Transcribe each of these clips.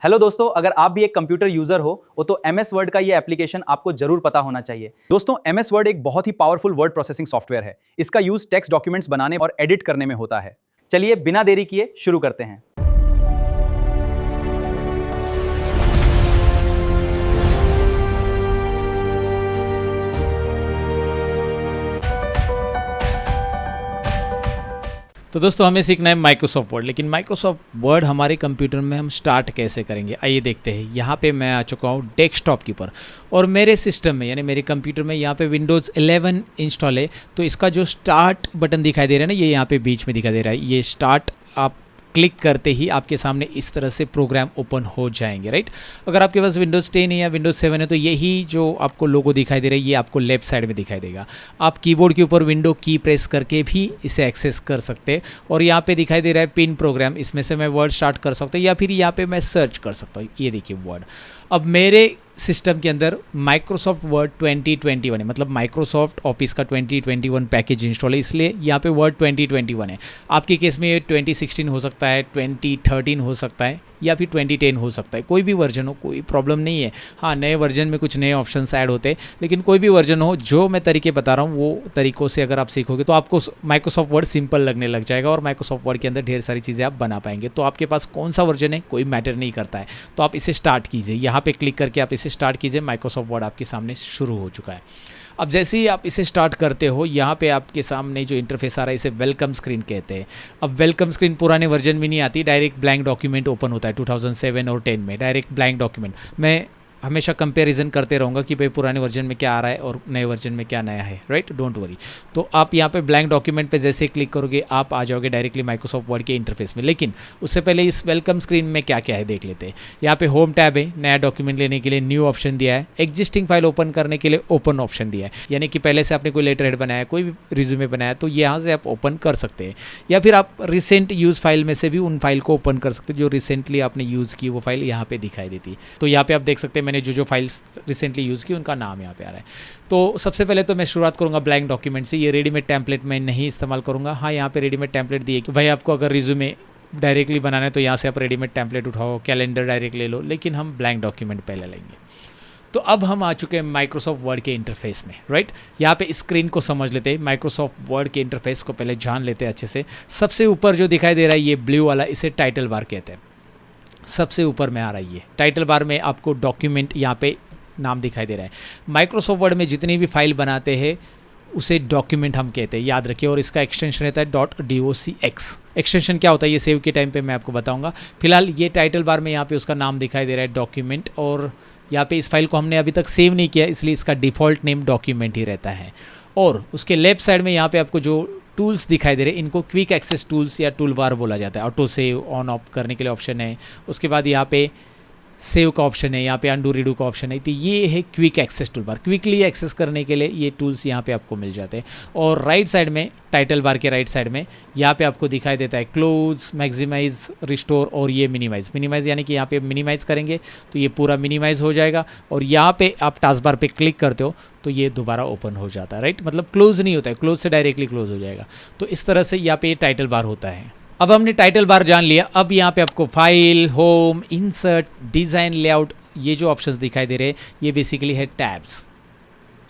Hello दोस्तों, अगर आप भी एक कंप्यूटर यूजर हो तो एमएस वर्ड का ये एप्लीकेशन आपको जरूर पता होना चाहिए। दोस्तों, एमएस वर्ड एक बहुत ही पावरफुल वर्ड प्रोसेसिंग सॉफ्टवेयर है। इसका यूज टेक्स्ट डॉक्यूमेंट्स बनाने और एडिट करने में होता है। चलिए बिना देरी किए शुरू करते हैं। तो दोस्तों हमें सीखना है माइक्रोसॉफ्ट वर्ड, लेकिन माइक्रोसॉफ्ट वर्ड हमारे कंप्यूटर में हम स्टार्ट कैसे करेंगे, आइए देखते हैं। यहाँ पे मैं आ चुका हूँ डेस्कटॉप के ऊपर और मेरे सिस्टम में यानी मेरे कंप्यूटर में यहाँ पे विंडोज़ 11 इंस्टॉल है। तो इसका जो स्टार्ट बटन दिखाई दे रहा है ना, ये यहाँ पे बीच में दिखाई दे रहा है, ये स्टार्ट आप क्लिक करते ही आपके सामने इस तरह से प्रोग्राम ओपन हो जाएंगे, राइट। अगर आपके पास विंडोज़ 10 है या विंडोज़ 7 है तो यही जो आपको लोगो दिखाई दे रहा है ये आपको लेफ्ट साइड में दिखाई देगा। आप कीबोर्ड के ऊपर विंडो की प्रेस करके भी इसे एक्सेस कर सकते हैं। और यहाँ पे दिखाई दे रहा है पिन प्रोग्राम, इसमें से मैं वर्ड स्टार्ट कर सकता हूँ या फिर यहाँ पे मैं सर्च कर सकता हूँ। ये देखिए वर्ड। अब मेरे सिस्टम के अंदर माइक्रोसॉफ्ट वर्ड 2021 है, मतलब माइक्रोसॉफ्ट ऑफिस का 2021 पैकेज इंस्टॉल है, इसलिए यहाँ पे वर्ड 2021 है। आपके केस में ये 2016 हो सकता है, 2013 हो सकता है या फिर 2010 हो सकता है। कोई भी वर्जन हो, कोई प्रॉब्लम नहीं है। हाँ, नए वर्जन में कुछ नए ऑप्शंस ऐड होते हैं, लेकिन कोई भी वर्जन हो, जो मैं तरीके बता रहा हूँ वो तरीक़ों से अगर आप सीखोगे तो आपको माइक्रोसॉफ्ट वर्ड सिंपल लगने लग जाएगा और माइक्रोसॉफ्ट वर्ड के अंदर ढेर सारी चीज़ें आप बना पाएंगे। तो आपके पास कौन सा वर्जन है कोई मैटर नहीं करता है। तो आप इसे स्टार्ट कीजिए, यहाँ पर क्लिक करके आप इसे स्टार्ट कीजिए। माइक्रोसॉफ्ट वर्ड आपके सामने शुरू हो चुका है। अब जैसे ही आप इसे स्टार्ट करते हो, यहाँ पे आपके सामने जो इंटरफेस आ रहा है इसे वेलकम स्क्रीन कहते हैं। अब वेलकम स्क्रीन पुराने वर्जन में नहीं आती, डायरेक्ट ब्लैंक डॉक्यूमेंट ओपन होता है। 2007 और 10 में डायरेक्ट ब्लैंक डॉक्यूमेंट। मैं हमेशा कंपैरिजन करते रहूँगा कि भाई पुराने वर्जन में क्या आ रहा है और नए वर्जन में क्या नया है, राइट, डोंट वरी। तो आप यहाँ पे ब्लैंक डॉक्यूमेंट पे जैसे क्लिक करोगे आप आ जाओगे डायरेक्टली माइक्रोसॉफ्ट वर्ड के इंटरफेस में। लेकिन उससे पहले इस वेलकम स्क्रीन में क्या क्या है देख लेते हैं। यहाँ पे होम टैब है, नया डॉक्यूमेंट लेने के लिए न्यू ऑप्शन दिया है। एग्जिस्टिंग फाइल ओपन करने के लिए ओपन ऑप्शन दिया है, यानी कि पहले से आपने कोई लेटर हेड बनाया, कोई रिज्यूमे बनाया तो यहाँ से आप ओपन कर सकते हैं। या फिर आप रिसेंट यूज़ फाइल में से भी उन फाइल को ओपन कर सकते हैं जो रिसेंटली आपने यूज़ की, वो फाइल यहाँ पे दिखाई देती है। तो यहाँ पे आप देख सकते हैं मैंने जो फाइल्स रिसेंटली यूज़ की उनका नाम यहाँ पे आ रहा है। तो सबसे पहले तो मैं शुरुआत करूँगा ब्लैंक डॉक्यूमेंट से। ये रेडीमेड टेम्पलेट मैं नहीं इस्तेमाल करूँगा। हाँ, यहाँ पे रेडीमेड टेम्पलेट दिए कि भाई आपको अगर रिज्यूमे डायरेक्टली बनाना है तो यहाँ से आप रेडीमेड टेम्पलेट उठाओ, कैलेंडर डायरेक्ट ले लो, लेकिन हम ब्लैंक डॉक्यूमेंट पहले लेंगे। तो अब हम आ चुके हैं माइक्रोसॉफ्ट वर्ड के इंटरफेस में, राइट। यहाँ पे स्क्रीन को समझ लेते हैं, माइक्रोसॉफ्ट वर्ड के इंटरफेस को पहले जान लेते हैं अच्छे से। सबसे ऊपर जो दिखाई दे रहा है ये ब्लू वाला, इसे टाइटल बार कहते हैं। सबसे ऊपर में आ रहा है ये टाइटल बार में आपको डॉक्यूमेंट यहाँ पे नाम दिखाई दे रहा है। माइक्रोसॉफ्ट वर्ड में जितनी भी फाइल बनाते हैं उसे डॉक्यूमेंट हम कहते हैं, याद रखिए। और इसका एक्सटेंशन रहता है .docx। एक्सटेंशन क्या होता है ये सेव के टाइम पे मैं आपको बताऊंगा। फिलहाल ये टाइटल बार में यहाँ पे उसका नाम दिखाई दे रहा है डॉक्यूमेंट, और यहाँ पे इस फाइल को हमने अभी तक सेव नहीं किया इसलिए इसका डिफ़ॉल्ट नेम डॉक्यूमेंट ही रहता है। और उसके लेफ्ट साइड में यहाँ पे आपको जो टूल्स दिखाई दे रहे हैं इनको क्विक एक्सेस टूल्स या टूल बार बोला जाता है। ऑटो सेव ऑन ऑफ करने के लिए ऑप्शन है, उसके बाद यहाँ पे सेव का ऑप्शन है, यहाँ पे अंडू रीडू का ऑप्शन है। तो ये है quick access tool bar, quickly access करने के लिए ये टूल्स यहाँ पे आपको मिल जाते हैं। और राइट साइड में टाइटल बार के राइट साइड में यहाँ पे आपको दिखाई देता है क्लोज, मैक्सिमाइज, रिस्टोर और ये मिनिमाइज। मिनिमाइज यानी कि यहाँ पे मिनिमाइज करेंगे तो ये पूरा मिनिमाइज हो जाएगा। और यहाँ पे आप टास्क बार पे क्लिक करते हो तो ये दोबारा ओपन हो जाता है, राइट, मतलब क्लोज नहीं होता है, क्लोज से डायरेक्टली क्लोज हो जाएगा। तो इस तरह से यहाँ पे टाइटल बार होता है। अब हमने टाइटल बार जान लिया। अब यहाँ पे आपको file, home, insert, design, layout, ये जो ऑप्शंस दिखाई दे रहे हैं ये बेसिकली है टैब्स,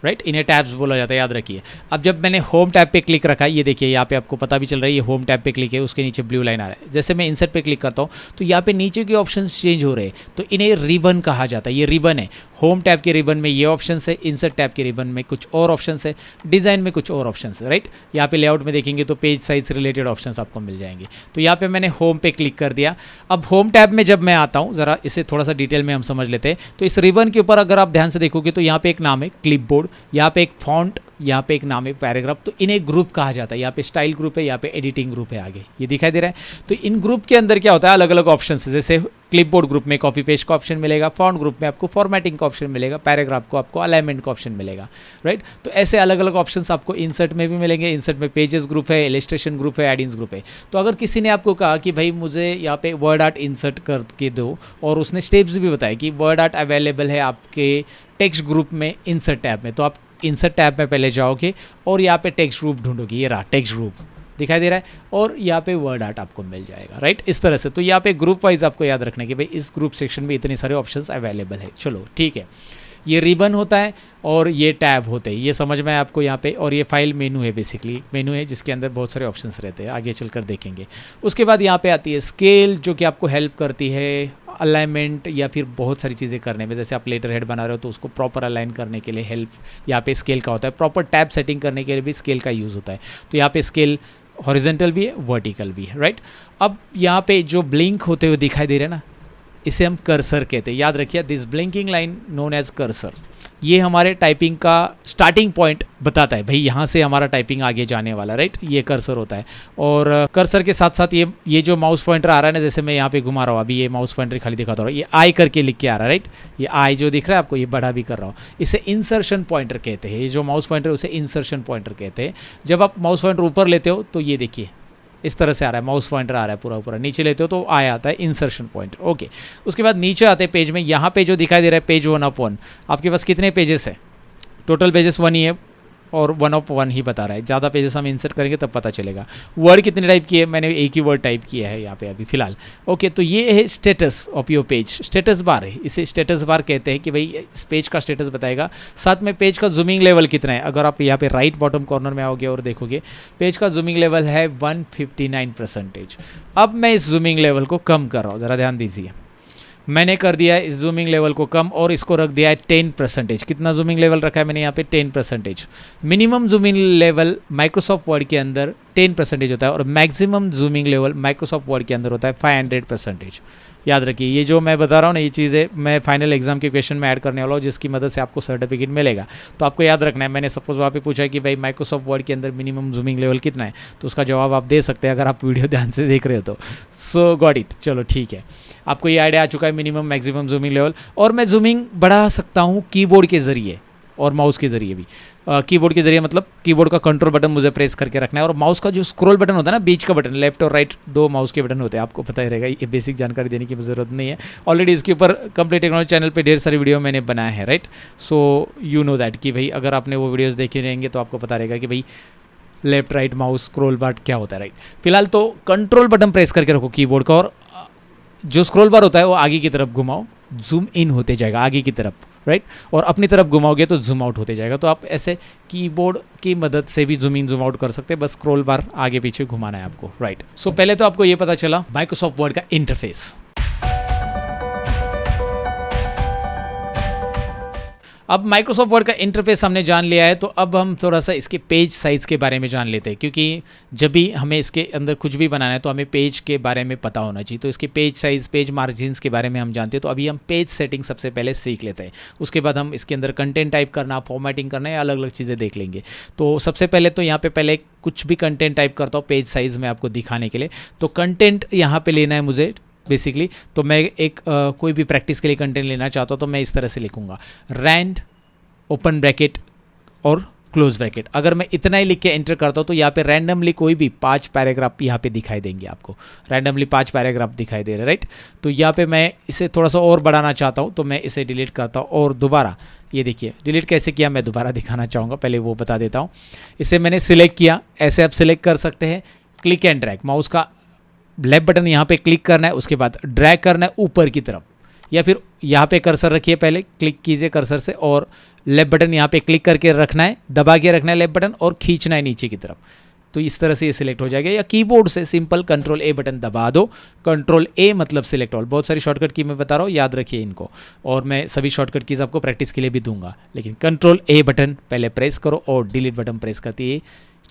राइट। इन्हें टैब्स बोला जाता है, याद रखिए। अब जब मैंने होम टैब पे क्लिक रखा है, ये देखिए यहाँ पे आपको पता भी चल रहा है ये होम टैब पे क्लिक है, उसके नीचे ब्लू लाइन आ रहा है। जैसे मैं इंसर्ट पे क्लिक करता हूँ तो यहाँ पे नीचे के ऑप्शंस चेंज हो रहे हैं, तो इन्हें रिबन कहा जाता है। ये रिबन है। होम टैब के रिबन में ये ऑप्शन है, इंसर्ट टैब के रिबन में कुछ और ऑप्शन है, डिज़ाइन में कुछ और ऑप्शन है, राइट। यहाँ पे लेआउट में देखेंगे तो पेज साइज से रिलेटेड ऑप्शन आपको मिल जाएंगे। तो यहाँ पे मैंने होम पे क्लिक कर दिया। अब होम टैब में जब मैं आता हूँ, ज़रा इसे थोड़ा सा डिटेल में हम समझ लेते हैं। तो इस रिबन के ऊपर अगर आप ध्यान से देखोगे तो यहाँ पे एक नाम है क्लिपबोर्ड, यहाँ पे एक फॉन्ट, यहाँ पे एक नाम है पैराग्राफ। तो इन्हें ग्रुप कहा जाता है। यहाँ पे स्टाइल ग्रुप है, यहाँ पे एडिटिंग ग्रुप है, आगे ये दिखाई दे रहा है। तो इन ग्रुप के अंदर क्या होता है, अलग अलग ऑप्शन है। जैसे क्लिपबोर्ड ग्रुप में कॉपी पेस्ट का ऑप्शन मिलेगा, फॉन्ट ग्रुप में आपको फॉर्मेटिंग का ऑप्शन मिलेगा, पैराग्राफ को आपको अलाइनमेंट का ऑप्शन मिलेगा, राइट। तो ऐसे अलग अलग ऑप्शंस आपको इंसर्ट में भी मिलेंगे। इंसर्ट में पेजेस ग्रुप है, इलस्ट्रेशन ग्रुप है, एडिंग्स ग्रुप है। तो अगर किसी ने आपको कहा कि भाई मुझे यहाँ पे वर्ड आर्ट इंसर्ट करके दो, और उसने स्टेप्स भी बताए कि वर्ड आर्ट अवेलेबल है आपके टेक्स्ट ग्रुप में इंसर्ट टैब में, तो आप इंसर्ट टैब में पहले जाओगे और यहाँ पे टेक्स्ट ग्रुप ढूंढोगे। ये रहा टेक्स्ट ग्रुप, दिखाई दे रहा है, और यहाँ पे वर्ड आर्ट आपको मिल जाएगा, राइट, इस तरह से। तो यहाँ पे ग्रुप वाइज आपको याद रखना है कि भाई इस ग्रुप सेक्शन में इतने सारे ऑप्शंस अवेलेबल है। चलो ठीक है, ये रिबन होता है और ये टैब होते हैं, ये समझ में आया आपको यहाँ पे। और ये फाइल मेनू है, बेसिकली मेनू है जिसके अंदर बहुत सारे ऑप्शंस रहते हैं, आगे चलकर देखेंगे। उसके बाद यहाँ पे आती है स्केल, जो कि आपको हेल्प करती है अलाइनमेंट या फिर बहुत सारी चीज़ें करने में। जैसे आप लेटर हेड बना रहे हो तो उसको प्रॉपर अलाइन करने के लिए हेल्प यहाँ पे स्केल का होता है। प्रॉपर टैब सेटिंग करने के लिए भी स्केल का यूज़ होता है। तो यहाँ पे स्केल हॉरिजेंटल भी है, वर्टिकल भी है, राइट। अब यहाँ पे जो ब्लिंक होते हुए दिखाई दे रहे हैं ना, इसे हम कर्सर कहते हैं। याद रखिए, this blinking line known as cursor. ये हमारे टाइपिंग का स्टार्टिंग पॉइंट बताता है, भाई यहाँ से हमारा टाइपिंग आगे जाने वाला, राइट। ये कर्सर होता है। और कर्सर के साथ साथ ये जो माउस पॉइंटर आ रहा है ना, जैसे मैं यहाँ पे घुमा रहा हूँ, अभी ये माउस पॉइंटर खाली दिखाता हूँ, ये आई करके लिख के आ रहा है, राइट। ये आई जो दिख रहा है आपको, ये बड़ा भी कर रहा हूँ, इसे इंसर्शन पॉइंटर कहते हैं। ये जो माउस पॉइंटर है उसे इंसर्शन पॉइंटर कहते हैं। जब आप माउस पॉइंटर ऊपर लेते हो तो ये देखिए इस तरह से आ रहा है, माउस पॉइंटर आ रहा है पूरा ऊपर। नीचे लेते हो तो आया आता है इंसर्शन पॉइंटर, ओके। उसके बाद नीचे आते हैं पेज में, यहाँ पे जो दिखाई दे रहा है पेज 1/1, आपके पास कितने पेजेस है? टोटल पेजेस 1 ही है और 1/1 ही बता रहा है। ज़्यादा पेजेस हम इंसर्ट करेंगे तब पता चलेगा। वर्ड कितने टाइप की है? मैंने एक ही वर्ड टाइप किया है यहाँ पे अभी फिलहाल, ओके। तो ये है status of your page, status bar है, इसे स्टेटस बार कहते हैं कि भाई इस पेज का स्टेटस बताएगा। साथ में पेज का जूमिंग लेवल कितना है, अगर आप यहाँ पे राइट बॉटम कॉर्नर में आओगे और देखोगे पेज का जूमिंग लेवल है 159%। अब मैं इस जूमिंग लेवल को कम कर रहा हूँ, ज़रा ध्यान दीजिए। मैंने कर दिया है इस जूमिंग लेवल को कम और इसको रख दिया है 10%। कितना जूमिंग लेवल रखा है मैंने यहाँ पे? 10%। Minimum zooming level Microsoft word के अंदर 10% होता है और maximum zooming level Microsoft word के अंदर होता है 500%। याद रखिए, ये जो मैं बता रहा हूँ ना, ये चीज़ें मैं फाइनल एग्जाम के क्वेश्चन में ऐड करने वाला हूँ, जिसकी मदद से आपको सर्टिफिकेट मिलेगा। तो आपको याद रखना है, मैंने सपोज वहाँ पे पूछा है कि भाई माइक्रोसॉफ्ट वर्ड के अंदर मिनिमम जूमिंग लेवल कितना है, तो उसका जवाब आप दे सकते हैं अगर आप वीडियो ध्यान से देख रहे हो तो। सो गॉट इट, चलो ठीक है, आपको ये आइडिया आ चुका है मिनिमम मैक्सिमम जूमिंग लेवल। और मैं जूमिंग बढ़ा सकता हूँ कीबोर्ड के ज़रिए और माउस के ज़रिए भी। कीबोर्ड के ज़रिए मतलब कीबोर्ड का कंट्रोल बटन मुझे प्रेस करके रखना है, और माउस का जो स्क्रॉल बटन होता है ना, बीच का बटन, लेफ्ट और राइट 2 माउस के बटन होते हैं, आपको पता ही रहेगा, ये बेसिक जानकारी देने की ज़रूरत नहीं है। ऑलरेडी इसके ऊपर कंप्लीट टेक्नोलॉजी चैनल पे ढेर सारी वीडियो मैंने बनाया है, right. So you know that कि भाई अगर आपने वो वीडियोज़ देखे रहेंगे तो आपको पता रहेगा कि भाई लेफ्ट राइट माउस स्क्रॉल बार क्या होता है, राइट। फिलहाल तो कंट्रोल बटन प्रेस करके रखो कीबोर्ड का, और जो स्क्रॉल बार होता है वो आगे की तरफ घुमाओ, जूम इन होते जाएगा आगे की तरफ, राइट। और अपनी तरफ घुमाओगे तो जूम आउट होते जाएगा। तो आप ऐसे कीबोर्ड की मदद से भी जूम इन जूम आउट कर सकते हैं, बस स्क्रॉल बार आगे पीछे घुमाना है आपको, राइट। सो पहले तो आपको ये पता चला माइक्रोसॉफ्ट वर्ड का इंटरफेस। अब माइक्रोसॉफ्ट वर्ड का इंटरफेस हमने जान लिया है, तो अब हम थोड़ा सा इसके पेज साइज़ के बारे में जान लेते हैं, क्योंकि जब भी हमें इसके अंदर कुछ भी बनाना है तो हमें पेज के बारे में पता होना चाहिए। तो इसके पेज साइज़, पेज मार्जिन्स के बारे में हम जानते हैं। तो अभी हम पेज सेटिंग सबसे पहले सीख लेते हैं, उसके बाद हम इसके अंदर कंटेंट टाइप करना, फॉर्मेटिंग करना, या अलग अलग चीज़ें देख लेंगे। तो सबसे पहले तो यहाँ पे पहले कुछ भी कंटेंट टाइप करता हूँ पेज साइज़ में आपको दिखाने के लिए। तो कंटेंट यहाँ पर लेना है मुझे बेसिकली, तो मैं एक कोई भी प्रैक्टिस के लिए कंटेंट लेना चाहता हूँ तो मैं इस तरह से लिखूँगा, रैंड ओपन ब्रैकेट और क्लोज ब्रैकेट। अगर मैं इतना ही लिख के एंटर करता हूँ तो यहाँ पे रैंडमली कोई भी 5 पैराग्राफ यहाँ पे दिखाई देंगे आपको, रैंडमली 5 पैराग्राफ दिखाई दे रहे, राइट। तो यहाँ पे मैं इसे थोड़ा सा और बढ़ाना चाहता हूँ तो मैं इसे डिलीट करता हूँ और दोबारा ये देखिए डिलीट कैसे किया मैं दोबारा दिखाना चाहूँगा, पहले वो बता देता हूँ। इसे मैंने सिलेक्ट किया, ऐसे आप सिलेक्ट कर सकते हैं, क्लिक एंड ड्रैग, माउस का लेफ्ट बटन यहाँ पे क्लिक करना है, उसके बाद ड्रैग करना है ऊपर की तरफ, या फिर यहाँ पे कर्सर रखिए, पहले क्लिक कीजिए कर्सर से और लेफ्ट बटन यहाँ पे क्लिक करके रखना है, दबा के रखना है लेफ्ट बटन और खींचना है नीचे की तरफ। तो इस तरह से ये सिलेक्ट हो जाएगा। या कीबोर्ड से सिंपल कंट्रोल ए बटन दबा दो, कंट्रोल ए मतलब सिलेक्ट ऑल। बहुत सारी शॉर्टकट की मैं बता रहा हूँ, याद रखिए इनको, और मैं सभी शॉर्टकट कीज आपको प्रैक्टिस के लिए भी दूंगा। लेकिन कंट्रोल ए बटन पहले प्रेस करो और डिलीट बटन प्रेस करते ही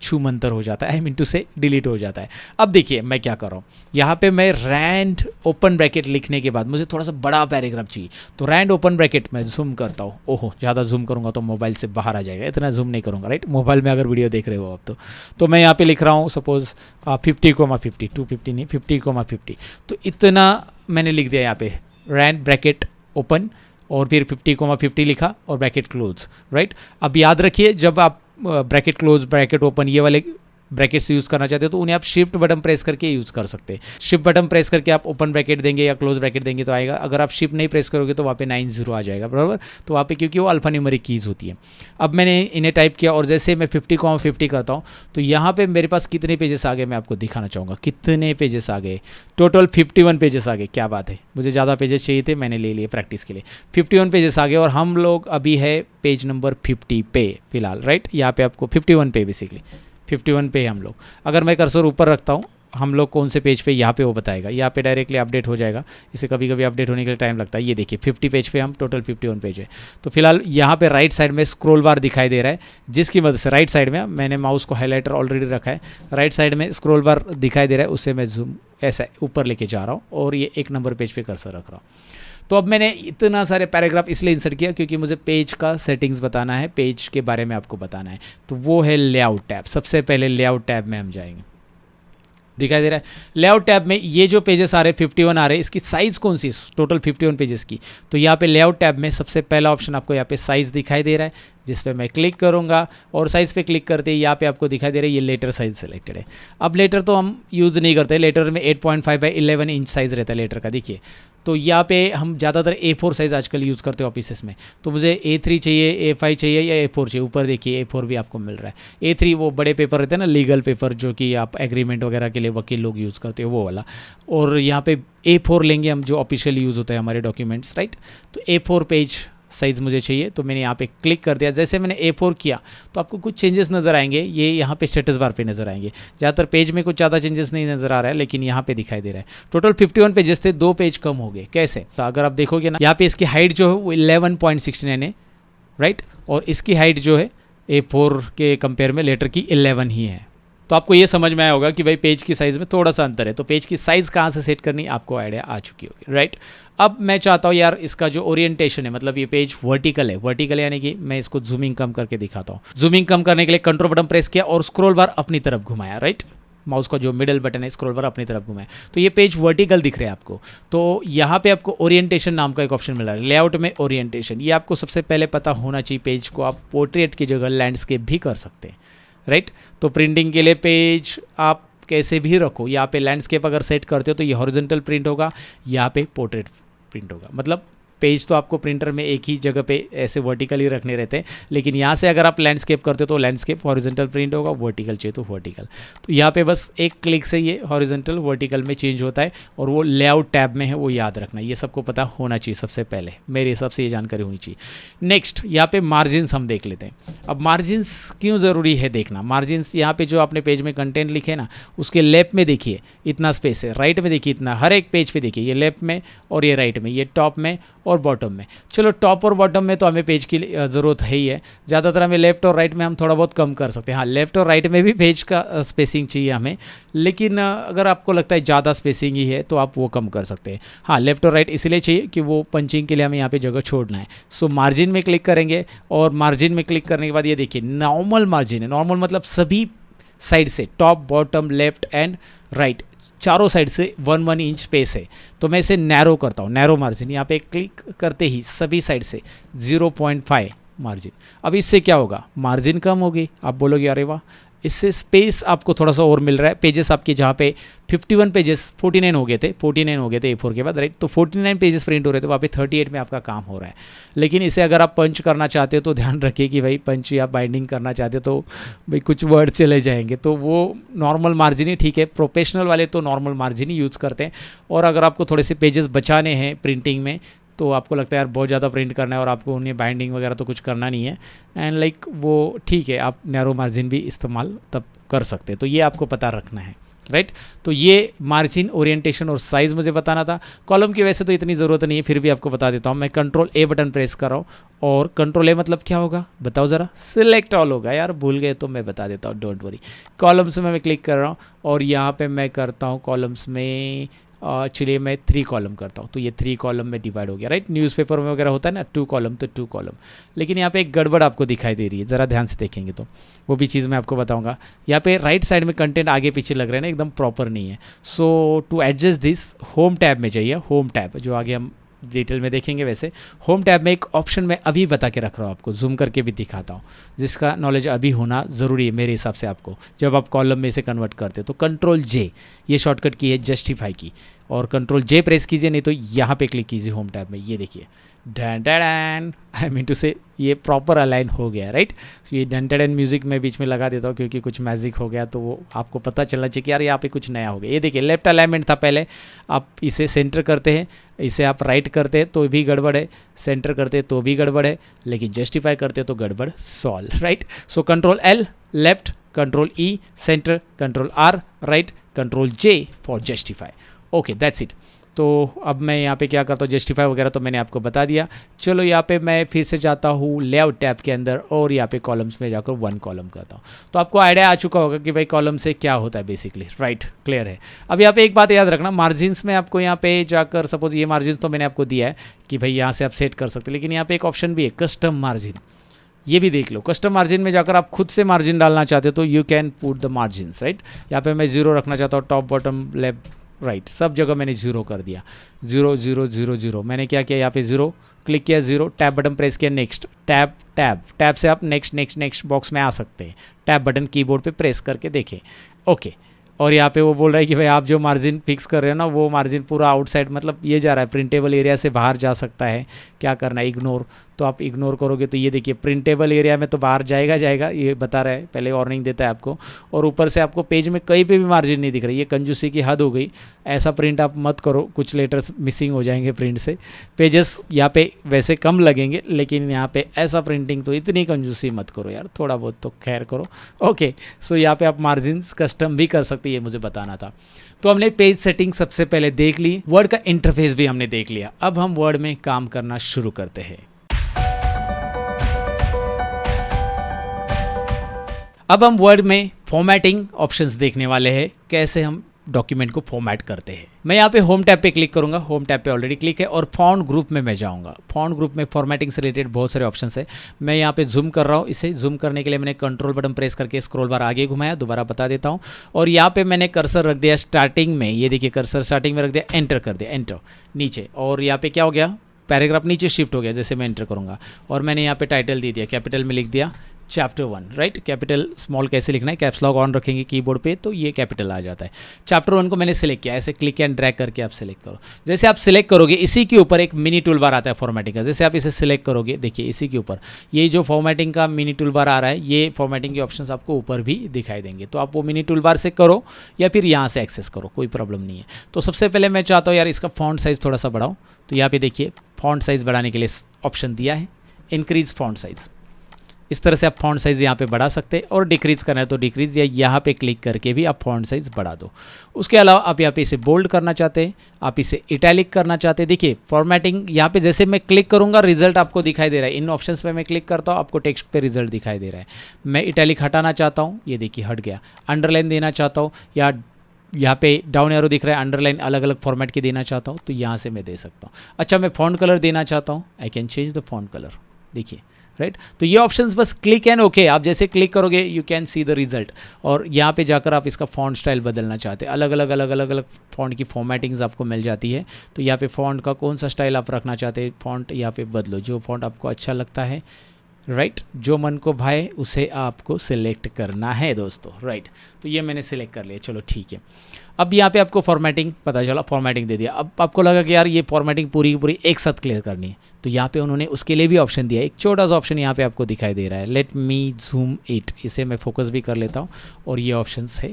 छू मंतर हो जाता है, आई मीन टू से डिलीट हो जाता है। अब देखिए मैं क्या कर रहा हूँ, यहाँ पे मैं रैंड ओपन ब्रैकेट लिखने के बाद मुझे थोड़ा सा बड़ा पैराग्राफ चाहिए, तो रैंड ओपन ब्रैकेट मैं जूम करता हूँ। ओहो, ज़्यादा जूम करूँगा तो मोबाइल से बाहर आ जाएगा, इतना जूम नहीं करूँगा, राइट। मोबाइल में अगर वीडियो देख रहे हो आप तो मैं यहाँ पे लिख रहा हूँ सपोज 50,50, 250 नहीं 50,50। तो इतना मैंने लिख दिया यहाँ पे, रैंड ब्रैकेट ओपन और फिर 50,50 लिखा और ब्रैकेट क्लोज, राइट। अब याद रखिए जब आप ब्रैकेट क्लोज ब्रैकेट ओपन ये वाले ब्रैकेट्स यूज़ करना चाहते हो तो उन्हें आप शिफ्ट बटन प्रेस करके यूज़ कर सकते हैं। शिफ्ट बटन प्रेस करके आप ओपन ब्रैकेट देंगे या क्लोज ब्रैकेट देंगे तो आएगा। अगर आप शिफ्ट नहीं प्रेस करोगे तो वहाँ पे 90 आ जाएगा, बराबर। तो वहाँ पे क्योंकि वो अल्फा न्यूमेरिक कीज़ होती है। अब मैंने इन्हें टाइप किया और जैसे मैं 50,50 करता हूँ तो यहाँ पे मेरे पास कितने पेजेस आ गए मैं आपको दिखाना चाहूँगा। कितने पेजेस आ गए? टोटल 51 पेजेस आ गए। क्या बात है, मुझे ज़्यादा पेजेस चाहिए थे, मैंने ले लिए प्रैक्टिस के लिए। 51 पेजेस आ गए और हम लोग अभी है पेज नंबर 50 पे फिलहाल, राइट। यहाँ पे आपको 51 पे बेसिकली 51 पे हम लोग। अगर मैं कर्सर ऊपर रखता हूँ हम लोग कौन से पेज पे, यहाँ पे वो बताएगा, यहाँ पे डायरेक्टली अपडेट हो जाएगा। इसे कभी कभी अपडेट होने के लिए टाइम लगता है। ये देखिए 50 पेज पे हम, टोटल 51 पेज है। तो फिलहाल यहाँ पे राइट साइड में स्क्रॉल बार दिखाई दे रहा है, जिसकी मदद से राइट साइड में मैंने माउस को हाईलाइटर ऑलरेडी रखा है, राइट साइड में स्क्रॉल बार दिखाई दे रहा है, उससे मैं जूम ऐसा ऊपर लेके जा रहा हूँ और ये 1 नंबर पेज पे कर्सर रख रहा हूँ। तो अब मैंने इतना सारे पैराग्राफ इसलिए इंसर्ट किया क्योंकि मुझे पेज का सेटिंग्स बताना है, पेज के बारे में आपको बताना है। तो वो है लेआउट टैब। सबसे पहले लेआउट टैब में हम जाएंगे। दिखाई दे रहा है लेआउट टैब में ये जो पेजेस आ रहे हैं 51 आ रहे हैं, इसकी साइज़ कौन सी, टोटल 51 पेजेस की। तो यहाँ पे लेआउट टैब में सबसे पहला ऑप्शन आपको यहाँ पे साइज़ दिखाई दे रहा है, जिस पे मैं क्लिक करूँगा और साइज़ पे क्लिक करते ही यहाँ पे आपको दिखाई दे रहा है ये लेटर साइज़ सेलेक्टेड है। अब लेटर तो हम यूज़ नहीं करते, लेटर में 8.5 बाई 11 इंच साइज़ रहता है लेटर का। देखिए तो यहाँ पे हम ज़्यादातर A4 साइज़ आजकल यूज़ करते हैं ऑफिसेस में। तो मुझे A3 चाहिए, A5 चाहिए या A4 चाहिए। ऊपर देखिए A4 भी आपको मिल रहा है। A3 वो बड़े पेपर रहते हैं ना, लीगल पेपर, जो कि आप एग्रीमेंट वगैरह के लिए वकील लोग यूज़ करते हो, वो वाला। और यहाँ पे A4 लेंगे हम, जो ऑफिशियल यूज़ होता है हमारे डॉक्यूमेंट्स, राइट। तो A4 पेज साइज़ मुझे चाहिए, तो मैंने यहाँ पे क्लिक कर दिया। जैसे मैंने A4 किया तो आपको कुछ चेंजेस नज़र आएंगे, ये यहाँ पे स्टेटस बार पे नज़र आएंगे। ज़्यादातर पेज में कुछ ज़्यादा चेंजेस नहीं नज़र आ रहा है, लेकिन यहाँ पे दिखाई दे रहा है। टोटल 51 पेजेस थे, 2 पेज कम हो गए। कैसे? तो अगर आप देखोगे ना, यहाँ पे इसकी हाइट जो है वो 11.69 है, राइट। और इसकी हाइट जो है A4 के कंपेयर में लेटर की 11 ही है। तो आपको ये समझ में आया होगा कि भाई पेज की साइज़ में थोड़ा सा अंतर है। तो पेज की साइज़ कहाँ से सेट करनी आपको आइडिया आ चुकी होगी, राइट। अब मैं चाहता हूँ यार इसका जो ओरिएंटेशन है, मतलब ये पेज वर्टिकल है, वर्टिकल यानी कि मैं इसको जूमिंग कम करके दिखाता हूँ। जूमिंग कम करने के लिए कंट्रोल बटन प्रेस किया और स्क्रॉल बार अपनी तरफ घुमाया, राइट। माउस का जो मिडल बटन है स्क्रॉल बार अपनी तरफ घुमाया, तो ये पेज वर्टिकल दिख रहा है आपको। तो यहाँ पे आपको ओरिएंटेशन नाम का एक ऑप्शन मिल रहा है, लेआउट में ओरिएंटेशन। ये आपको सबसे पहले पता होना चाहिए। पेज को आप पोर्ट्रेट की जगह लैंडस्केप भी कर सकते हैं, राइट। तो प्रिंटिंग के लिए पेज आप कैसे भी रखो, यहाँ पे लैंडस्केप अगर सेट करते हो तो ये हॉरिजॉन्टल प्रिंट होगा, यहाँ पे पोर्ट्रेट प्रिंट होगा। मतलब पेज तो आपको प्रिंटर में एक ही जगह पे ऐसे वर्टिकली रखने रहते हैं, लेकिन यहाँ से अगर आप लैंडस्केप करते हो तो लैंडस्केप हॉरिजॉन्टल प्रिंट होगा, वर्टिकल चाहिए तो वर्टिकल। तो यहाँ पे बस एक क्लिक से ये हॉरिजॉन्टल वर्टिकल में चेंज होता है और वो लेआउट टैब में है, वो याद रखना। ये सबको पता होना चाहिए सबसे पहले, मेरे हिसाब से ये जानकारी होनी चाहिए। नेक्स्ट यहाँ पे मार्जिन्स हम देख लेते हैं। अब मार्जिन्स क्यों ज़रूरी है देखना? मार्जिन्स यहाँ पे जो आपने पेज में कंटेंट लिखे ना, उसके लेफ्ट में देखिए इतना स्पेस है, राइट में देखिए इतना, हर एक पेज पे देखिए ये लेफ्ट में और ये राइट में, ये टॉप में और बॉटम में। चलो टॉप और बॉटम में तो हमें पेज की ज़रूरत है ही है, ज़्यादातर हमें लेफ्ट और राइट में हम थोड़ा बहुत कम कर सकते हैं। हाँ, लेफ्ट और राइट में भी पेज का स्पेसिंग चाहिए हमें, लेकिन अगर आपको लगता है ज़्यादा स्पेसिंग ही है तो आप वो कम कर सकते हैं। हाँ, लेफ्ट और राइट इसलिए चाहिए कि वो पंचिंग के लिए हमें यहाँ पे जगह छोड़ना है। सो मार्जिन में क्लिक करेंगे और मार्जिन में क्लिक करने के बाद ये देखिए नॉर्मल मार्जिन है। नॉर्मल मतलब सभी साइड से, top bottom left and right, चारों साइड से 1 इंच स्पेस है। तो मैं इसे नैरो करता हूँ, नैरो मार्जिन। यहाँ पे क्लिक करते ही सभी साइड से 0.5 मार्जिन। अब इससे क्या होगा? मार्जिन कम होगी। आप बोलोगे अरे वाह, इससे स्पेस आपको थोड़ा सा और मिल रहा है। पेजेस आपके जहाँ पे 51 पेजेस 49 हो गए थे, 49 हो गए थे A4 के बाद, राइट। तो 49 पेजेस प्रिंट हो रहे थे, वहाँ पे 38 में आपका काम हो रहा है। लेकिन इसे अगर आप पंच करना चाहते हो तो ध्यान रखिए कि भाई पंच या बाइंडिंग करना चाहते हो तो भाई कुछ वर्ड चले जाएंगे, तो वो नॉर्मल मार्जिन ही ठीक है। प्रोफेशनल वाले तो नॉर्मल मार्जिन ही यूज़ करते हैं। और अगर आपको थोड़े से पेजेस बचाने हैं प्रिंटिंग में, तो आपको लगता है यार बहुत ज़्यादा प्रिंट करना है और आपको उन्हें बाइंडिंग वगैरह तो कुछ करना नहीं है, एंड लाइक वो ठीक है, आप नैरो मार्जिन भी इस्तेमाल तब कर सकते हैं। तो ये आपको पता रखना है, राइट। तो ये मार्जिन, ओरिएंटेशन और साइज़ मुझे बताना था। कॉलम की वैसे तो इतनी ज़रूरत नहीं है, फिर भी आपको बता देता हूँ। मैं कंट्रोल A बटन प्रेस कर रहा हूँ और कंट्रोल A मतलब क्या होगा बताओ ज़रा? सिलेक्ट ऑल होगा। यार भूल गए तो मैं बता देता हूँ, डोंट वरी। कॉलम्स में मैं क्लिक कर रहा हूँ और यहाँ पे मैं करता हूँ कॉलम्स में, चलिए मैं 3 कॉलम करता हूँ, तो ये 3 कॉलम में डिवाइड हो गया, राइट। न्यूज़पेपर में वगैरह होता है ना 2 कॉलम, तो 2 कॉलम। लेकिन यहाँ पे एक गड़बड़ आपको दिखाई दे रही है, ज़रा ध्यान से देखेंगे तो वो भी चीज़ मैं आपको बताऊँगा। यहाँ पे राइट साइड में कंटेंट आगे पीछे लग रहे हैं ना, एकदम प्रॉपर नहीं है। So to adjust this, home tab में जाइए, होम टैब जो आगे हम डिटेल में देखेंगे। वैसे होम टैब में एक ऑप्शन मैं अभी बता के रख रहा हूँ आपको, जूम करके भी दिखाता हूँ, जिसका नॉलेज अभी होना ज़रूरी है मेरे हिसाब से आपको। जब आप कॉलम में से कन्वर्ट करते हो तो कंट्रोल जे, ये शॉर्टकट की है जस्टिफाई की, और कंट्रोल जे प्रेस कीजिए, नहीं तो यहाँ पे क्लिक कीजिए होम टैब में। ये देखिए done done, I mean to say ये प्रॉपर अलाइन हो गया, राइट। ये डन डन म्यूजिक में बीच में लगा देता हूँ क्योंकि कुछ मैजिक हो गया तो वो आपको पता चलना चाहिए कि यार यहाँ पे कुछ नया हो गया। ये देखिए लेफ्ट अलाइनमेंट था पहले, आप इसे सेंटर करते हैं, इसे आप राइट करते हैं तो भी गड़बड़ है, सेंटर करते हैं तो भी गड़बड़ है, लेकिन जस्टिफाई करते हैं तो गड़बड़ solve, right. So control L left, control E centre, control R right, control J for justify. Okay that's it. तो अब मैं यहाँ पे क्या करता हूँ, जस्टिफाई वगैरह तो मैंने आपको बता दिया। चलो यहाँ पे मैं फिर से जाता हूँ लेआउट टैब के अंदर और यहाँ पे कॉलम्स में जाकर वन कॉलम करता हूँ। तो आपको आइडिया आ चुका होगा कि भाई कॉलम से क्या होता है बेसिकली, राइट, क्लियर है। अब यहाँ पे एक बात याद रखना, मार्जिन्स में आपको यहाँ पे जाकर, सपोज ये मार्जिन तो मैंने आपको दिया है कि भाई यहाँ से आप सेट कर सकते हैं, लेकिन यहाँ पे एक ऑप्शन भी है कस्टम मार्जिन, ये भी देख लो। कस्टम मार्जिन में जाकर आप खुद से मार्जिन डालना चाहते हो तो you can put the margins, right. यहाँ पे मैं 0 रखना चाहता हूँ, टॉप बॉटम लेफ्ट राइट सब जगह मैंने 0 कर दिया, 0 0 0 0। मैंने क्या किया, यहाँ पे 0 क्लिक किया, 0 टैब बटन प्रेस किया, नेक्स्ट टैब टैब टैब से आप नेक्स्ट नेक्स्ट नेक्स्ट बॉक्स में आ सकते हैं। टैब बटन कीबोर्ड पे प्रेस करके देखें, ओके। और यहाँ पे वो बोल रहा है कि भाई आप जो मार्जिन फिक्स कर रहे हो ना, वो मार्जिन पूरा आउटसाइड, मतलब ये जा रहा है प्रिंटेबल एरिया से बाहर जा सकता है। क्या करना है, इग्नोर। तो आप इग्नोर करोगे तो ये देखिए प्रिंटेबल एरिया में तो बाहर जाएगा, ये बता रहा है, पहले वार्निंग देता है आपको। और ऊपर से आपको पेज में कहीं पे भी मार्जिन नहीं दिख रही, ये कंजूसी की हद हो गई। ऐसा प्रिंट आप मत करो, कुछ लेटर्स मिसिंग हो जाएंगे प्रिंट से। पेजेस यहाँ पे वैसे कम लगेंगे, लेकिन यहाँ पे ऐसा प्रिंटिंग तो इतनी कंजूसी मत करो यार, थोड़ा बहुत तो खैर करो, ओके। सो यहाँ पे आप मार्जिन्स कस्टम भी कर सकते हैं, ये मुझे बताना था। तो हमने पेज सेटिंग सबसे पहले देख ली, वर्ड का इंटरफेस भी हमने देख लिया। अब हम वर्ड में काम करना शुरू करते हैं। अब हम वर्ड में फॉर्मेटिंग ऑप्शंस देखने वाले हैं, कैसे हम डॉक्यूमेंट को फॉर्मेट करते हैं। मैं यहाँ पे होम टैब पे क्लिक करूंगा, होम टैब पे ऑलरेडी क्लिक है, और फॉन्ट ग्रुप में मैं जाऊंगा। फॉन्ट ग्रुप में फॉर्मेटिंग से रिलेटेड बहुत सारे ऑप्शंस है। मैं यहाँ पे जूम कर रहा हूँ, इसे जूम करने के लिए मैंने कंट्रोल बटन प्रेस करके स्क्रॉल बार आगे घुमाया, दोबारा बता देता हूँ। और यहाँ पे मैंने कर्सर रख दिया स्टार्टिंग में, ये देखिए कर्सर स्टार्टिंग में रख दिया, एंटर कर दिया, एंटर नीचे। और यहाँ पे क्या हो गया, पैराग्राफ नीचे शिफ्ट हो गया जैसे मैं एंटर करूँगा। और मैंने यहाँ पे टाइटल दे दिया, कैपिटल में लिख दिया चैप्टर 1, राइट। कैपिटल स्मॉल कैसे लिखना है, कैप्स लॉक ऑन रखेंगे कीबोर्ड पे तो ये कैपिटल आ जाता है। चैप्टर 1 को मैंने सिलेक्ट किया, ऐसे क्लिक एंड ड्रैग करके आप सिलेक्ट करो। जैसे आप सिलेक्ट करोगे इसी के ऊपर एक मिनी टूल बार आता है फॉर्मेटिंग का। जैसे आप इसे सिलेक्ट करोगे, देखिए इसी के ऊपर ये जो फॉर्मेटिंग का मिनी टूल बार आ रहा है, ये फॉर्मेटिंग के ऑप्शंस आपको ऊपर भी दिखाई देंगे। तो आप वो मिनी टूल बार से करो या फिर यहाँ से एक्सेस करो, कोई प्रॉब्लम नहीं है। तो सबसे पहले मैं चाहता हूँ यार इसका फॉन्ट साइज़ थोड़ा सा बढ़ाओ, तो यहाँ पे देखिए फॉन्ट साइज़ बढ़ाने के लिए ऑप्शन दिया है, इंक्रीज फॉन्ट साइज़। इस तरह से आप फॉन्ट साइज़ यहाँ पे बढ़ा सकते हैं, और डिक्रीज़ करना है तो डिक्रीज़, या यहाँ पे क्लिक करके भी आप फॉन्ट साइज़ बढ़ा दो। उसके अलावा आप यहाँ पे इसे बोल्ड करना चाहते हैं, आप इसे इटैलिक करना चाहते हैं। देखिए फॉर्मेटिंग यहाँ पे जैसे मैं क्लिक करूँगा रिजल्ट आपको दिखाई दे रहा है। इन ऑप्शंस पे मैं क्लिक करता हूँ, आपको टेक्स्ट पे रिजल्ट दिखाई दे रहा है। मैं इटैलिक हटाना चाहता हूँ, ये देखिए हट गया। अंडरलाइन देना चाहता हूँ, या यहाँ पे डाउन एरो दिख रहा है, अंडरलाइन अलग अलग फॉर्मेट की देना चाहता हूँ तो यहाँ से मैं दे सकता हूँ। अच्छा मैं फॉन्ट कलर देना चाहता हूँ, आई can change the font colour, देखिए राइट। तो ये ऑप्शंस बस क्लिक एंड ओके, आप जैसे क्लिक करोगे you can see the result. और यहाँ पे जाकर आप इसका फॉन्ट स्टाइल बदलना चाहते हैं, अलग अलग फॉन्ट की फॉर्मेटिंग्स आपको मिल जाती है। तो यहाँ पे फॉन्ट का कौन सा स्टाइल आप रखना चाहते हैं, फॉन्ट यहाँ पे बदलो, जो फॉन्ट आपको अच्छा लगता है, राइट, जो मन को भाए उसे आपको सिलेक्ट करना है दोस्तों, राइट। तो ये मैंने सिलेक्ट कर लिया, चलो ठीक है। अब यहाँ पे आपको फॉर्मेटिंग पता चला, फॉर्मेटिंग दे दिया। अब आपको लगा कि यार ये फॉर्मेटिंग पूरी की पूरी एक साथ क्लियर करनी है, तो यहाँ पे उन्होंने उसके लिए भी ऑप्शन दिया है। एक छोटा सा ऑप्शन यहाँ पे आपको दिखाई दे रहा है, लेट मी जूम इट, इसे मैं फोकस भी कर लेता हूँ। और ये ऑप्शन है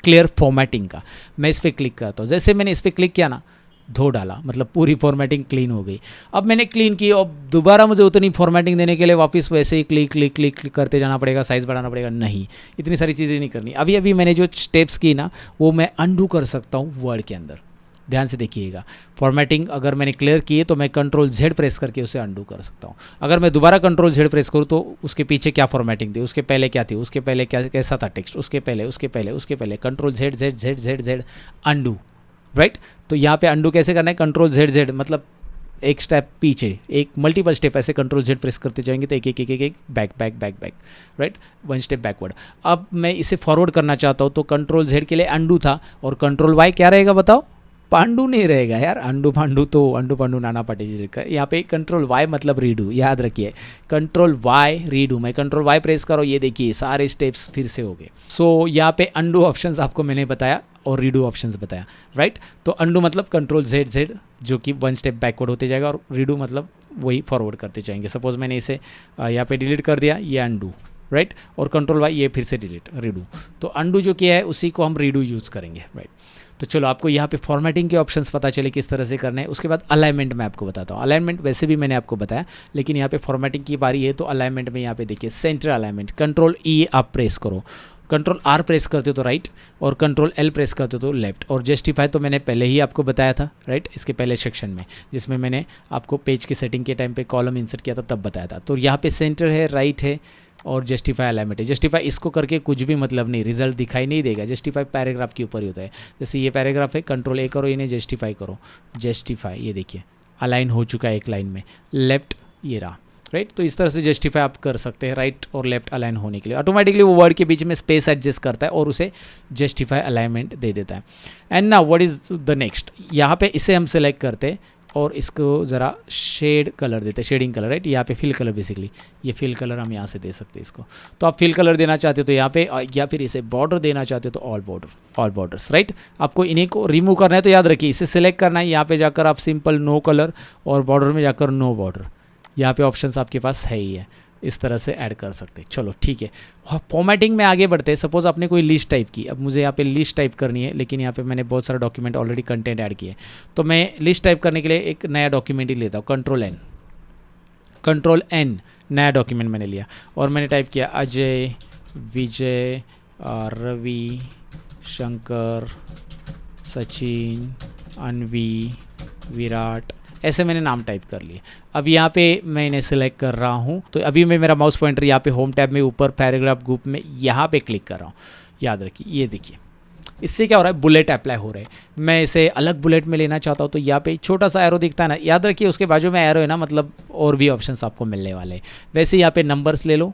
क्लियर फॉर्मेटिंग का, मैं इस पर क्लिक करता हूँ। जैसे मैंने इस पर क्लिक किया ना, धो डाला, मतलब पूरी फॉर्मेटिंग क्लीन हो गई। अब मैंने क्लीन की और दोबारा मुझे उतनी फॉर्मेटिंग देने के लिए वापस वैसे ही क्लिक करते जाना पड़ेगा, साइज़ बढ़ाना पड़ेगा, नहीं, इतनी सारी चीज़ें नहीं करनी। अभी मैंने जो स्टेप्स की ना वो मैं अनडू कर सकता हूँ वर्ड के अंदर, ध्यान से देखिएगा। फॉर्मेटिंग अगर मैंने क्लियर की है तो मैं कंट्रोल Z प्रेस करके उसे अनडू कर सकता हूँ। अगर मैं दोबारा कंट्रोल Z प्रेस करूँ तो उसके पीछे क्या फॉर्मेटिंग थी, उसके पहले क्या थी, उसके पहले क्या कैसा था टेक्स्ट, उसके पहले कंट्रोल Z अनडू, राइट। तो यहाँ पे अनडू कैसे करना है, कंट्रोल Z मतलब एक स्टेप पीछे, एक मल्टीपल स्टेप ऐसे कंट्रोल Z प्रेस करते जाएंगे तो एक बैक, राइट, 1 स्टेप बैकवर्ड। अब मैं इसे फॉरवर्ड करना चाहता हूँ तो कंट्रोल Z के लिए अनडू था, और कंट्रोल Y क्या रहेगा बताओ, पांडु नहीं रहेगा यार, अंडू पांडु नाना पाटेकर का। यहाँ पे कंट्रोल वाई मतलब रीडू, याद रखिए कंट्रोल वाई रीडू। मैं कंट्रोल वाई प्रेस करो, ये देखिए सारे स्टेप्स फिर से हो गए। सो यहाँ पे अंडू ऑप्शंस आपको मैंने बताया और रीडू ऑप्शंस बताया, राइट। तो अंडू मतलब कंट्रोल जेड जो कि 1 स्टेप बैकवर्ड होते जाएगा, और रीडू मतलब वही फॉरवर्ड करते जाएंगे। सपोज मैंने इसे यहाँ पे डिलीट कर दिया, ये अंडू, राइट, और कंट्रोल वाई ये फिर से डिलीट, रीडू। तो अंडू जो किया है उसी को हम रीडू यूज़ करेंगे, राइट। तो चलो आपको यहाँ पे फॉर्मेटिंग के ऑप्शंस पता चले किस तरह से करना है। उसके बाद अलाइनमेंट मैं आपको बताता हूँ। अलाइनमेंट वैसे भी मैंने आपको बताया, लेकिन यहाँ पे फॉर्मेटिंग की बारी है। तो अलाइनमेंट में यहाँ पे देखिए सेंटर अलाइनमेंट, कंट्रोल ई आप प्रेस करो, कंट्रोल आर प्रेस करते हो तो राइट, और कंट्रोल एल प्रेस करते हो तो लेफ्ट। और जस्टिफाई तो मैंने पहले ही आपको बताया था, राइट, इसके पहले सेक्शन में, जिसमें मैंने आपको पेज की सेटिंग के टाइम पे कॉलम इंसर्ट किया था तब बताया था। तो यहाँ पे सेंटर है, राइट है, और जस्टिफाई अलाइनमेंट है। जस्टिफाई इसको करके कुछ भी मतलब नहीं, रिजल्ट दिखाई नहीं देगा। जस्टिफाई पैराग्राफ के ऊपर ही होता है। जैसे ये पैराग्राफ है, कंट्रोल ए करो, इन्हें जस्टिफाई करो, जस्टिफाई, ये देखिए अलाइन हो चुका है एक लाइन में, लेफ्ट ये रहा, राइट। तो इस तरह से जस्टिफाई आप कर सकते हैं राइट और लेफ्ट अलाइन होने के लिए। ऑटोमेटिकली वो वर्ड के बीच में स्पेस एडजस्ट करता है और उसे जस्टिफाई अलाइनमेंट दे देता है। And now what is the next, यहाँ पे इसे हम सेलेक्ट करते हैं और इसको ज़रा शेड कलर देते हैं, शेडिंग कलर, राइट। यहाँ पे फिल कलर बेसिकली, ये फिल कलर हम यहाँ से दे सकते हैं इसको। तो आप फिल कलर देना चाहते हो तो यहाँ पे, या फिर इसे बॉर्डर देना चाहते हो तो ऑल बॉर्डर्स, राइट। आपको इन्हीं को रिमूव करना है तो याद रखिए इसे सिलेक्ट करना है। यहाँ पे जाकर आप सिंपल नो कलर, और बॉर्डर में जाकर नो बॉर्डर, यहाँ पे ऑप्शंस आपके पास है ही है, इस तरह से ऐड कर सकते हैं। चलो ठीक है, फॉर्मेटिंग में आगे बढ़ते हैं। सपोज आपने कोई लिस्ट टाइप की, अब मुझे यहाँ पे लिस्ट टाइप करनी है, लेकिन यहाँ पे मैंने बहुत सारा डॉक्यूमेंट ऑलरेडी कंटेंट ऐड किए। तो मैं लिस्ट टाइप करने के लिए एक नया डॉक्यूमेंट ही लेता हूँ, कंट्रोल एन, नया डॉक्यूमेंट मैंने लिया और मैंने टाइप किया अजय, विजय, रवि, शंकर, सचिन, अनवी, विराट, ऐसे मैंने नाम टाइप कर लिए। अब यहाँ पे मैं इन्हें सेलेक्ट कर रहा हूँ। तो अभी मैं मेरा माउस पॉइंटर यहाँ पे होम टैब में ऊपर पैराग्राफ ग्रुप में यहाँ पे क्लिक कर रहा हूँ। याद रखिए, ये देखिए इससे क्या हो रहा है, बुलेट अप्लाई हो रहे हैं। मैं इसे अलग बुलेट में लेना चाहता हूँ तो यहाँ पे छोटा सा एरो दिखता है ना, याद रखिए उसके बाजू में एरो है ना, मतलब और भी ऑप्शंस आपको मिलने वाले हैं। वैसे यहाँ पे नंबर्स ले लो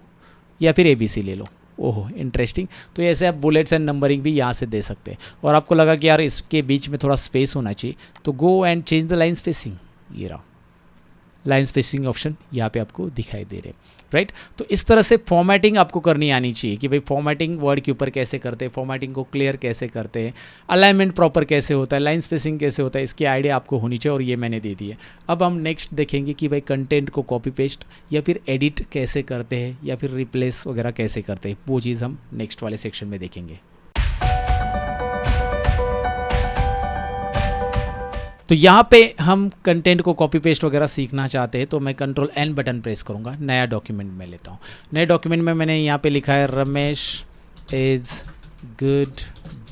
या फिर ABC ले लो। ओहो इंटरेस्टिंग। तो ऐसे आप बुलेट्स एंड नंबरिंग भी यहाँ से दे सकते हैं। और आपको लगा कि यार इसके बीच में थोड़ा स्पेस होना चाहिए तो go and change the line spacing, ये रहा लाइन स्पेसिंग ऑप्शन यहाँ पे आपको दिखाई दे रहे, राइट। तो इस तरह से फॉर्मेटिंग आपको करनी आनी चाहिए कि भाई फॉर्मेटिंग वर्ड के ऊपर कैसे करते हैं, फॉर्मेटिंग को क्लियर कैसे करते हैं, अलाइनमेंट प्रॉपर कैसे होता है, लाइन स्पेसिंग कैसे होता है, इसकी आइडिया आपको होनी चाहिए और ये मैंने दे दी है। अब हम नेक्स्ट देखेंगे कि भाई कंटेंट को कॉपी पेस्ट या फिर एडिट कैसे करते हैं या फिर रिप्लेस वगैरह कैसे करते हैं, वो चीज़ हम नेक्स्ट वाले सेक्शन में देखेंगे। तो यहाँ पे हम कंटेंट को कॉपी पेस्ट वगैरह सीखना चाहते हैं तो मैं कंट्रोल N बटन प्रेस करूँगा, नया डॉक्यूमेंट में लेता हूँ। नए डॉक्यूमेंट में मैंने यहाँ पे लिखा है रमेश इज़ गुड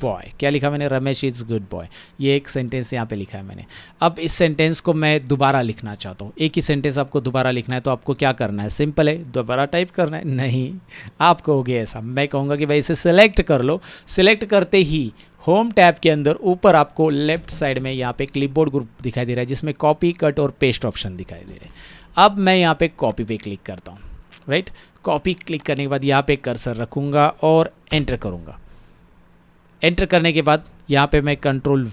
बॉय। क्या लिखा मैंने, रमेश इज़ गुड बॉय। ये एक सेंटेंस यहाँ पे लिखा है मैंने। अब इस सेंटेंस को मैं दोबारा लिखना चाहता हूँ। एक ही सेंटेंस आपको दोबारा लिखना है तो आपको क्या करना है, सिंपल है, दोबारा टाइप करना है। नहीं, आप कहोगे ऐसा, मैं कहूँगा कि भाई इसे सिलेक्ट कर लो। सिलेक्ट करते ही होम टैब के अंदर ऊपर आपको लेफ्ट साइड में यहाँ पे क्लिपबोर्ड ग्रुप दिखाई दे रहा है जिसमें कॉपी, कट और पेस्ट ऑप्शन दिखाई दे रहे हैं। अब मैं यहाँ पे कॉपी पे क्लिक करता हूँ, राइट। कॉपी क्लिक करने के बाद यहाँ पे कर्सर रखूँगा और एंटर करूँगा। एंटर करने के बाद यहाँ पे मैं कंट्रोल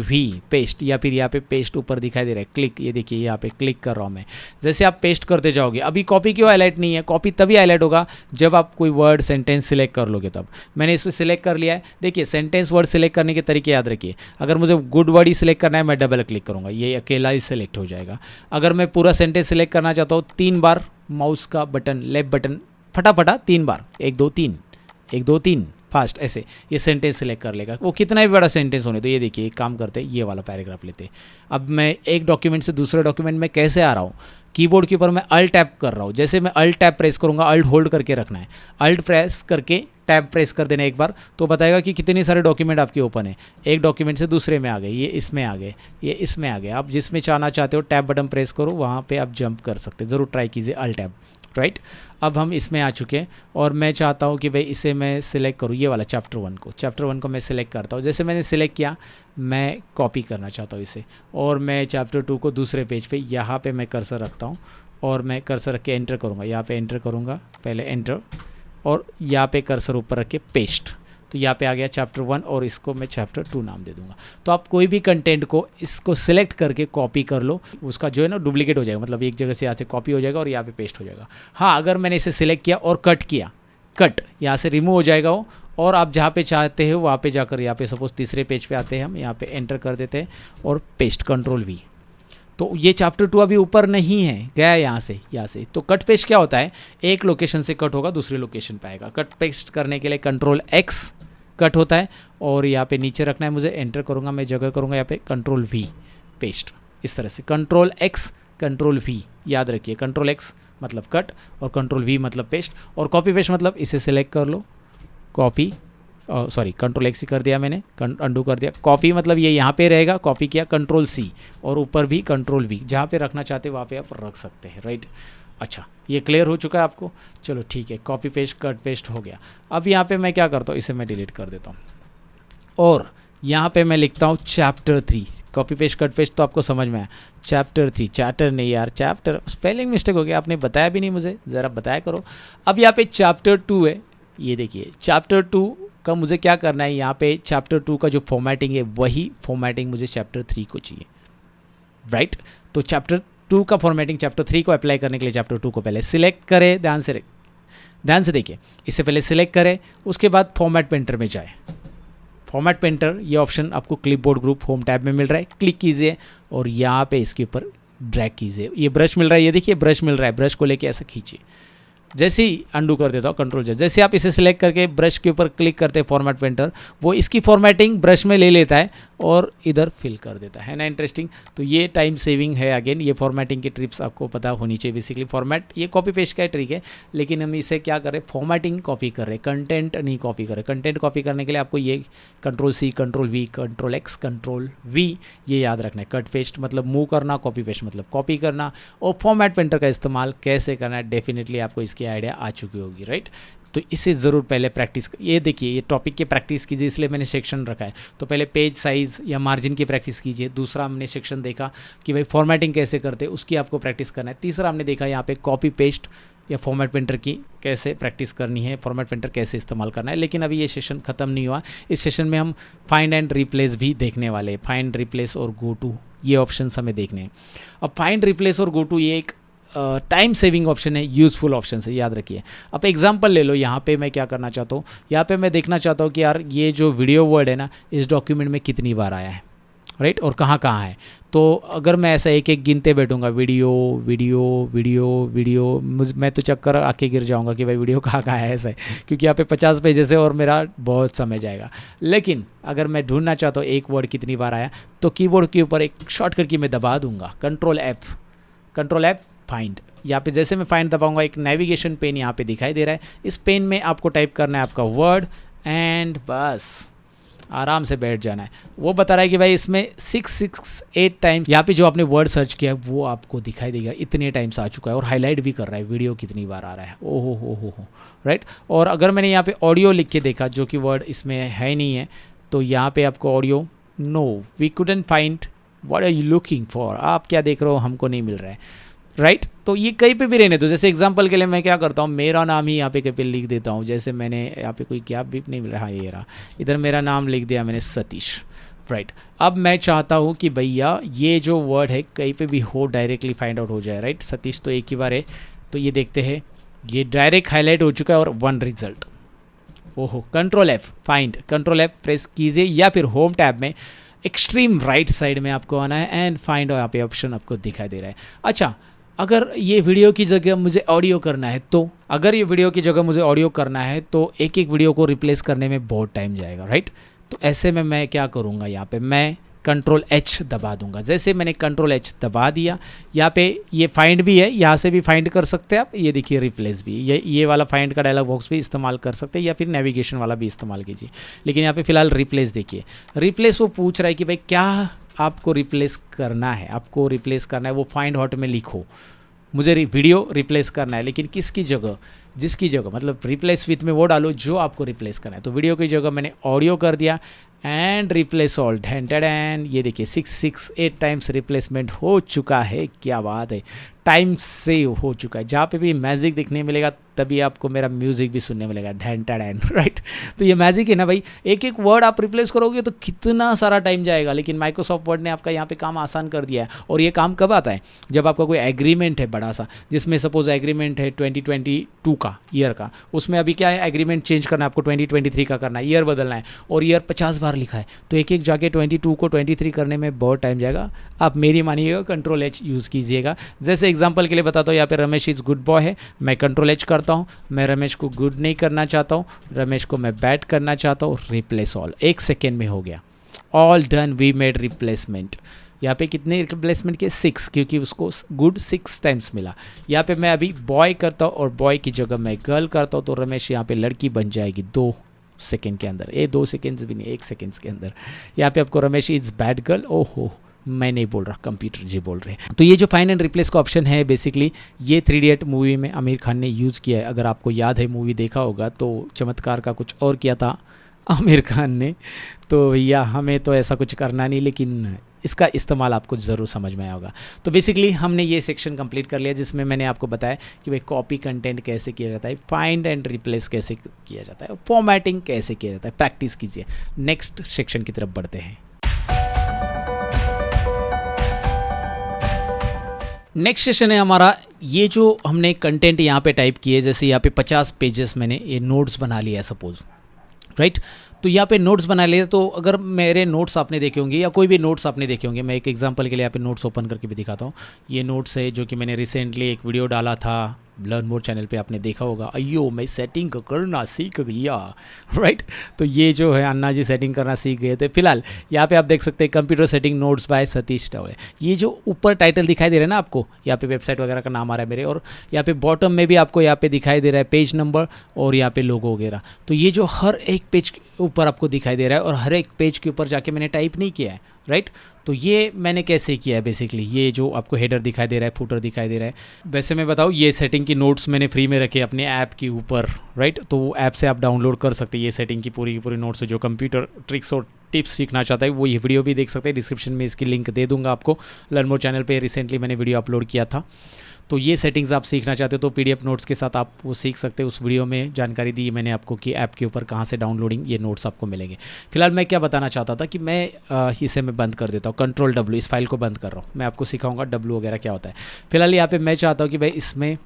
वी पेस्ट, या फिर यहाँ पे पेस्ट ऊपर दिखाई दे रहा है, क्लिक, ये देखिए यहाँ पे क्लिक कर रहा हूँ मैं। जैसे आप पेस्ट करते जाओगे, अभी कॉपी क्यों हाईलाइट नहीं है, कॉपी तभी हाईलाइट होगा जब आप कोई वर्ड सेंटेंस सिलेक्ट कर लोगे तब। मैंने इसे सिलेक्ट कर लिया है। देखिए सेंटेंस वर्ड सिलेक्ट करने के तरीके याद रखिए। अगर मुझे गुड वर्ड ही सिलेक्ट करना है मैं डबल क्लिक करूँगा, ये अकेला ही सिलेक्ट हो जाएगा। अगर मैं पूरा सेंटेंस सिलेक्ट करना चाहता हूँ 3 बार माउस का बटन, लेफ्ट बटन फटाफटा 3 बार, 1 2 3 फास्ट, ऐसे ये सेंटेंस सेलेक्ट कर लेगा। वो कितना भी बड़ा सेंटेंस होने तो ये देखिए एक काम करते हैं, ये वाला पैराग्राफ लेते हैं। अब मैं एक डॉक्यूमेंट से दूसरे डॉक्यूमेंट में कैसे आ रहा हूँ, कीबोर्ड के ऊपर मैं अल्ट टैप कर रहा हूँ। जैसे मैं अल्ट टैप प्रेस करूँगा, अल्ट होल्ड करके रखना है, अल्ट प्रेस करके टैब प्रेस कर देना एक बार तो बताएगा कि कितने सारे डॉक्यूमेंट आपके ओपन है। एक डॉक्यूमेंट से दूसरे में आ गए, ये इसमें आ गए, ये इसमें आ गए। आप जिसमें चाहना चाहते हो टैब बटन प्रेस करो, वहाँ पे आप जंप कर सकते हैं। ज़रूर ट्राई कीजिए अल्ट टैब, राइट। अब हम इसमें आ चुके हैं और मैं चाहता हूँ कि भाई इसे मैं सिलेक्ट करूँ, ये वाला चैप्टर 1 को मैं सिलेक्ट करता हूँ। जैसे मैंने सिलेक्ट किया, मैं कॉपी करना चाहता हूँ इसे और मैं चैप्टर 2 को दूसरे पेज पे यहाँ पे मैं कर्सर रखता हूँ और मैं कर्सर रख के एंटर करूँगा। यहाँ पे एंटर करूँगा, पहले एंटर और यहाँ पे कर्सर ऊपर रख के पेस्ट। तो यहाँ पे आ गया चैप्टर 1 और इसको मैं चैप्टर 2 नाम दे दूंगा। तो आप कोई भी कंटेंट को इसको सिलेक्ट करके कॉपी कर लो, उसका जो है ना डुप्लीकेट हो जाएगा, मतलब एक जगह से यहाँ से कॉपी हो जाएगा और यहाँ पे पेस्ट हो जाएगा। हाँ, अगर मैंने इसे सिलेक्ट किया और कट किया, कट यहाँ से रिमूव हो जाएगा वो, और आप जहाँ पे चाहते हो वहाँ पे जाकर यहाँ पे सपोज तीसरे पेज पे आते हैं हम, यहाँ पे एंटर कर देते हैं और पेस्ट, कंट्रोल V। तो ये चैप्टर 2 अभी ऊपर नहीं है, गया है यहाँ से। तो कट पेस्ट क्या होता है, एक लोकेशन से कट होगा दूसरी लोकेशन पे आएगा। कट पेस्ट करने के लिए कंट्रोल X कट होता है और यहाँ पे नीचे रखना है मुझे, एंटर करूँगा मैं, जगह करूँगा यहाँ पे कंट्रोल V पेस्ट। इस तरह से कंट्रोल X कंट्रोल V, याद रखिए कंट्रोल X मतलब कट और कंट्रोल V मतलब पेस्ट। और कॉपी पेस्ट मतलब इसे सिलेक्ट कर लो, कॉपी, सॉरी कंट्रोल X ही कर दिया मैंने, अंडू कर दिया। कॉपी मतलब ये यहाँ पे रहेगा, कॉपी किया कंट्रोल C और ऊपर भी कंट्रोल V, जहाँ पे रखना चाहते हो वहाँ पे आप रख सकते हैं, राइट। अच्छा, ये क्लियर हो चुका है आपको, चलो ठीक है, कॉपी पेस्ट कट पेस्ट हो गया। अब यहाँ पे मैं क्या करता हूँ, इसे मैं डिलीट कर देता हूँ और यहाँ पे मैं लिखता हूँ chapter 3। Copy paste cut paste तो आपको समझ में आया, चैप्टर 3, चैप्टर नहीं यार, चैप्टर, स्पेलिंग मिस्टेक हो गया, आपने बताया भी नहीं मुझे, ज़रा बताया करो। अब यहाँ पे चैप्टर 2 है, ये देखिए चैप्टर 2 का मुझे क्या करना है, यहाँ पे चैप्टर 2 का जो फॉर्मेटिंग है वही फॉर्मेटिंग मुझे चैप्टर 3 को चाहिए, राइट। तो चैप्टर 2 का फॉर्मेटिंग चैप्टर 3 को अप्लाई करने के लिए चैप्टर 2 को पहले सिलेक्ट करें, ध्यान से देखिए, इससे पहले सिलेक्ट करें, उसके बाद फॉर्मेट पेंटर में जाए। फॉर्मेट पेंटर ये ऑप्शन आपको क्लिपबोर्ड ग्रुप होम टैब में मिल रहा है, क्लिक कीजिए और यहाँ पे इसके ऊपर ड्रैग कीजिए। ये ब्रश मिल रहा है, ये देखिए ब्रश मिल रहा है, ब्रश को लेके ऐसे खींचिए। जैसे ही अंडू कर देता हूँ कंट्रोल Z, जैसे आप इसे सिलेक्ट करके ब्रश के ऊपर क्लिक करते हैं फॉर्मेट पेंटर, वो इसकी फॉर्मेटिंग ब्रश में ले लेता है और इधर फिल कर देता है ना। इंटरेस्टिंग, तो ये टाइम सेविंग है। अगेन ये फॉर्मेटिंग की ट्रिप्स आपको पता होनी चाहिए। बेसिकली फॉर्मेट ये कॉपी पेस्ट का ट्रिक है, लेकिन हम इसे क्या कर रहे हैं, फॉर्मेटिंग कॉपी कर रहे हैं, कंटेंट नहीं कॉपी कर रहे। कंटेंट कॉपी करने के लिए आपको ये control C control V control X control V ये याद रखना है। कट पेस्ट मतलब मूव करना, कॉपी पेस्ट मतलब कॉपी करना, और फॉर्मेट पेंटर का इस्तेमाल कैसे करना है डेफिनेटली आपको इसकी आइडिया आ चुकी होगी, राइट। तो इसे ज़रूर पहले प्रैक्टिस, ये देखिए ये टॉपिक की प्रैक्टिस कीजिए, इसलिए मैंने सेक्शन रखा है। तो पहले पेज साइज़ या मार्जिन की प्रैक्टिस कीजिए। दूसरा हमने सेक्शन देखा कि भाई फॉर्मेटिंग कैसे करते हैं, उसकी आपको प्रैक्टिस करना है। तीसरा हमने देखा यहाँ पे कॉपी पेस्ट या फॉर्मेट पेंटर की कैसे प्रैक्टिस करनी है, फॉर्मेट पेंटर कैसे इस्तेमाल करना है। लेकिन अभी ये सेशन ख़त्म नहीं हुआ, इस सेशन में हम फाइंड एंड रिप्लेस भी देखने वाले हैं। फाइंड, रिप्लेस और गो टू ये ऑप्शंस हमें देखने हैं। अब फाइंड, रिप्लेस और गो टू ये एक टाइम सेविंग ऑप्शन है, यूज़फुल ऑप्शन है, याद रखिए। अब एग्जांपल ले लो, यहाँ पे मैं क्या करना चाहता हूँ, यहाँ पे मैं देखना चाहता हूँ कि यार ये जो वीडियो वर्ड है ना इस डॉक्यूमेंट में कितनी बार आया है, राइट, और कहाँ कहाँ है। तो अगर मैं ऐसा एक एक गिनते बैठूंगा, वीडियो वीडियो वीडियो वीडियो, मैं तो चक्कर आके गिर जाऊंगा कि भाई वीडियो कहाँ कहाँ है ऐसा है, क्योंकि यहाँ पे 50 पेजेस है और मेरा बहुत समय जाएगा। लेकिन अगर मैं ढूंढना चाहता हूँ एक वर्ड कितनी बार आया, तो कीबोर्ड के ऊपर एक शॉर्टकट की मैं दबा दूंगा, कंट्रोल F फाइंड। यहाँ पे जैसे मैं फाइंड दबाऊंगा एक नेविगेशन पेन यहाँ पे दिखाई दे रहा है। इस पेन में आपको टाइप करना है आपका वर्ड एंड बस आराम से बैठ जाना है। वो बता रहा है कि भाई इसमें 668 टाइम्स यहाँ पे जो आपने वर्ड सर्च किया वो आपको दिखाई देगा, इतने टाइम्स आ चुका है, और हाईलाइट भी कर रहा है वीडियो कितनी बार आ रहा है। ओहो हो राइट। और अगर मैंने यहाँ पे ऑडियो लिख के देखा जो कि वर्ड इसमें है नहीं है, तो यहाँ पे आपको audio no we couldn't find what are you looking for, आप क्या देख रहे हो हमको नहीं मिल रहा है, राइट। तो ये कहीं पे भी रहने दो। जैसे एग्जांपल के लिए मैं क्या करता हूँ, मेरा नाम ही यहाँ पे कहीं पे लिख देता हूँ। जैसे मैंने यहाँ पे कोई क्या भी नहीं मिल रहा, ये रहा, इधर मेरा नाम लिख दिया मैंने सतीश, राइट। अब मैं चाहता हूँ कि भैया ये जो वर्ड है कहीं पे भी हो डायरेक्टली फाइंड आउट हो जाए, राइट। सतीश तो एक ही बार है, तो ये देखते हैं, ये डायरेक्ट हाईलाइट हो चुका है और 1 रिजल्ट। ओहो, control F find, control F press कीजिए या फिर होम टैब में एक्सट्रीम राइट साइड में आपको आना है एंड फाइंड, यहाँ पे ऑप्शन आपको दिखाई दे रहा है। अच्छा, अगर ये वीडियो की जगह मुझे ऑडियो करना है, तो अगर ये वीडियो की जगह मुझे ऑडियो करना है तो एक एक वीडियो को रिप्लेस करने में बहुत टाइम जाएगा, राइट। तो ऐसे में मैं क्या करूँगा, यहाँ पे मैं कंट्रोल H दबा दूंगा। जैसे मैंने कंट्रोल H दबा दिया, यहाँ पे ये फाइंड भी है, यहाँ से भी फाइंड कर सकते हैं आप। ये देखिए रिप्लेस भी, ये वाला फाइंड का डायलॉग बॉक्स भी इस्तेमाल कर सकते हैं, या फिर नेविगेशन वाला भी इस्तेमाल कीजिए। लेकिन यहाँ पे फिलहाल रिप्लेस देखिए, रिप्लेस वो पूछ रहा है कि भाई क्या आपको रिप्लेस करना है, आपको रिप्लेस करना है, वो फाइंड हॉट में लिखो, मुझे वीडियो रिप्लेस करना है, लेकिन किसकी जगह, जिसकी जगह मतलब रिप्लेस विथ में वो डालो जो आपको रिप्लेस करना है। तो वीडियो की जगह मैंने ऑडियो कर दिया एंड रिप्लेस ऑल एंड ये देखिए 668 टाइम्स रिप्लेसमेंट हो चुका है। क्या बात है, टाइम सेव हो चुका है। जहाँ पे भी मैजिक दिखने मिलेगा तभी आपको मेरा म्यूजिक भी सुनने मिलेगा ढैन राइट। तो ये मैजिक है ना भाई, एक एक वर्ड आप रिप्लेस करोगे तो कितना सारा टाइम जाएगा, लेकिन माइक्रोसॉफ्ट वर्ड ने आपका यहाँ पे काम आसान कर दिया है। और ये काम कब आता है, जब आपका कोई एग्रीमेंट है बड़ा सा, जिसमें सपोज एग्रीमेंट है 2022 का ईयर का, उसमें अभी क्या है एग्रीमेंट चेंज करना है आपको 2023 का करना है, ईयर बदलना है और ईयर 50 बार लिखा है, तो एक एक जाके 22 को 23 करने में बहुत टाइम जाएगा। आप मेरी मानिएगा, कंट्रोल एच यूज़ कीजिएगा। जैसे एग्जांपल के लिए बताता हूँ, यहाँ पे रमेश इज़ गुड बॉय है, मैं कंट्रोल एच करता हूँ, मैं रमेश को गुड नहीं करना चाहता हूँ, रमेश को मैं बैड करना चाहता हूँ, रिप्लेस ऑल, 1 सेकेंड में हो गया, all done, we made replacement. यहाँ पे कितने रिप्लेसमेंट के 6, क्योंकि उसको गुड 6 टाइम्स मिला। यहाँ पे मैं अभी बॉय करता हूँ और बॉय की जगह मैं गर्ल करता हूँ, तो रमेश यहाँ पे लड़की बन जाएगी 2 सेकेंड के अंदर, 2 सेकेंड्स भी नहीं, 1 सेकेंड्स के अंदर। यहाँ पे आपको रमेश इज़ बैड गर्ल, ओहो मैं नहीं बोल रहा, कंप्यूटर जी बोल रहे हैं। तो ये जो फाइंड एंड रिप्लेस का ऑप्शन है बेसिकली ये 3 इडियट मूवी में आमिर खान ने यूज़ किया है। अगर आपको याद है, मूवी देखा होगा, तो चमत्कार का कुछ और किया था आमिर खान ने। तो भैया हमें तो ऐसा कुछ करना नहीं, लेकिन इसका इस्तेमाल आपको ज़रूर समझ में आया होगा। तो बेसिकली हमने ये सेक्शन कंप्लीट कर लिया, जिसमें मैंने आपको बताया कि भाई कॉपी कंटेंट कैसे किया जाता है, फाइंड एंड रिप्लेस कैसे किया जाता है, फॉर्मेटिंग कैसे किया जाता है। प्रैक्टिस कीजिए। नेक्स्ट सेक्शन की तरफ बढ़ते हैं। नेक्स्ट सेशन है हमारा, ये जो हमने कंटेंट यहाँ पे टाइप किए, जैसे यहाँ पे 50 पेजेस मैंने ये नोट्स बना लिया है सपोज, राइट। तो यहाँ पे नोट्स बना लिए, तो अगर मेरे नोट्स आपने देखे होंगे या कोई भी नोट्स आपने देखे होंगे, मैं एक एग्जांपल के लिए यहाँ पे नोट्स ओपन करके भी दिखाता हूँ। ये नोट्स है जो कि मैंने रिसेंटली एक वीडियो डाला था लर्न मोर चैनल पे, आपने देखा होगा, अयो मैं सेटिंग करना सीख गया, राइट। तो ये जो है अन्ना जी सेटिंग करना सीख गए थे। फिलहाल यहाँ पे आप देख सकते हैं computer setting notes by Satish Tawale. ये जो ऊपर टाइटल दिखाई दे रहा है ना आपको, यहाँ पे वेबसाइट वगैरह का नाम आ रहा है मेरे, और यहाँ पे बॉटम में भी आपको यहाँ पे दिखाई दे रहा है पेज नंबर और यहाँ पे लोगो वगैरह। तो ये जो हर एक पेज के ऊपर आपको दिखाई दे रहा है, और हर एक पेज के ऊपर जाके मैंने टाइप नहीं किया है, राइट। तो ये मैंने कैसे किया है, बेसिकली ये जो आपको हेडर दिखाई दे रहा है, फुटर दिखाई दे रहा है, वैसे मैं बताऊँ ये सेटिंग की नोट्स मैंने फ्री में रखे अपने ऐप के ऊपर, राइट। तो वो ऐप से आप डाउनलोड कर सकते हैं ये सेटिंग की पूरी नोट्स है। जो कंप्यूटर ट्रिक्स और टिप्स सीखना चाहता है वो ये वीडियो भी देख सकते हैं, डिस्क्रिप्शन में इसकी लिंक दे दूंगा आपको। लर्न मोर चैनल पे रिसेंटली मैंने वीडियो अपलोड किया था। तो ये सेटिंग्स आप सीखना चाहते हो तो पीडीएफ नोट्स के साथ आप वो सीख सकते हो। उस वीडियो में जानकारी दी मैंने आपको कि ऐप के ऊपर कहाँ से डाउनलोडिंग ये नोट्स आपको मिलेंगे। फिलहाल मैं क्या बताना चाहता था कि मैं इसे मैं बंद कर देता हूँ, कंट्रोल W, इस फाइल को बंद कर रहा हूँ। मैं आपको सिखाऊंगा W वगैरह क्या होता है। फिलहाल यहाँ पे मैं चाहता हूँ कि भाई इसमें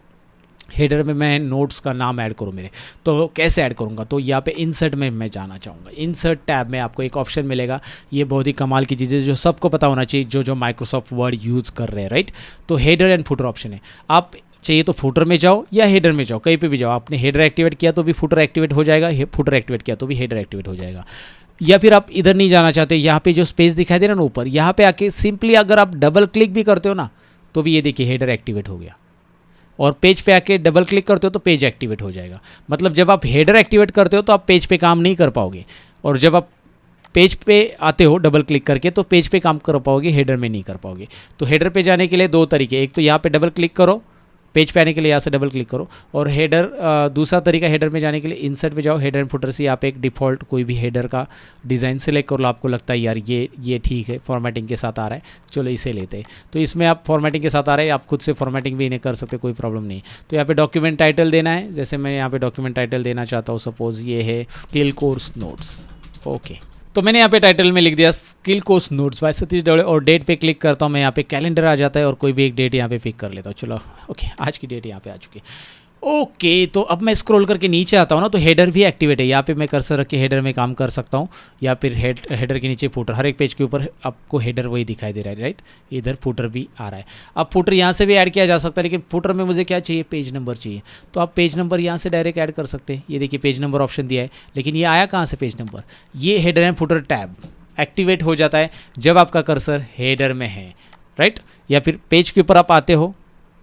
हेडर में मैं नोट्स का नाम ऐड करूँ मेरे, तो कैसे ऐड करूँगा, तो यहाँ पे इंसर्ट में मैं जाना चाहूँगा। इंसर्ट टैब में आपको एक ऑप्शन मिलेगा, ये बहुत ही कमाल की चीज़ है जो सबको पता होना चाहिए जो माइक्रोसॉफ्ट वर्ड यूज़ कर रहे हैं, राइट। तो हेडर एंड फुटर ऑप्शन है, आप चाहिए तो फुटर में जाओ या हेडर में जाओ, कहीं पे भी जाओ। आपने हेडर एक्टिवेट किया तो भी फुटर एक्टिवेट हो जाएगा, फुटर एक्टिवेट किया तो भी हेडर एक्टिवेट हो जाएगा। या फिर आप इधर नहीं जाना चाहते, यहाँ पे जो स्पेस दिखाई दे रहा है ना ऊपर, यहाँ पे आके सिंपली अगर आप डबल क्लिक भी करते हो ना तो भी ये देखिए हेडर एक्टिवेट हो गया, और पेज पे आके डबल क्लिक करते हो तो पेज एक्टिवेट हो जाएगा। मतलब जब आप हेडर एक्टिवेट करते हो तो आप पेज पे काम नहीं कर पाओगे, और जब आप पेज पे आते हो डबल क्लिक करके तो पेज पे काम कर पाओगे, हेडर में नहीं कर पाओगे। तो हेडर पे जाने के लिए 2 तरीके, एक तो यहाँ पे डबल क्लिक करो, पेज पे आने के लिए यहाँ से डबल क्लिक करो, और हेडर दूसरा तरीका हेडर में जाने के लिए इंसर्ट पे जाओ, हेडर एंड फुटर से यहाँ पे एक डिफ़ॉल्ट कोई भी हेडर का डिज़ाइन सेलेक्ट कर लो। आपको लगता है यार ये ठीक है, फॉर्मेटिंग के साथ आ रहा है, चलो इसे लेते हैं। तो इसमें आप फॉर्मेटिंग के साथ आ रहे हैं, आप खुद से फॉर्मेटिंग भी इन्हें कर सकते, कोई प्रॉब्लम नहीं। तो यहाँ पे डॉक्यूमेंट टाइटल देना है, जैसे मैं यहाँ पे डॉक्यूमेंट टाइटल देना चाहता हूँ, सपोज ये है स्किल कोर्स नोट्स, ओके। तो मैंने यहाँ पे टाइटल में लिख दिया skill course notes by Satish Tawale, और डेट पे क्लिक करता हूँ मैं, यहाँ पे कैलेंडर आ जाता है और कोई भी एक डेट यहाँ पे पिक कर लेता हूँ। चलो ओके, आज की डेट यहाँ पे आ चुकी है, ओके। तो अब मैं स्क्रॉल करके नीचे आता हूँ ना, तो हेडर भी एक्टिवेट है। यहाँ पे मैं कर्सर रख के हेडर में काम कर सकता हूँ, या फिर हेडर के नीचे फुटर, हर एक पेज के ऊपर आपको हेडर वही दिखाई दे रहा है, राइट। इधर फुटर भी आ रहा है। अब फुटर यहाँ से भी ऐड किया जा सकता है, लेकिन फुटर में मुझे क्या चाहिए, पेज नंबर चाहिए, तो आप पेज नंबर यहाँ से डायरेक्ट ऐड कर सकते हैं। ये देखिए पेज नंबर ऑप्शन दिया है, लेकिन ये आया कहाँ से पेज नंबर, ये header and footer tab activate हो जाता है जब आपका कर्सर हेडर में है, राइट। या फिर पेज के ऊपर आप आते हो,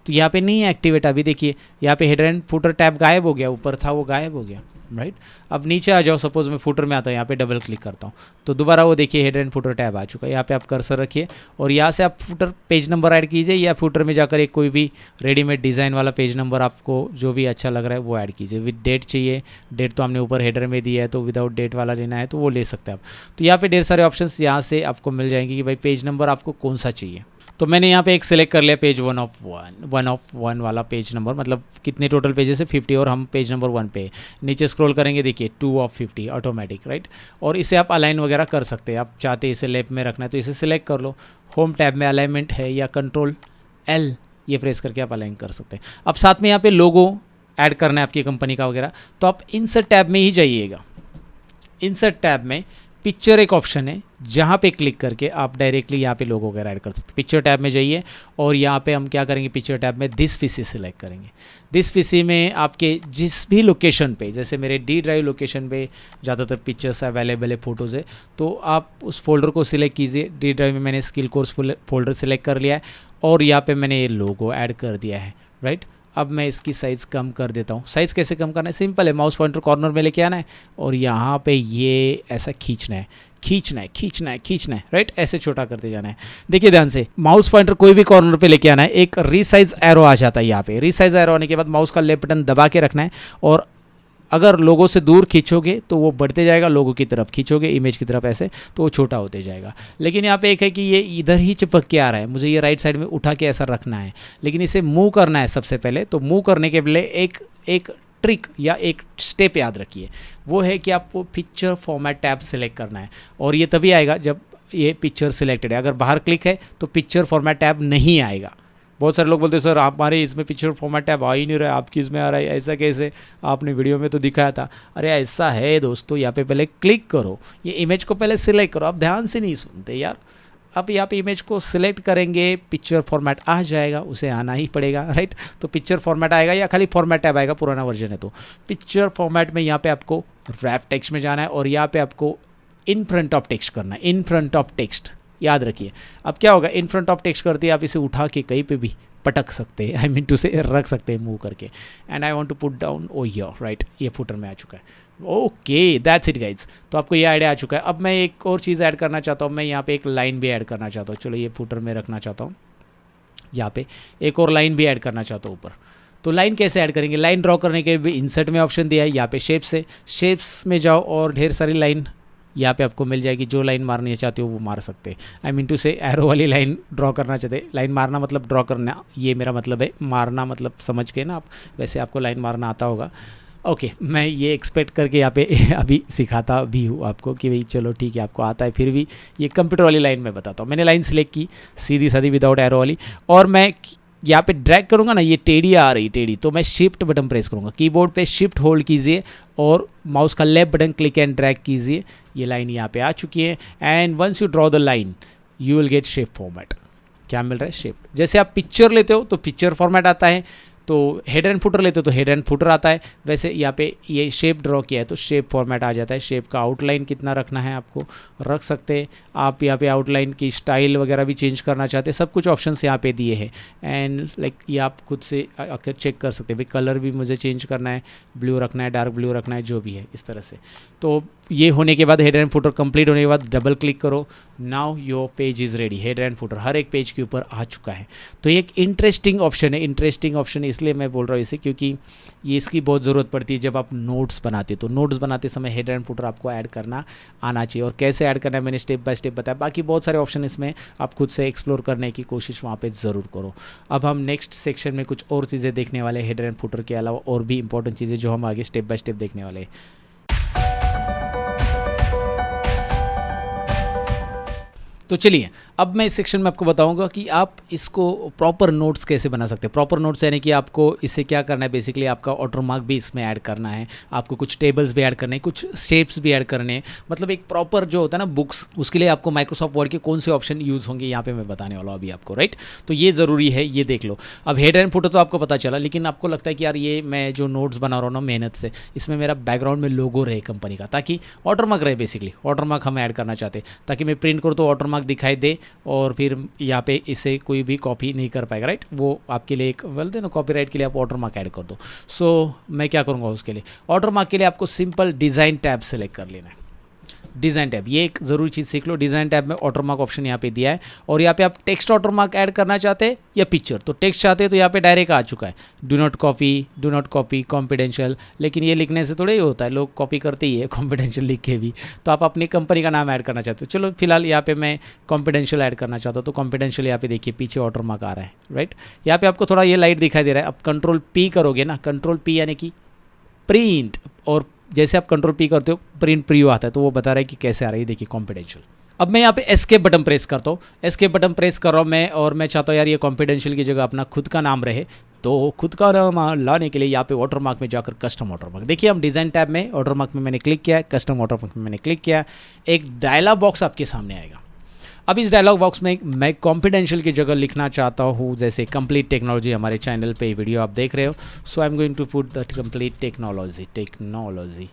तो यहाँ पे नहीं है एक्टिवेट। अभी देखिए यहाँ पे हेडर एंड फुटर टैब गायब हो गया, ऊपर था वो गायब हो गया, राइट। अब नीचे आ जाओ, सपोज मैं फुटर में आता हूँ, यहाँ पे डबल क्लिक करता हूँ तो दोबारा वो देखिए हेडर एंड फुटर टैब आ चुका है। यहाँ पे आप कर्सर रखिए और यहाँ से आप फुटर पेज नंबर ऐड कीजिए या फुटर में जाकर एक कोई भी रेडीमेड डिज़ाइन वाला पेज नंबर आपको जो भी अच्छा लग रहा है वो ऐड कीजिए। विद डेट चाहिए, डेट तो हमने ऊपर हेडर में दिया है, तो विदाउट डेट वाला लेना है तो वो ले सकते हैं आप। तो यहाँ पे ढेर सारे ऑप्शंस यहाँ से आपको मिल जाएंगे कि भाई पेज नंबर आपको कौन सा चाहिए। तो मैंने यहाँ पे एक सिलेक्ट कर लिया पेज 1 वाला पेज नंबर, मतलब कितने टोटल पेजेस है 50 और हम पेज नंबर 1 पे। नीचे स्क्रॉल करेंगे देखिए 2/50 ऑटोमेटिक, राइट। और इसे आप अलाइन वगैरह कर सकते हैं, आप चाहते हैं इसे लेफ्ट में रखना है तो इसे सिलेक्ट कर लो। होम टैब में अलाइनमेंट है या Ctrl+L ये प्रेस करके आप अलाइन कर सकते हैं। अब साथ में यहाँ पे लोगो ऐड करना है आपकी कंपनी का वगैरह, तो आप इंसर्ट टैब में ही जाइएगा। इंसर्ट टैब में पिक्चर एक ऑप्शन है, जहाँ पे क्लिक करके आप डायरेक्टली यहाँ पे लोगो वगैरह ऐड कर सकते हैं। पिक्चर टैब में जाइए और यहाँ पे हम क्या करेंगे, पिक्चर टैब में दिस पीसी सिलेक्ट करेंगे। दिस पीसी में आपके जिस भी लोकेशन पे, जैसे मेरे डी ड्राइव लोकेशन पे ज़्यादातर पिक्चर्स अवेलेबल है, फ़ोटोज़ है, तो आप उस फोल्डर को सिलेक्ट कीजिए। डी ड्राइव में मैंने स्किल कोर्स फोल्डर सिलेक्ट कर लिया है और यहाँ पर मैंने ये लोगो ऐड कर दिया है, राइट। अब मैं इसकी साइज़ कम कर देता हूँ। साइज़ कैसे कम करना है, सिंपल है, माउस पॉइंटर कॉर्नर में लेके आना है और यहाँ पे ये ऐसा खींचना है, राइट। ऐसे छोटा करते जाना है। देखिए ध्यान से, माउस पॉइंटर कोई भी कॉर्नर पे लेके आना है, एक रीसाइज एरो आ जाता है यहाँ पे। रीसाइज एरो आने के बाद माउस का लेफ्ट बटन दबा के रखना है और अगर लोगो से दूर खींचोगे तो वो बढ़ते जाएगा, लोगो की तरफ खींचोगे इमेज की तरफ ऐसे तो वो छोटा होते जाएगा। लेकिन यहाँ पे एक है कि ये इधर ही चिपक के आ रहा है, मुझे ये राइट साइड में उठा के ऐसा रखना है, लेकिन इसे मूव करना है सबसे पहले। तो मूव करने के पहले एक ट्रिक या एक स्टेप याद रखिए, वो है कि आपको पिक्चर फॉर्मेट टैब सेलेक्ट करना है और ये तभी आएगा जब ये पिक्चर सिलेक्टेड है। अगर बाहर क्लिक है तो पिक्चर फॉर्मेट टैब नहीं आएगा। बहुत सारे लोग बोलते हैं सर हमारे इसमें पिक्चर फॉर्मेट टैब आ ही नहीं रहा है, आपकी इसमें आ रहा है, ऐसा कैसे, आपने वीडियो में तो दिखाया था। अरे ऐसा है दोस्तों, यहाँ पे पहले क्लिक करो, ये इमेज को पहले सिलेक्ट करो। आप ध्यान से नहीं सुनते यार। अब यहाँ पे इमेज को सिलेक्ट करेंगे, पिक्चर फॉर्मेट आ जाएगा, उसे आना ही पड़ेगा, राइट। तो पिक्चर फॉर्मेट आएगा या खाली फॉर्मेट टैब आएगा, पुराना वर्जन है तो। पिक्चर फॉर्मेट में यहाँ पे आपको रैप टेक्स्ट में जाना है और यहाँ पे आपको इन फ्रंट ऑफ टेक्स्ट करना है, इन फ्रंट ऑफ टेक्स्ट, याद रखिए। अब क्या होगा, इन फ्रंट ऑफ टेक्स्ट करते आप इसे उठा के कहीं पे भी पटक सकते हैं, आई मीन टू से रख सकते हैं मूव करके। And I want to put down O here, right. ये फुटर में आ चुका है। Okay that's it guys. तो आपको ये आइडिया आ चुका है। अब मैं एक और चीज़ ऐड करना चाहता हूँ, मैं यहाँ पे एक लाइन भी ऐड करना चाहता हूँ। चलो ये फुटर में रखना चाहता हूँ, यहाँ पे एक और लाइन भी ऐड करना चाहता हूँ ऊपर। तो लाइन कैसे ऐड करेंगे, लाइन ड्रॉ करने के भी इंसर्ट में ऑप्शन दिया है, यहाँ पे शेप्स है, शेप्स में जाओ और ढेर सारी लाइन यहाँ पे आपको मिल जाएगी। जो लाइन मारनी चाहते हो वो मार सकते हैं। आई मीन टू से एरो वाली लाइन ड्रॉ करना चाहते हैं। लाइन मारना मतलब ड्रॉ करना, ये मेरा मतलब है। मारना मतलब समझ के ना आप, वैसे आपको लाइन मारना आता होगा। ओके मैं ये एक्सपेक्ट करके यहाँ पे अभी सिखाता भी हूँ आपको कि भाई चलो ठीक है आपको आता है, फिर भी ये कंप्यूटर वाली लाइन में बताता हूँ। मैंने लाइन सिलेक्ट की सीधी सादी विदाउट एरो वाली, और मैं यहाँ पे ड्रैग करूँगा ना, ये टेढ़ी आ रही टेढ़ी, तो मैं शिफ्ट बटन प्रेस करूँगा। कीबोर्ड पे शिफ्ट होल्ड कीजिए और माउस का left button click and drag कीजिए। ये लाइन यहाँ पे आ चुकी है and once you draw the line you will get shape format. क्या मिल रहा है, शेप। जैसे आप पिक्चर लेते हो तो पिक्चर फॉर्मेट आता है, तो हेडर एंड फुटर लेते हो तो हेडर एंड फुटर आता है। वैसे यहाँ पे ये शेप ड्रॉ किया है तो शेप फॉर्मेट आ जाता है। शेप का आउटलाइन कितना रखना है आपको रख सकते हैं आप। यहाँ पे आउटलाइन की स्टाइल वगैरह भी चेंज करना चाहते हैं, सब कुछ ऑप्शंस यहाँ पे दिए हैं। एंड लाइक ये आप खुद से आकर चेक कर सकते हैं भाई कलर भी मुझे चेंज करना है, ब्लू रखना है, डार्क ब्लू रखना है, जो भी है इस तरह से। तो ये होने के बाद हेडर एंड फुटर कंप्लीट होने के बाद डबल क्लिक करो, now your page is ready. Header and footer हर एक पेज के ऊपर आ चुका है। तो ये एक इंटरेस्टिंग ऑप्शन है। इंटरेस्टिंग ऑप्शन इसलिए मैं बोल रहा हूँ इसे क्योंकि ये इसकी बहुत ज़रूरत पड़ती है जब आप नोट्स बनाते हो। तो नोट्स बनाते समय हेडर एंड फुटर आपको ऐड करना आना चाहिए, और कैसे ऐड करना है मैंने स्टेप बाय स्टेप बताया। बाकी बहुत सारे ऑप्शन इसमें आप खुद से एक्सप्लोर करने की कोशिश वहाँ पे ज़रूर करो। अब हम नेक्स्ट सेक्शन में कुछ और चीज़ें देखने वाले हैं, हेडर एंड फुटर के अलावा और भी इंपॉर्टेंट चीज़ें जो हम आगे स्टेप बाय स्टेप देखने वाले हैं। तो चलिए अब मैं इस सेक्शन में आपको बताऊंगा कि आप इसको प्रॉपर नोट्स कैसे बना सकते हैं। प्रॉपर नोट्स यानी कि आपको इससे क्या करना है, बेसिकली आपका ऑटोमार्क भी इसमें ऐड करना है, आपको कुछ टेबल्स भी ऐड करने हैं, कुछ शेप्स भी ऐड करने हैं। मतलब एक प्रॉपर जो होता है ना बुक्स, उसके लिए आपको माइक्रोसॉफ्ट वर्ड के कौन से ऑप्शन यूज़ होंगे यहाँ पे मैं बताने वाला हूँ अभी आपको, राइट। तो ये ज़रूरी है, ये देख लो। अब हेडर एंड फुटर तो आपको पता चला, लेकिन आपको लगता है कि यार ये मैं जो नोट्स बना रहा हूँ ना मेहनत से, इसमें मेरा बैकग्राउंड में लोगो रहे कंपनी का, ताकि वाटरमार्क रहे। बेसिकली वाटरमार्क हम ऐड करना चाहते हैं ताकि मैं प्रिंट करूँ तो वाटरमार्क दिखाई दे और फिर यहाँ पे इसे कोई भी कॉपी नहीं कर पाएगा, राइट। वो आपके लिए एक बोलते हैं ना कॉपीराइट के लिए आप वाटरमार्क ऐड कर दो। सो मैं क्या करूँगा उसके लिए, वाटरमार्क के लिए आपको सिंपल डिज़ाइन टैब सेलेक्ट कर लेना है। डिज़ाइन टैब, ये एक ज़रूरी चीज़ सीख लो। डिज़ाइन टैब में वाटरमार्क ऑप्शन यहाँ पे दिया है और यहाँ पे आप टेक्स्ट वाटरमार्क ऐड करना चाहते हैं या पिक्चर, तो टेक्स्ट चाहते हैं तो यहाँ पे डायरेक्ट आ चुका है, डू नॉट कॉपी कॉन्फिडेंशियल। लेकिन ये लिखने से थोड़ा ही होता है, लोग कॉपी करते ही है कॉन्फिडेंशियल लिख के भी। तो आप अपनी कंपनी का नाम ऐड करना चाहते हो, चलो फिलहाल यहाँ पे मैं कॉन्फिडेंशियल ऐड करना चाहता हूँ, तो कॉन्फिडेंशियल यहाँ पे देखिए पीछे वाटरमार्क आ रहा है, राइट। यहाँ पे आपको थोड़ा ये लाइट दिखाई दे रहा है। अब कंट्रोल पी करोगे ना, कंट्रोल पी यानी कि प्रिंट, और जैसे आप कंट्रोल पी करते हो प्रिंट प्रीव्यू आता है, तो वो बता रहा है कि कैसे आ रही है, देखिए कॉन्फिडेंशियल। अब मैं यहाँ पे एस्केप बटन प्रेस करता हूँ, एस्केप बटन प्रेस कर रहा हूँ मैं, और मैं चाहता हूँ यार ये कॉन्फिडेंशियल की जगह अपना खुद का नाम रहे। तो खुद का नाम लाने के लिए यहाँ पे वाटरमार्क में जाकर कस्टम वाटरमार्क, देखिए हम डिज़ाइन टैब में वाटरमार्क में मैंने क्लिक किया है, कस्टम वाटरमार्क में मैंने क्लिक किया, एक डायलॉग बॉक्स आपके सामने आएगा। अब इस डायलॉग बॉक्स में मैं कॉन्फिडेंशियल की जगह लिखना चाहता हूँ, जैसे कंप्लीट टेक्नोलॉजी, हमारे चैनल पे वीडियो आप देख रहे हो। So I am going to put the complete technology,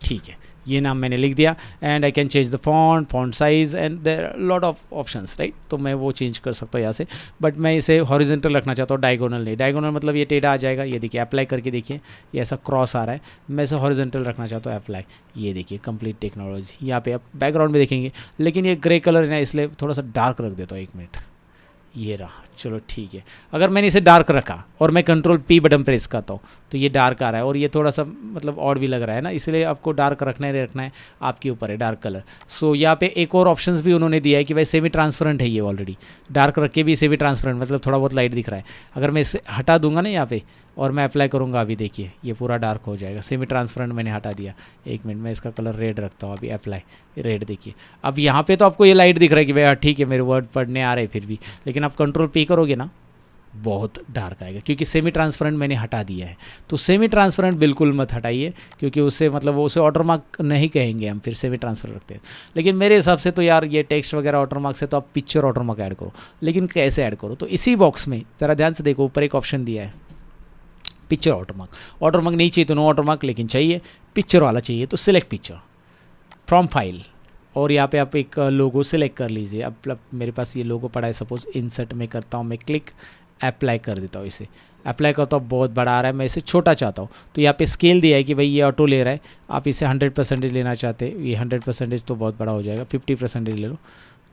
ठीक है, ये नाम मैंने लिख दिया। And I can change the font size and there are lot of options, right. तो मैं वो चेंज कर सकता हूँ यहाँ से, बट मैं इसे हॉरिजॉन्टल रखना चाहता हूँ, डायगोनल नहीं। डायगोनल मतलब ये टेढ़ा आ जाएगा, ये देखिए अप्लाई करके देखिए ये ऐसा क्रॉस आ रहा है, मैं इसे हॉरिजॉन्टल रखना चाहता हूँ, अप्लाई, ये देखिए कंप्लीट टेक्नोलॉजी। यहाँ पे आप बैकग्राउंड में देखेंगे, लेकिन ये ग्रे कलर है ना, इसलिए थोड़ा सा डार्क रख देता हूँ, 1 मिनट, ये रहा, चलो ठीक है। अगर मैंने इसे डार्क रखा और मैं कंट्रोल पी बटन प्रेस करता हूँ तो ये डार्क आ रहा है, और ये थोड़ा सा मतलब ऑड भी लग रहा है ना, इसलिए आपको डार्क रखना है रखना है आपके ऊपर है, डार्क कलर। सो यहाँ पे एक और ऑप्शंस भी उन्होंने दिया है कि भाई सेमी ट्रांसपेरेंट है ये ऑलरेडी, डार्क रख के भी सेमी ट्रांसपेरेंट मतलब थोड़ा बहुत लाइट दिख रहा है। अगर मैं इसे हटा दूंगा ना यहाँ पे और मैं अप्लाई करूँगा, अभी देखिए ये पूरा डार्क हो जाएगा, सेमी ट्रांसपेरेंट मैंने हटा दिया। 1 मिनट मैं इसका कलर रेड रखता हूँ, अभी अप्लाई, रेड देखिए। अब यहाँ पे तो आपको ये लाइट दिख रहा है कि भाई ठीक है मेरे वर्ड पढ़ने आ रहे हैं फिर भी, लेकिन आप कंट्रोल पी करोगे ना बहुत डार्क आएगा, क्योंकि सेमी ट्रांसपेरेंट मैंने हटा दिया है। तो सेमी ट्रांसपेरेंट बिल्कुल मत हटाइए, क्योंकि उससे मतलब वो उसे वाटरमार्क नहीं कहेंगे हम, फिर सेमी ट्रांसपेरेंट रखते हैं। लेकिन मेरे हिसाब से तो यार ये टेक्स्ट वगैरह वाटरमार्क से तो आप पिक्चर वाटरमार्क ऐड करो, लेकिन कैसे ऐड करो, तो इसी बॉक्स में ज़रा ध्यान से देखो, ऊपर एक ऑप्शन दिया है पिक्चर वाटरमार्क। वाटरमार्क नहीं चाहिए तो नो वाटरमार्क, लेकिन चाहिए पिक्चर वाला चाहिए तो सिलेक्ट पिक्चर फ्रॉम फाइल, और यहाँ पे आप एक लोगो सिलेक्ट कर लीजिए। अब मेरे पास ये लोगो पड़ा है, सपोज इंसर्ट में करता हूँ मैं क्लिक, अप्लाई कर देता हूँ, इसे अप्लाई करता हूँ, बहुत बड़ा आ रहा है, मैं इसे छोटा चाहता हूँ। तो यहाँ पे स्केल दिया है कि भाई ये ऑटो ले रहा है, आप इसे 100% लेना चाहते हैं, ये 100% तो बहुत बड़ा हो जाएगा, 50% ले लो,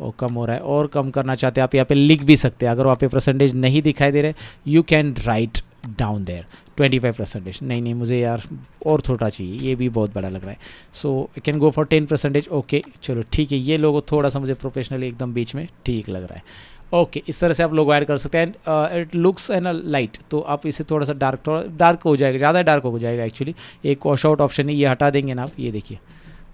और कम हो रहा है, और कम करना चाहते हैं आप यहाँ पे लिख भी सकते हैं। अगर वहाँ पे परसेंटेज नहीं दिखाई दे रहे, you can write down there 25%। नहीं मुझे यार और छोटा चाहिए, ये भी बहुत बड़ा लग रहा है, so I can go for 10%। Okay चलो ठीक है, ये लोगो थोड़ा सा मुझे प्रोफेशनली एकदम बीच में ठीक लग रहा है। ओके इस तरह से आप लोगो ऐड कर सकते हैं। इट लुक्स एन लाइट, तो आप इसे थोड़ा सा डार्क हो जाएगा, ज़्यादा डार्क हो जाएगा एक्चुअली। एक वॉश आउट ऑप्शन है, ये हटा देंगे ना आप, ये देखिए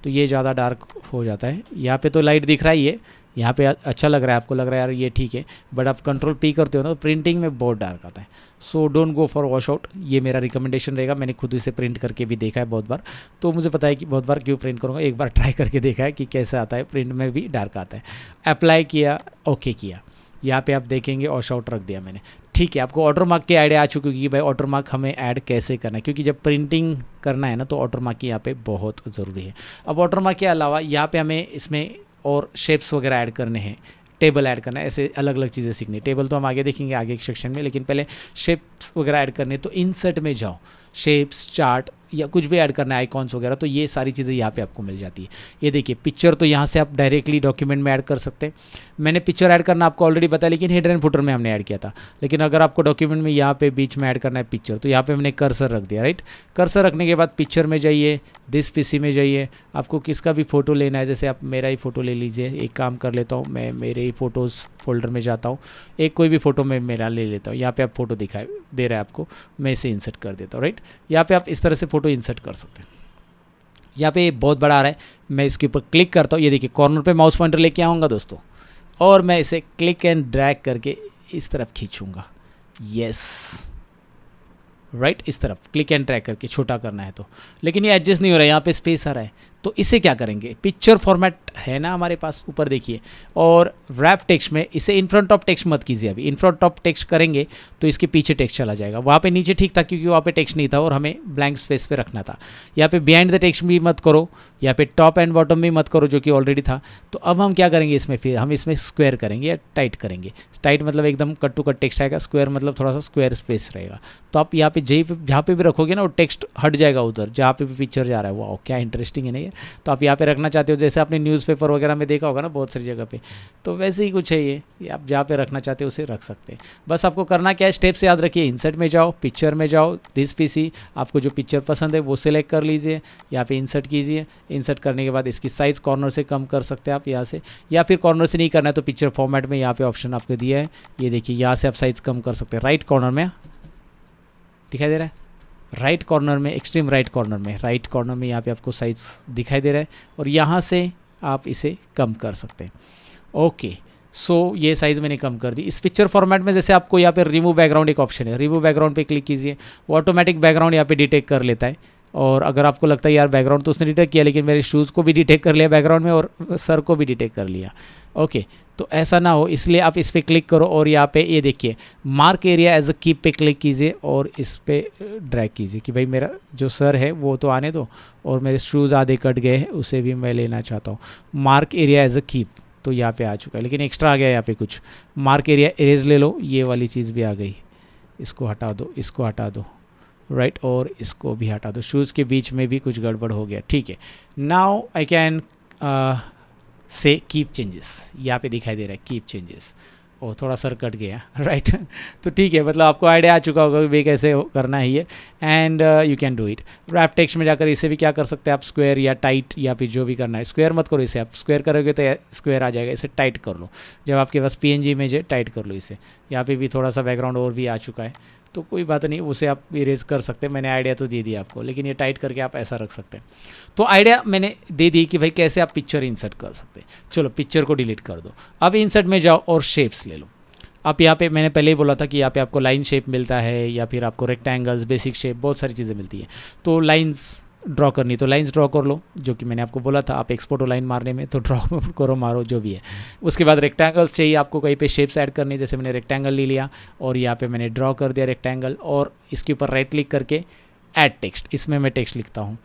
तो ये ज़्यादा डार्क हो जाता है। यहाँ पे तो लाइट दिख रहा ही है, यहाँ पे अच्छा लग रहा है, आपको लग रहा है यार ये ठीक है, बट आप कंट्रोल पी करते हो ना तो प्रिंटिंग में बहुत डार्क आता है। So don't go for wash out, ये मेरा रिकमेंडेशन रहेगा। मैंने खुद इसे प्रिंट करके भी देखा है बहुत बार, तो मुझे पता है कि बहुत बार क्यों प्रिंट करूँगा, एक बार ट्राई करके देखा है कि कैसे आता है, प्रिंट में भी डार्क आता है। अप्लाई किया, ओके किया, यहाँ पे आप देखेंगे वॉश आउट रख दिया मैंने, ठीक है। आपको वाटरमार्क की आइडिया आ चुकी है कि भाई वाटरमार्क हमें ऐड कैसे करना है, क्योंकि जब प्रिंटिंग करना है ना तो वाटरमार्क की यहाँ पे बहुत ज़रूरी है। अब वाटरमार्क के अलावा यहाँ पे हमें इसमें और शेप्स वगैरह ऐड करने हैं, टेबल ऐड करना है, ऐसे अलग अलग चीज़ें सीखनी। टेबल तो हम आगे देखेंगे आगे एक सेक्शन में, लेकिन पहले शेप्स वगैरह ऐड करने, तो इंसर्ट में जाओ, शेप्स, चार्ट या कुछ भी ऐड करना है, आइकॉन्स वगैरह, तो ये सारी चीज़ें यहाँ पे आपको मिल जाती है। ये देखिए पिक्चर, तो यहाँ से आप डायरेक्टली डॉक्यूमेंट में ऐड कर सकते हैं। मैंने पिक्चर ऐड करना आपको ऑलरेडी बताया, लेकिन हेडर एंड फुटर में हमने ऐड किया था। लेकिन अगर आपको डॉक्यूमेंट में यहाँ पे बीच में ऐड करना है पिक्चर, तो यहाँ पे मैंने कर्सर रख दिया, राइट। कर्सर रखने के बाद पिक्चर में जाइए, दिस पीसी में जाइए, आपको किसका भी फ़ोटो लेना है, जैसे आप मेरा ही फ़ोटो ले लीजिए। एक काम कर लेता हूँ, मैं मेरे ही फ़ोटोज़ फोल्डर में जाता हूँ, एक कोई भी फ़ोटो मैं मेरा ले लेता हूँ। यहाँ पे आप फ़ोटो दिखाई दे रहा है आपको, मैं इसे इंसर्ट कर देता हूँ, राइट। यहाँ पे आप इस तरह से फ़ोटो इंसर्ट कर सकते हैं। यहाँ पे बहुत बड़ा आ रहा है, मैं इसके ऊपर क्लिक करता हूँ, ये देखिए कॉर्नर पे माउस पॉइंटर लेके आऊँगा दोस्तों, और मैं इसे क्लिक एंड ड्रैग करके इस तरफ खींचूँगा, यस राइट, इस तरफ क्लिक एंड ड्रैग करके छोटा करना है तो। लेकिन ये एडजस्ट नहीं हो रहा है, यहाँ पे स्पेस आ रहा है, तो इसे क्या करेंगे, पिक्चर फॉर्मेट है ना हमारे पास, ऊपर देखिए, और रैप टेक्स्ट में इसे इन फ्रंट ऑफ टेक्स्ट मत कीजिए। अभी इन फ्रंट ऑफ टेक्स्ट करेंगे तो इसके पीछे टेक्स्ट चला जाएगा। वहाँ पे नीचे ठीक था क्योंकि वहाँ पे टेक्स्ट नहीं था और हमें ब्लैंक स्पेस पे रखना था। यहाँ पे बिहाइंड द टेक्स्ट भी मत करो, यहाँ पे टॉप एंड बॉटम भी मत करो जो कि ऑलरेडी था। तो अब हम क्या करेंगे इसमें, फिर हम इसमें स्क्वायर करेंगे या टाइट करेंगे। टाइट मतलब एकदम कट टू कट टेक्स्ट आएगा, स्क्वायर मतलब थोड़ा सा स्क्वायर स्पेस रहेगा। तो आप यहाँ पे जहाँ पे भी रखोगे ना वो टेक्स्ट हट जाएगा उधर जहाँ पे भी पिक्चर जा रहा है। वाह क्या इंटरेस्टिंग है ना ये। तो आप यहाँ पे रखना चाहते हो, जैसे आपने न्यूज़पेपर वगैरह में देखा होगा ना बहुत सारी जगह पे, तो वैसे ही कुछ है ये आप जहाँ पे रखना चाहते हो उसे रख सकते हैं। बस आपको करना क्या है, स्टेप से याद रखिए, इंसर्ट में जाओ, पिक्चर में जाओ, दिस पीसी, आपको जो पिक्चर पसंद है वो सिलेक्ट कर लीजिए, यहाँ पे इंसर्ट कीजिए। इंसर्ट करने के बाद इसकी साइज़ कॉर्नर से कम कर सकते हैं आप यहाँ से, या फिर कॉर्नर से नहीं करना है तो पिक्चर फॉर्मेट में यहाँ पे ऑप्शन आपको दिया है, ये देखिए यहाँ से आप साइज़ कम कर सकते हैं। राइट कॉर्नर में दिखाई दे रहा है, राइट कॉर्नर में, एक्सट्रीम राइट कॉर्नर में यहाँ पे आपको साइज़ दिखाई दे रहा है और यहाँ से आप इसे कम कर सकते हैं। ओके सो ये साइज़ मैंने कम कर दी। इस पिक्चर फॉर्मेट में जैसे आपको यहाँ पे रिमूव बैकग्राउंड एक ऑप्शन है, रिमूव बैकग्राउंड पे क्लिक कीजिए, वो ऑटोमेटिक बैकग्राउंड यहाँ पे डिटेक्ट कर लेता है। और अगर आपको लगता है यार बैकग्राउंड तो उसने डिटेक्ट किया लेकिन मेरे शूज़ को भी डिटेक्ट कर लिया बैकग्राउंड में और सर को भी डिटेक्ट कर लिया, ओके तो ऐसा ना हो इसलिए आप इस पर क्लिक करो और यहाँ पे ये देखिए mark area as a keep पे क्लिक कीजिए और इस पर ड्रैग कीजिए कि भाई मेरा जो सर है वो तो आने दो और मेरे शूज़ आधे कट गए हैं उसे भी मैं लेना चाहता हूँ। Mark area as a keep तो यहाँ पे आ चुका है, लेकिन एक्स्ट्रा आ गया यहाँ पे कुछ। मार्क एरिया इरेज ले लो, ये वाली चीज़ भी आ गई, इसको हटा दो, इसको हटा दो, राइट और इसको भी हटा दो। शूज़ के बीच में भी कुछ गड़बड़ हो गया, ठीक है। Now I can say keep changes, यहाँ पे दिखाई दे रहा है कीप चेंजेस, और थोड़ा सर कट गया राइट तो ठीक है, मतलब आपको आइडिया आ चुका होगा कि भाई कैसे करना है ये, and you can do it. Wrap text में जाकर इसे भी क्या कर सकते हैं आप, स्क्वायर या टाइट या फिर जो भी करना है। स्क्वायर मत करो इसे, आप स्क्वायर करोगे तो स्क्वायर आ जाएगा, इसे टाइट कर लो। जब आपके पास PNG इमेज है टाइट कर लो इसे। यहाँ पे भी थोड़ा सा बैकग्राउंड और भी आ चुका है तो कोई बात नहीं, उसे आप इरेज कर सकते हैं। मैंने आइडिया तो दे दिया आपको, लेकिन ये टाइट करके आप ऐसा रख सकते हैं। तो आइडिया मैंने दे दी कि भाई कैसे आप पिक्चर इंसर्ट कर सकते हैं। चलो पिक्चर को डिलीट कर दो, अब इंसर्ट में जाओ और शेप्स ले लो। आप यहाँ पे मैंने पहले ही बोला था कि यहाँ पे आपको लाइन शेप मिलता है या फिर आपको रेक्टेंगल्स, बेसिक शेप, बहुत सारी चीज़ें मिलती हैं। तो लाइंस ड्रॉ करनी तो लाइंस ड्रॉ कर लो, जो कि मैंने आपको बोला था आप एक्सपोर्ट लाइन मारने में, तो ड्रॉ करो, मारो जो भी है। उसके बाद रेक्टेंगल्स चाहिए आपको, कहीं पे शेप्स ऐड करनी, जैसे मैंने रेक्टेंगल ले लिया और यहाँ पे मैंने ड्रॉ कर दिया रेक्टेंगल, और इसके ऊपर राइट क्लिक करके ऐड टेक्स्ट, इसमें मैं टेक्स्ट लिखता हूँ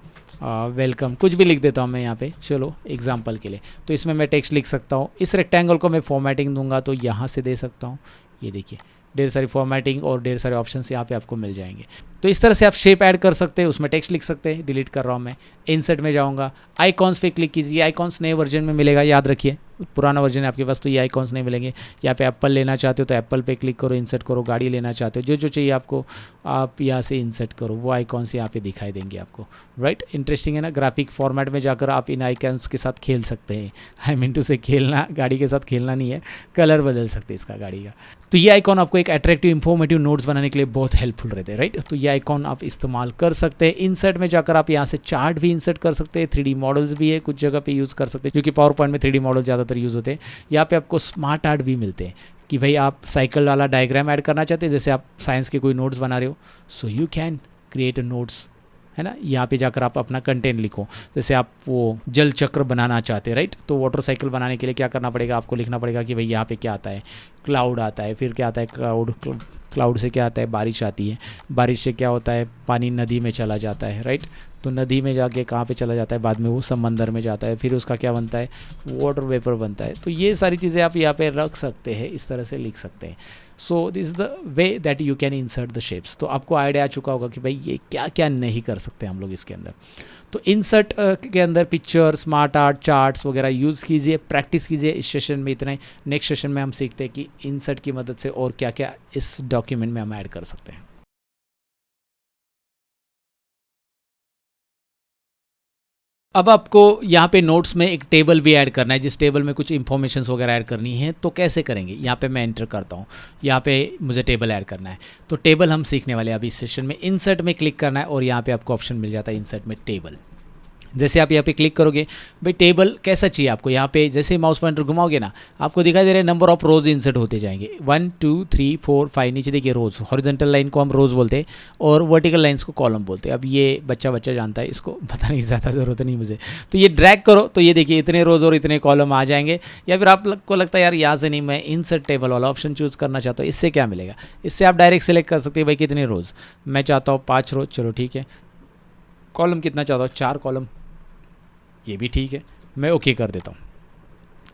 वेलकम, कुछ भी लिख देता हूँ मैं यहाँ पे, चलो एग्जाम्पल के लिए। तो इसमें मैं टेक्स्ट लिख सकता हूँ। इस रेक्टेंगल को मैं फॉर्मेटिंग दूंगा तो यहाँ से दे सकता हूँ, ये देखिए ढेर सारी फॉर्मेटिंग और ढेर सारे ऑप्शंस यहाँ पे आपको मिल जाएंगे। तो इस तरह से आप शेप ऐड कर सकते हैं, उसमें टेक्स्ट लिख सकते हैं। डिलीट कर रहा हूँ मैं, इंसर्ट में जाऊँगा, आइकॉन्स पे क्लिक कीजिए। आइकॉन्स नए वर्जन में मिलेगा, याद रखिए पुराना वर्जन है आपके पास तो ये आइकॉन्स नहीं मिलेंगे। यहाँ पे एप्पल लेना चाहते हो तो एप्पल पे क्लिक करो, इंसर्ट करो। गाड़ी लेना चाहते हो, जो जो चाहिए आपको आप यहाँ से इंसर्ट करो, वो आइकॉन्स यहाँ पे दिखाई देंगे आपको, राइट। इंटरेस्टिंग है ना, ग्राफिक फॉर्मेट में जाकर आप इन आइकॉन्स के साथ खेल सकते हैं। आई मीन टू से खेलना, गाड़ी के साथ खेलना नहीं है, कलर बदल सकते हैं इसका गाड़ी का। तो ये आइकॉन आपको एक अट्रैक्टिव इंफॉर्मेटिव नोट्स बनाने के लिए बहुत हेल्पफुल रहते हैं, राइट। तो ये आइकॉन आप इस्तेमाल कर सकते हैं। इंसर्ट में जाकर आप यहाँ से चार्ट भी इंसर्ट कर सकते हैं, 3D मॉडल्स भी है कुछ जगह पे यूज़ कर सकते हैं, क्योंकि पावर पॉइंट में 3D मॉडल ज़्यादातर यूज़ होते हैं। यहाँ पे आपको स्मार्ट आर्ट भी मिलते हैं कि भाई आप साइकिल वाला डायग्राम ऐड करना चाहते हैं, जैसे आप साइंस के कोई नोट्स बना रहे हो, so you can create a notes, है ना। यहाँ पे जाकर आप अपना कंटेंट लिखो, जैसे आप वो जल चक्र बनाना चाहते हैं, राइट। तो वाटर साइकिल बनाने के लिए क्या करना पड़ेगा, आपको लिखना पड़ेगा कि भाई यहाँ पे क्या आता है, क्लाउड आता है, फिर क्या आता है क्लाउड से क्या आता है, बारिश आती है, बारिश से क्या होता है, पानी नदी में चला जाता है, राइट। तो नदी में जाके कहाँ पे चला जाता है, बाद में वो समंदर में जाता है, फिर उसका क्या बनता है, वाटर वेपर बनता है। तो ये सारी चीज़ें आप यहाँ पे रख सकते हैं, इस तरह से लिख सकते हैं। So this is the way that you can insert the shapes. तो आपको आइडिया आ चुका होगा कि भाई ये क्या क्या नहीं कर सकते हम लोग इसके अंदर। तो इंसर्ट के अंदर पिक्चर, स्मार्ट आर्ट, चार्ट्स वगैरह यूज़ कीजिए, प्रैक्टिस कीजिए। इस सेशन में इतना ही, नेक्स्ट सेशन में हम सीखते हैं कि इंसर्ट की मदद से और क्या क्या इस डॉक्यूमेंट में हम ऐड कर सकते हैं। अब आपको यहाँ पे नोट्स में एक टेबल भी ऐड करना है, जिस टेबल में कुछ इन्फॉर्मेशन वगैरह ऐड करनी है। तो कैसे करेंगे, यहाँ पे मैं एंटर करता हूँ, यहाँ पे मुझे टेबल ऐड करना है। तो टेबल हम सीखने वाले हैं अभी इस सेशन में। इंसर्ट में क्लिक करना है और यहाँ पे आपको ऑप्शन मिल जाता है इंसर्ट में टेबल। जैसे आप यहाँ पे क्लिक करोगे, भाई टेबल कैसा चाहिए आपको, यहाँ पे जैसे माउस पॉइंटर घुमाओगे ना, आपको दिखाई दे रहे हैं नंबर ऑफ रोज इंसर्ट होते जाएंगे, 1 2 3 4 5। नीचे देखिए रोज, हॉरिजॉन्टल लाइन को हम रोज बोलते हैं और वर्टिकल लाइंस को कॉलम बोलते हैं। अब ये बच्चा जानता है, इसको पता नहीं, ज़्यादा ज़रूरत नहीं मुझे। तो ये ड्रैग करो तो ये देखिए इतने रोज और इतने कॉलम आ जाएंगे। या फिर आपको लगता है यार यहाँ से नहीं, मैं इंसर्ट टेबल वाला ऑप्शन चूज़ करना चाहता हूँ, इससे क्या मिलेगा, इससे आप डायरेक्ट सेलेक्ट कर सकते हैं भाई कितने रोज। मैं चाहता हूँ 5 रोज, चलो ठीक है। कॉलम कितना चाहता हूँ, 4 कॉलम। ये भी ठीक है, मैं ओके कर देता हूँ,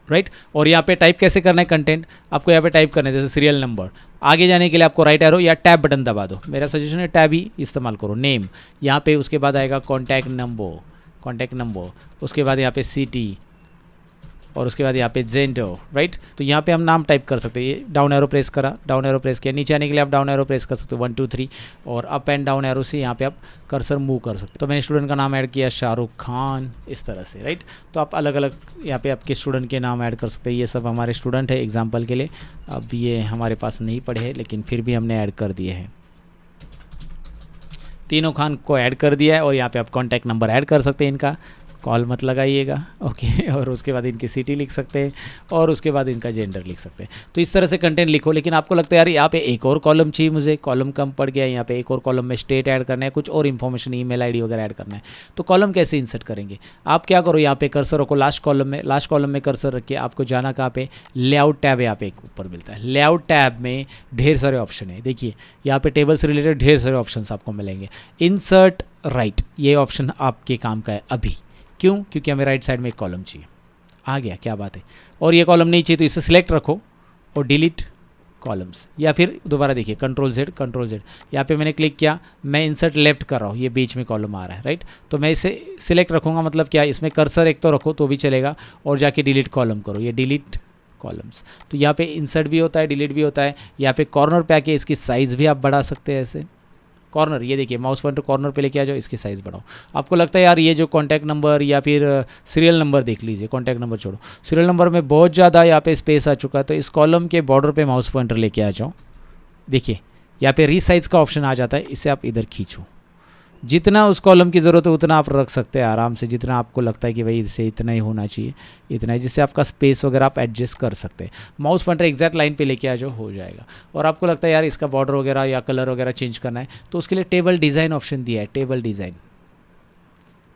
राइट। और यहाँ पे टाइप कैसे करना है कंटेंट, आपको यहाँ पे टाइप करना है जैसे सीरियल नंबर। आगे जाने के लिए आपको राइट एरो या टैब बटन दबा दो, मेरा सजेशन है टैब ही इस्तेमाल करो। नेम यहाँ पे, उसके बाद आएगा कॉन्टैक्ट नंबर, उसके बाद यहाँ पे सिटी, और उसके बाद यहाँ पे जेंडर, राइट। तो यहाँ पे हम नाम टाइप कर सकते हैं, ये डाउन एरो प्रेस करा, डाउन एरो प्रेस किया, नीचे आने के लिए आप डाउन एरो प्रेस कर सकते हो 1 2 3, और अप एंड डाउन एरो से यहाँ पे आप कर्सर मूव कर सकते हो। तो मैंने स्टूडेंट का नाम ऐड किया शाहरुख खान, इस तरह से, राइट। तो आप अलग अलग यहाँ पे आपके स्टूडेंट के नाम ऐड कर सकते हैं। ये सब हमारे स्टूडेंट है एग्जाम्पल के लिए, अब ये हमारे पास नहीं पढ़े हैं लेकिन फिर भी हमने ऐड कर दिए हैं, तीनों खान को ऐड कर दिया है। और यहाँ पे आप कॉन्टैक्ट नंबर ऐड कर सकते हैं, इनका कॉल मत लगाइएगा, ओके। और उसके बाद इनकी सिटी लिख सकते हैं, और उसके बाद इनका जेंडर लिख सकते हैं। तो इस तरह से कंटेंट लिखो। लेकिन आपको लगता है यार यहाँ पे एक और कॉलम चाहिए, मुझे कॉलम कम पड़ गया, यहाँ पे एक और कॉलम में स्टेट ऐड करना है, कुछ और इन्फॉर्मेशन ईमेल आईडी वगैरह ऐड करना है, तो कॉलम कैसे इंसर्ट करेंगे? आप क्या करो, यहाँ पे कर्सर रखो लास्ट कॉलम में कर्सर रखिए। आपको जाना कहाँ पे, लेआउट टैब यहाँ पे एक ऊपर मिलता है। लेआउट टैब में ढेर सारे ऑप्शन है, देखिए यहाँ पे टेबल से रिलेटेड ढेर सारे ऑप्शन आपको मिलेंगे। इंसर्ट राइट, ये ऑप्शन आपके काम का है अभी, क्यों? क्योंकि हमें राइट साइड में एक कॉलम चाहिए। आ गया, क्या बात है। और ये कॉलम नहीं चाहिए तो इसे सिलेक्ट रखो और डिलीट कॉलम्स, या फिर दोबारा देखिए कंट्रोल जेड, यहाँ पे मैंने क्लिक किया, मैं इंसर्ट लेफ्ट कर रहा हूँ, ये बीच में कॉलम आ रहा है, राइट। तो मैं इसे सिलेक्ट रखूँगा, मतलब क्या, इसमें कर्सर एक तो रखो तो भी चलेगा, और जाके डिलीट कॉलम करो, ये डिलीट कॉलम्स। तो यहाँ पे इंसर्ट भी होता है, डिलीट भी होता है। यहाँ पे कॉर्नर पे आके इसकी साइज़ भी आप बढ़ा सकते हैं ऐसे, कॉर्नर, ये देखिए माउस पॉइंटर कॉर्नर पे लेके आ जाओ, इसकी साइज़ बढ़ाओ। आपको लगता है यार ये जो कॉन्टैक्ट नंबर या फिर सीरियल नंबर, देख लीजिए, कॉन्टैक्ट नंबर छोड़ो, सीरियल नंबर में बहुत ज़्यादा यहाँ पे स्पेस आ चुका है, तो इस कॉलम के बॉर्डर पे माउस पॉइंटर लेके आ जाओ। देखिए यहाँ पे रीसाइज का ऑप्शन आ जाता है, इसे आप इधर खींचो, जितना उस कॉलम की ज़रूरत है उतना आप रख सकते हैं आराम से, जितना आपको लगता है कि भाई इससे इतना ही होना चाहिए, इतना ही, जिससे आपका स्पेस वगैरह आप एडजस्ट कर सकते हैं। माउस पॉइंटर एग्जैक्ट लाइन पे लेके आ जाओ, हो जाएगा। और आपको लगता है यार इसका बॉर्डर वगैरह या कलर वगैरह चेंज करना है, तो उसके लिए टेबल डिज़ाइन ऑप्शन दिया है, टेबल डिज़ाइन,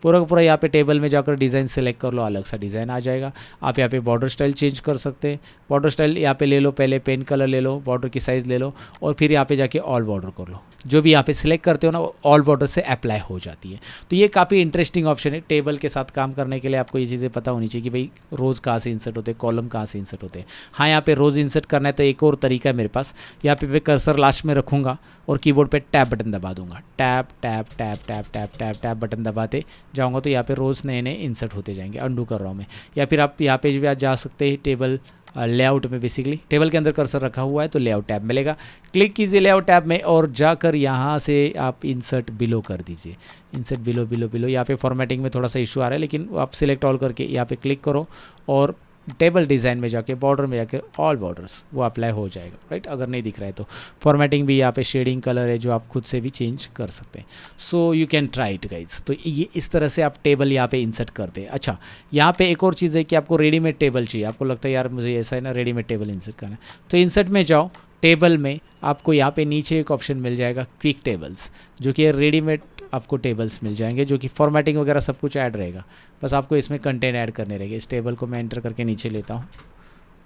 पूरा का पूरा यहाँ पे टेबल में जाकर डिज़ाइन सेलेक्ट कर लो, अलग सा डिज़ाइन आ जाएगा। आप यहाँ पे बॉर्डर स्टाइल चेंज कर सकते हैं, बॉर्डर स्टाइल यहाँ पे ले लो, पहले पेन कलर ले लो, बॉर्डर की साइज़ ले लो, और फिर यहाँ पे जाके ऑल बॉर्डर कर लो। जो भी यहाँ पे सिलेक्ट करते हो ना, वो ऑल बॉर्डर से अप्लाई हो जाती है। तो ये काफ़ी इंटरेस्टिंग ऑप्शन है। टेबल के साथ काम करने के लिए आपको ये चीज़ें पता होनी चाहिए कि भाई रोज़ कहाँ से इंसर्ट होते हैं, कॉलम कहाँ से इंसर्ट होते हैं। हाँ, यहाँ पे रोज़ इंसर्ट करना है तो एक और तरीका है मेरे पास, यहाँ पे मैं कर्सर लास्ट में रखूँगा और कीबोर्ड पे टैब बटन दबा दूंगा, tab tab tab tab tab tab tab button दबाते जाऊँगा, तो यहाँ पे रोज़ नए नए इंसर्ट होते जाएंगे। अंडू कर रहा हूँ मैं। या फिर आप यहाँ पे भी जा सकते हैं टेबल लेआउट में, बेसिकली टेबल के अंदर कर्सर रखा हुआ है तो लेआउट टैब मिलेगा, क्लिक कीजिए लेआउट टैब में और जाकर यहाँ से आप इंसर्ट बिलो कर दीजिए, इंसर्ट बिलो बिलो बिलो। यहाँ पे फॉर्मेटिंग में थोड़ा सा इशू आ रहा है, लेकिन आप सिलेक्ट ऑल करके यहाँ पे क्लिक करो और टेबल डिज़ाइन में जाके बॉर्डर में जाके ऑल बॉर्डर्स वो अप्लाई हो जाएगा, राइट। अगर नहीं दिख रहा है तो फॉर्मेटिंग भी यहाँ पे शेडिंग कलर है जो आप खुद से भी चेंज कर सकते हैं। So you can try it guys. तो ये इस तरह से आप टेबल यहाँ पे इंसर्ट करते हैं। अच्छा, यहाँ पे एक और चीज़ है कि आपको रेडीमेड टेबल चाहिए। आपको लगता है यार मुझे ऐसा है ना, रेडीमेड टेबल इंसर्ट करना है, तो इंसर्ट में जाओ, टेबल में आपको यहाँ पे नीचे एक ऑप्शन मिल जाएगा क्विक टेबल्स, जो कि रेडीमेड आपको टेबल्स मिल जाएंगे, जो कि फॉर्मेटिंग वगैरह सब कुछ ऐड रहेगा, बस आपको इसमें कंटेंट ऐड करने रहेंगे। इस टेबल को मैं एंटर करके नीचे लेता हूँ।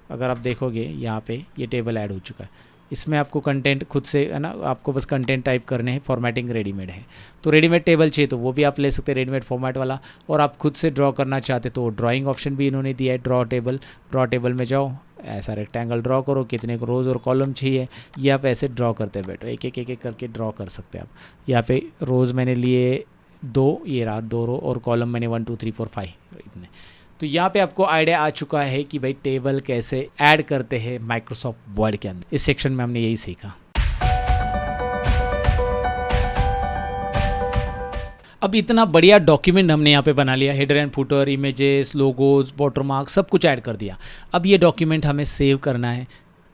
अगर आप देखोगे यहाँ पे ये टेबल ऐड हो चुका है, इसमें आपको कंटेंट खुद से है ना, आपको बस कंटेंट टाइप करने हैं, फॉर्मेटिंग रेडीमेड है। तो रेडीमेड टेबल चाहिए तो वो भी आप ले सकते हैं, रेडीमेड फॉर्मेट वाला। और आप खुद से ड्रॉ करना चाहते तो ड्राइंग ऑप्शन भी इन्होंने दिया है, ड्रॉ टेबल में जाओ, ऐसा रेक्टेंगल ड्रॉ करो, कितने को रोज़ और कॉलम चाहिए ये आप ऐसे ड्रॉ करते बैठो, एक एक करके ड्रॉ कर सकते हैं आप। यहाँ पे रोज़ मैंने लिए 2, ये रहा 2 रो, और कॉलम मैंने 1 2 3 4 5 इतने। तो यहाँ पे आपको आइडिया आ चुका है कि भाई टेबल कैसे ऐड करते हैं माइक्रोसॉफ्ट वर्ड के अंदर। इस सेक्शन में हमने यही सीखा। अब इतना बढ़िया डॉक्यूमेंट हमने यहाँ पे बना लिया, header and footer, images, logos, watermark, सब कुछ ऐड कर दिया। अब ये डॉक्यूमेंट हमें सेव करना है,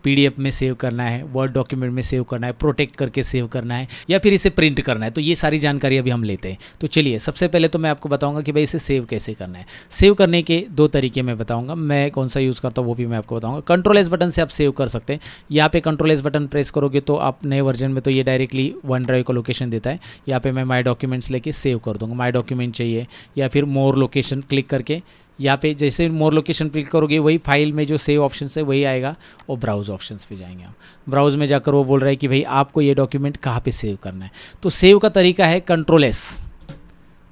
पीडीएफ में सेव करना है, वर्ड डॉक्यूमेंट में सेव करना है, प्रोटेक्ट करके सेव करना है, या फिर इसे प्रिंट करना है। तो ये सारी जानकारी अभी हम लेते हैं। तो चलिए, सबसे पहले तो मैं आपको बताऊंगा कि भाई इसे सेव कैसे करना है। सेव करने के 2 तरीके मैं बताऊंगा, मैं कौन सा यूज़ करता हूँ वो भी मैं आपको बताऊंगा। कंट्रोल एस बटन से आप सेव कर सकते हैं। यहाँ पे कंट्रोल एस बटन प्रेस करोगे तो आप नए वर्जन में तो ये डायरेक्टली वन ड्राइव का लोकेशन देता है। यहाँ पे मैं माई डॉक्यूमेंट्स लेके सेव कर दूँगा, माई डॉक्यूमेंट चाहिए, या फिर मोर लोकेशन क्लिक करके यहाँ पे जैसे मोर लोकेशन क्लिक करोगे वही फाइल में जो सेव ऑप्शन है वही आएगा, और ब्राउज़ ऑप्शंस पे जाएंगे आप। ब्राउज़ में जाकर वो बोल रहा है कि भाई आपको ये डॉक्यूमेंट कहाँ पे सेव करना है। तो सेव का तरीका है कंट्रोल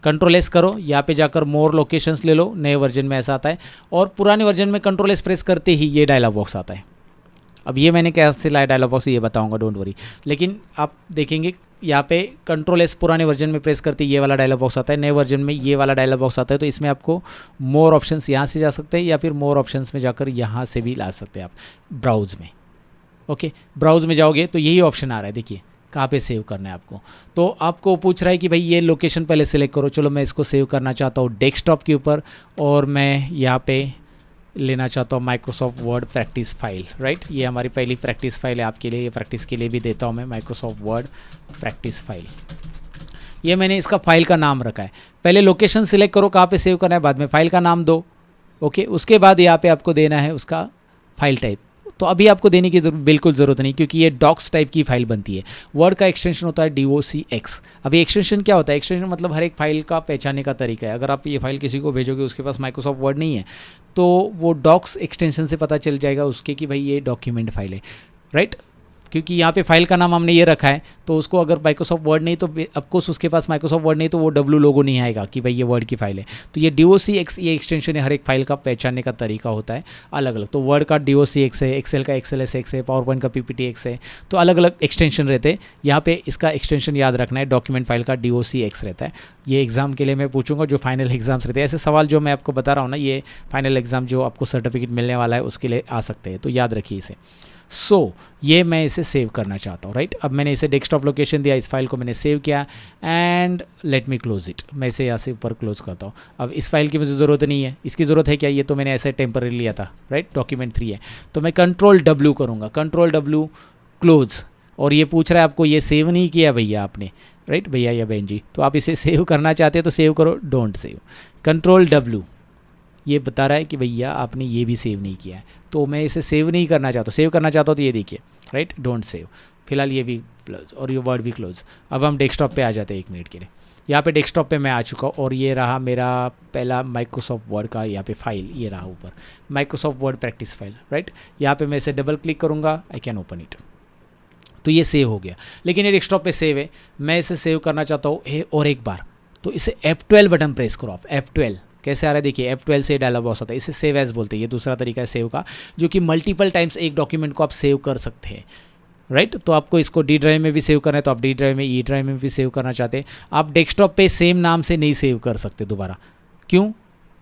कंट्रोल एस करो, यहाँ पे जाकर मोर लोकेशंस ले लो, नए वर्जन में ऐसा आता है। और पुराने वर्जन में कंट्रोल एस प्रेस करते ही ये डायलॉग बॉक्स आता है। अब ये मैंने कैसे लाया डायलॉग बॉक्स ये बताऊंगा, डोंट वरी। लेकिन आप देखेंगे यहाँ पे कंट्रोल एस पुराने वर्जन में प्रेस करते ये वाला डायलॉग बॉक्स आता है, नए वर्जन में ये वाला डायलॉग बॉक्स आता है। तो इसमें आपको मोर ऑप्शंस यहाँ से जा सकते हैं या फिर मोर ऑप्शंस में जाकर यहाँ से भी ला सकते हैं आप ब्राउज़ में। ओके, ब्राउज़ में जाओगे तो यही ऑप्शन आ रहा है, देखिए कहाँ पे सेव करना है आपको। तो आपको पूछ रहा है कि भाई ये लोकेशन पहले सेलेक्ट करो। चलो मैं इसको सेव करना चाहता हूँ डेस्कटॉप के ऊपर, और मैं यहाँ पे लेना चाहता हूँ Microsoft word practice file, right. ये हमारी पहली प्रैक्टिस फाइल है आपके लिए, ये प्रैक्टिस के लिए भी देता हूँ मैं, माइक्रोसॉफ्ट वर्ड प्रैक्टिस फाइल। ये मैंने इसका फाइल का नाम रखा है। पहले लोकेशन सिलेक्ट करो कहाँ पे सेव करना है, बाद में फाइल का नाम दो। ओके, उसके बाद यहाँ पे आपको देना है उसका फाइल टाइप। तो अभी आपको देने की बिल्कुल ज़रूरत नहीं, क्योंकि ये डॉक्स टाइप की फाइल बनती है। वर्ड का एक्सटेंशन होता है docx। अभी एक्सटेंशन क्या होता है, एक्सटेंशन मतलब हर एक फाइल का पहचानने का तरीका है। अगर आप ये फाइल किसी को भेजोगे, उसके पास माइक्रोसॉफ्ट वर्ड नहीं है, तो वो डॉक्स एक्सटेंशन से पता चल जाएगा उसके कि भाई ये डॉक्यूमेंट फाइल है, राइट। क्योंकि यहाँ पे फाइल का नाम हमने ये रखा है, तो उसको अगर माइक्रोसॉफ्ट वर्ड नहीं तो ऑफकोर्स उसके पास माइक्रोसॉफ्ट वर्ड नहीं तो वो डब्ल्यू लोगो नहीं आएगा कि भाई ये वर्ड की फाइल है। तो ये docx ये एक्सटेंशन है, हर एक फाइल का पहचानने का तरीका होता है अलग अलग। तो वर्ड का docx है, एक्सेल का XLSX है, पावर पॉइंट का PPTX है, तो अलग अलग एक्सटेंशन रहते हैं। यहाँ पे इसका एक्सटेंशन याद रखना है, डॉक्यूमेंट फाइल का docx रहता है। ये एग्जाम के लिए मैं पूछूंगा, जो फाइनल एग्जाम्स रहते हैं, ऐसे सवाल जो मैं आपको बता रहा हूँ ना, ये फाइनल एग्जाम जो आपको सर्टिफिकेट मिलने वाला है उसके लिए आ सकते हैं, तो याद रखिए इसे। ये मैं इसे सेव करना चाहता हूँ, राइट। अब मैंने इसे डेस्कटॉप लोकेशन दिया, इस फाइल को मैंने सेव किया, and let me close it. मैं इसे यहाँ से ऊपर क्लोज करता हूँ। अब इस फाइल की मुझे ज़रूरत नहीं है, इसकी ज़रूरत है क्या, ये तो मैंने ऐसे टेम्पररी लिया था, राइट। डॉक्यूमेंट 3 है, तो मैं कंट्रोल W करूँगा, कंट्रोल W क्लोज। और ये पूछ रहा है आपको ये सेव नहीं किया भैया आपने, राइट भैया या बहन जी, तो आप इसे सेव करना चाहते हैं तो सेव करो, डोंट सेव। कंट्रोल W ये बता रहा है कि भैया आपने ये भी सेव नहीं किया है, तो मैं इसे सेव नहीं करना चाहता। सेव करना चाहता हूँ तो ये देखिए, राइट, डोंट सेव। फिलहाल ये भी क्लोज और ये वर्ड भी क्लोज। अब हम डेस्कटॉप पे आ जाते हैं 1 मिनट के लिए। यहाँ पे डेस्कटॉप पे मैं आ चुका हूँ, और ये रहा मेरा पहला माइक्रोसॉफ्ट वर्ड का यहाँ पे फाइल, ये रहा ऊपर Microsoft word practice file, right. यहाँ पे मैं इसे डबल क्लिक करूँगा, आई कैन ओपन इट, तो ये सेव हो गया। लेकिन ये डेस्कटॉप पे सेव है, मैं इसे सेव करना चाहता हूँ और एक बार, तो इसे F12 बटन प्रेस करो आप। F12 कैसे आ रहा है देखिए, F12 से डायलॉग बॉक्स आता है, इसे सेव एज बोलते हैं। ये दूसरा तरीका है सेव का, जो कि मल्टीपल टाइम्स एक डॉक्यूमेंट को आप सेव कर सकते हैं, राइट। तो आपको इसको D ड्राइव में भी सेव करना है, तो आप D ड्राइव में, E ड्राइव में भी सेव करना चाहते हैं। आप डेस्कटॉप पे सेम नाम से नहीं सेव कर सकते दोबारा, क्यों?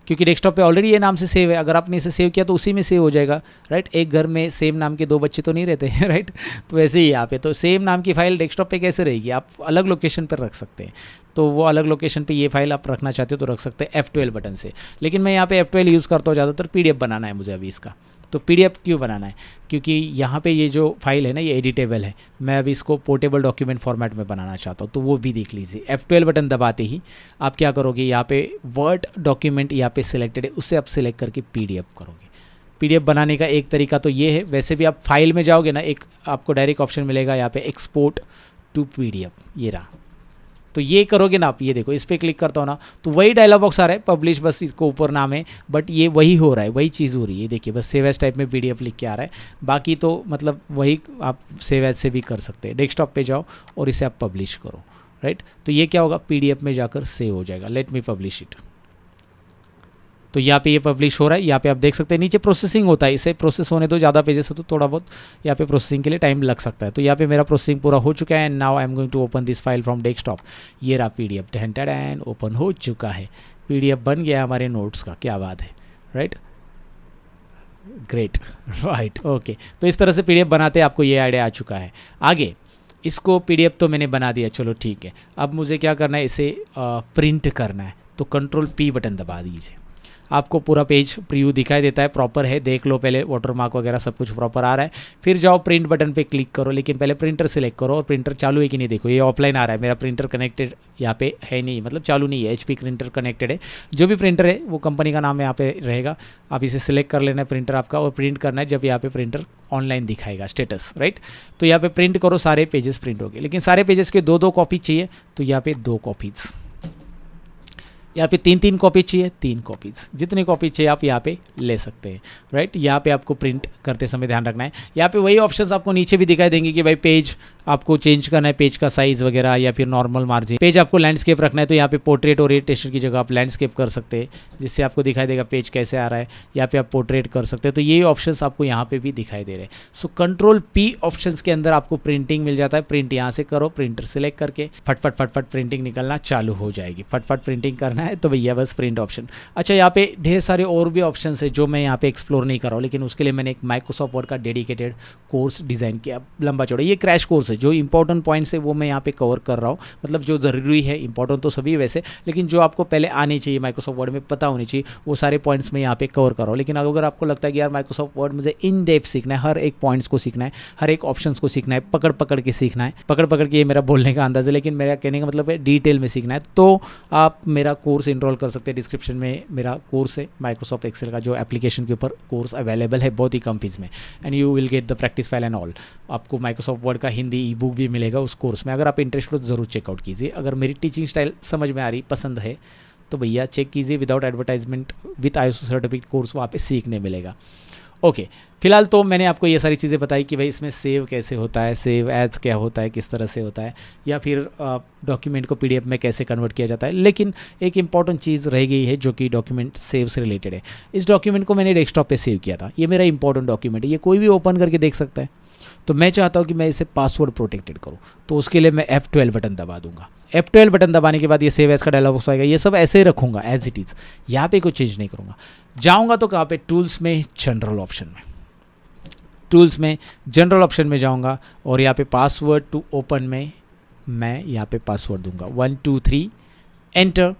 क्योंकि डेस्कटॉप पे ऑलरेडी ये नाम से सेव है। अगर आपने इसे सेव किया तो उसी में सेव हो जाएगा, राइट। एक घर में सेम नाम के 2 बच्चे तो नहीं रहते हैं, राइट। तो वैसे ही यहाँ पे तो सेम नाम की फाइल डेस्कटॉप पे कैसे रहेगी, आप अलग लोकेशन पर रख सकते हैं। तो वो अलग लोकेशन पे ये फाइल आप रखना चाहते हो तो रख सकते हैं F12 बटन से। लेकिन मैं यहाँ पे F12 यूज़ करता हूँ ज़्यादातर, PDF बनाना है मुझे अभी इसका। तो PDF क्यों बनाना है, क्योंकि यहाँ पे ये जो फाइल है ना, ये एडिटेबल है। मैं अभी इसको पोर्टेबल डॉक्यूमेंट फॉर्मेट में बनाना चाहता हूँ, तो वो भी देख लीजिए। F12 बटन दबाते ही आप क्या करोगे, यहाँ पे वर्ड डॉक्यूमेंट यहाँ पे सिलेक्टेड है, उससे आप सिलेक्ट करके PDF करोगे। PDF बनाने का एक तरीका तो ये है। वैसे भी आप फाइल में जाओगे ना, एक आपको डायरेक्ट ऑप्शन मिलेगा यहाँ पे एक्सपोर्ट टू PDF, ये रहा। तो ये करोगे ना आप, ये देखो इस पर क्लिक करता हो ना, तो वही डायलॉग बॉक्स आ रहा है, पब्लिश बस इसको ऊपर नाम है, बट ये वही हो रहा है, वही चीज़ हो रही है। देखिए बस सेव एज टाइप में PDF लिख के आ रहा है, बाकी तो मतलब वही आप सेव एज से भी कर सकते हैं। डेस्कटॉप पे जाओ और इसे आप पब्लिश करो, राइट। तो ये क्या होगा, PDF में जाकर सेव हो जाएगा। Let me publish it. तो यहाँ पे ये पब्लिश हो रहा है। यहाँ पे आप देख सकते हैं नीचे प्रोसेसिंग होता है, इसे प्रोसेस होने दो, ज़्यादा पेजेस हो तो थोड़ा बहुत यहाँ पे प्रोसेसिंग के लिए टाइम लग सकता है। तो यहाँ पे मेरा प्रोसेसिंग पूरा हो चुका है। And now I am going to open this file from desktop. ये रहा PDF, एंड ओपन हो चुका है। PDF बन गया हमारे नोट्स का, क्या बात है, राइट, ग्रेट, राइट, ओके। तो इस तरह से PDF बनाते आपको ये आइडिया आ चुका है। आगे इसको PDF तो मैंने बना दिया, चलो ठीक है। अब मुझे क्या करना है, इसे प्रिंट करना है, तो कंट्रोल P बटन दबा दीजिए। आपको पूरा पेज प्रीव्यू दिखाई देता है, प्रॉपर है, देख लो पहले, वाटरमार्क वगैरह सब कुछ प्रॉपर आ रहा है। फिर जाओ प्रिंट बटन पे क्लिक करो, लेकिन पहले प्रिंटर सिलेक्ट करो और प्रिंटर चालू है कि नहीं देखो। ये ऑफलाइन आ रहा है, मेरा प्रिंटर कनेक्टेड यहाँ पे है नहीं, मतलब चालू नहीं है। HP प्रिंटर कनेक्टेड है, जो भी प्रिंटर है वो कंपनी का नाम यहाँ पे रहेगा। आप इसे सिलेक्ट कर लेना है प्रिंटर आपका, और प्रिंट करना है जब यहाँ पे प्रिंटर ऑनलाइन दिखाएगा स्टेटस, राइट। तो यहाँ पे प्रिंट करो, सारे पेजेस प्रिंट हो गए। लेकिन सारे पेजेस के 2-2 कॉपी चाहिए, तो यहाँ पे 2 कॉपीज़, यहाँ पे 3-3 कॉपी चाहिए, 3 कॉपीज़, जितनी कॉपी चाहिए आप यहाँ पे ले सकते हैं, राइट। यहाँ पे आपको प्रिंट करते समय ध्यान रखना है। यहाँ पे वही ऑप्शंस आपको नीचे भी दिखाई देंगे कि भाई पेज आपको चेंज करना है पेज का साइज़ वगैरह या फिर नॉर्मल मार्जिन। पेज आपको लैंडस्केप रखना है तो यहाँ पे पोर्ट्रेट ओरिएंटेशन की जगह आप लैंडस्केप कर सकते हैं, जिससे आपको दिखाई देगा पेज कैसे आ रहा है। यहाँ पे आप पोर्ट्रेट कर सकते हैं, तो ये ऑप्शंस आपको यहाँ पे भी दिखाई दे रहे हैं। सो कंट्रोल P ऑप्शंस के अंदर आपको प्रिंटिंग मिल जाता है। प्रिंट यहाँ से करो, प्रिंटर सेलेक्ट करके फटफट फटफट प्रिंटिंग निकलना चालू हो जाएगी। फटफट प्रिंटिंग करना है तो भैया बस प्रिंट ऑप्शन। अच्छा, यहाँ पे ढेर सारे और भी ऑप्शन है जो मैं यहाँ पे एक्सप्लोर नहीं कर रहा हूँ, लेकिन उसके लिए मैंने एक माइक्रोसॉफ्ट वर्ड का डेडिकेटेड कोर्स डिज़ाइन किया, लंबा चौड़ा। ये क्रैश कोर्स है, जो इंपॉर्टेंट पॉइंट्स है वो मैं यहाँ पे कवर कर रहा हूँ, मतलब जो ज़रूरी है, इंपॉर्टेंट तो सभी वैसे, लेकिन जो आपको पहले आनी चाहिए माइक्रोसॉफ्ट वर्ड में पता होनी चाहिए, वो सारे पॉइंट्स मैं यहाँ पे कवर कर रहा हूँ। लेकिन अगर आपको लगता है कि यार माइक्रोसॉफ्ट वर्ड मुझे इन डेप्थ सीखना है, हर एक पॉइंट्स को सीखना है, हर एक ऑप्शंस को सीखना है, पकड़ पकड़ के सीखना है, पकड़ पकड़ के, ये मेरा बोलने का अंदाज़ है, लेकिन मेरा कहने का मतलब है डिटेल में सीखना है, तो आप मेरा कोर्स इनरोल कर सकते हैं। डिस्क्रिप्शन में मेरा कोर्स है माइक्रोसॉफ्ट एक्सेल का, जो एप्लीकेशन के ऊपर कोर्स अवेलेबल है बहुत ही कम फीस में, and you will get the practice file and all. आपको माइक्रोसॉफ्ट वर्ड का हिंदी ई बुक भी मिलेगा उस कोर्स में। अगर आप इंटरेस्ट हो तो ज़रूर चेकआउट कीजिए। अगर मेरी टीचिंग स्टाइल समझ में आ रही, पसंद है, तो भैया चेक कीजिए। Without advertisement with ISO certificate course वहाँ पे सीखने मिलेगा। ओके, फिलहाल तो मैंने आपको ये सारी चीज़ें बताई कि भाई इसमें सेव कैसे होता है, सेव एज क्या होता है, किस तरह से होता है, या फिर डॉक्यूमेंट को PDF में कैसे कन्वर्ट किया जाता है। लेकिन एक इंपॉर्टेंट चीज़ रह गई है जो कि डॉक्यूमेंट सेव से रिलेटेड है। इस डॉक्यूमेंट को मैंने डेस्कटॉप पे सेव किया था, ये मेरा इंपॉर्टेंट डॉक्यूमेंट है, ये कोई भी ओपन करके देख सकता है। तो मैं चाहता हूँ कि मैं इसे पासवर्ड प्रोटेक्टेड करूँ, तो उसके लिए मैं F12 बटन दबा दूंगा। F12 बटन दबाने के बाद ये सेव एज का डायलॉग बॉक्स आएगा। ये सब ऐसे ही रखूँगा एज इट इज़, यहाँ पे कोई चेंज नहीं करूँगा। जाऊँगा तो कहाँ पे, टूल्स में, जनरल ऑप्शन में, टूल्स में जनरल ऑप्शन में जाऊँगा और यहाँ पे पासवर्ड टू ओपन में मैं यहाँ पे पासवर्ड दूंगा 1 2 3 एंटर,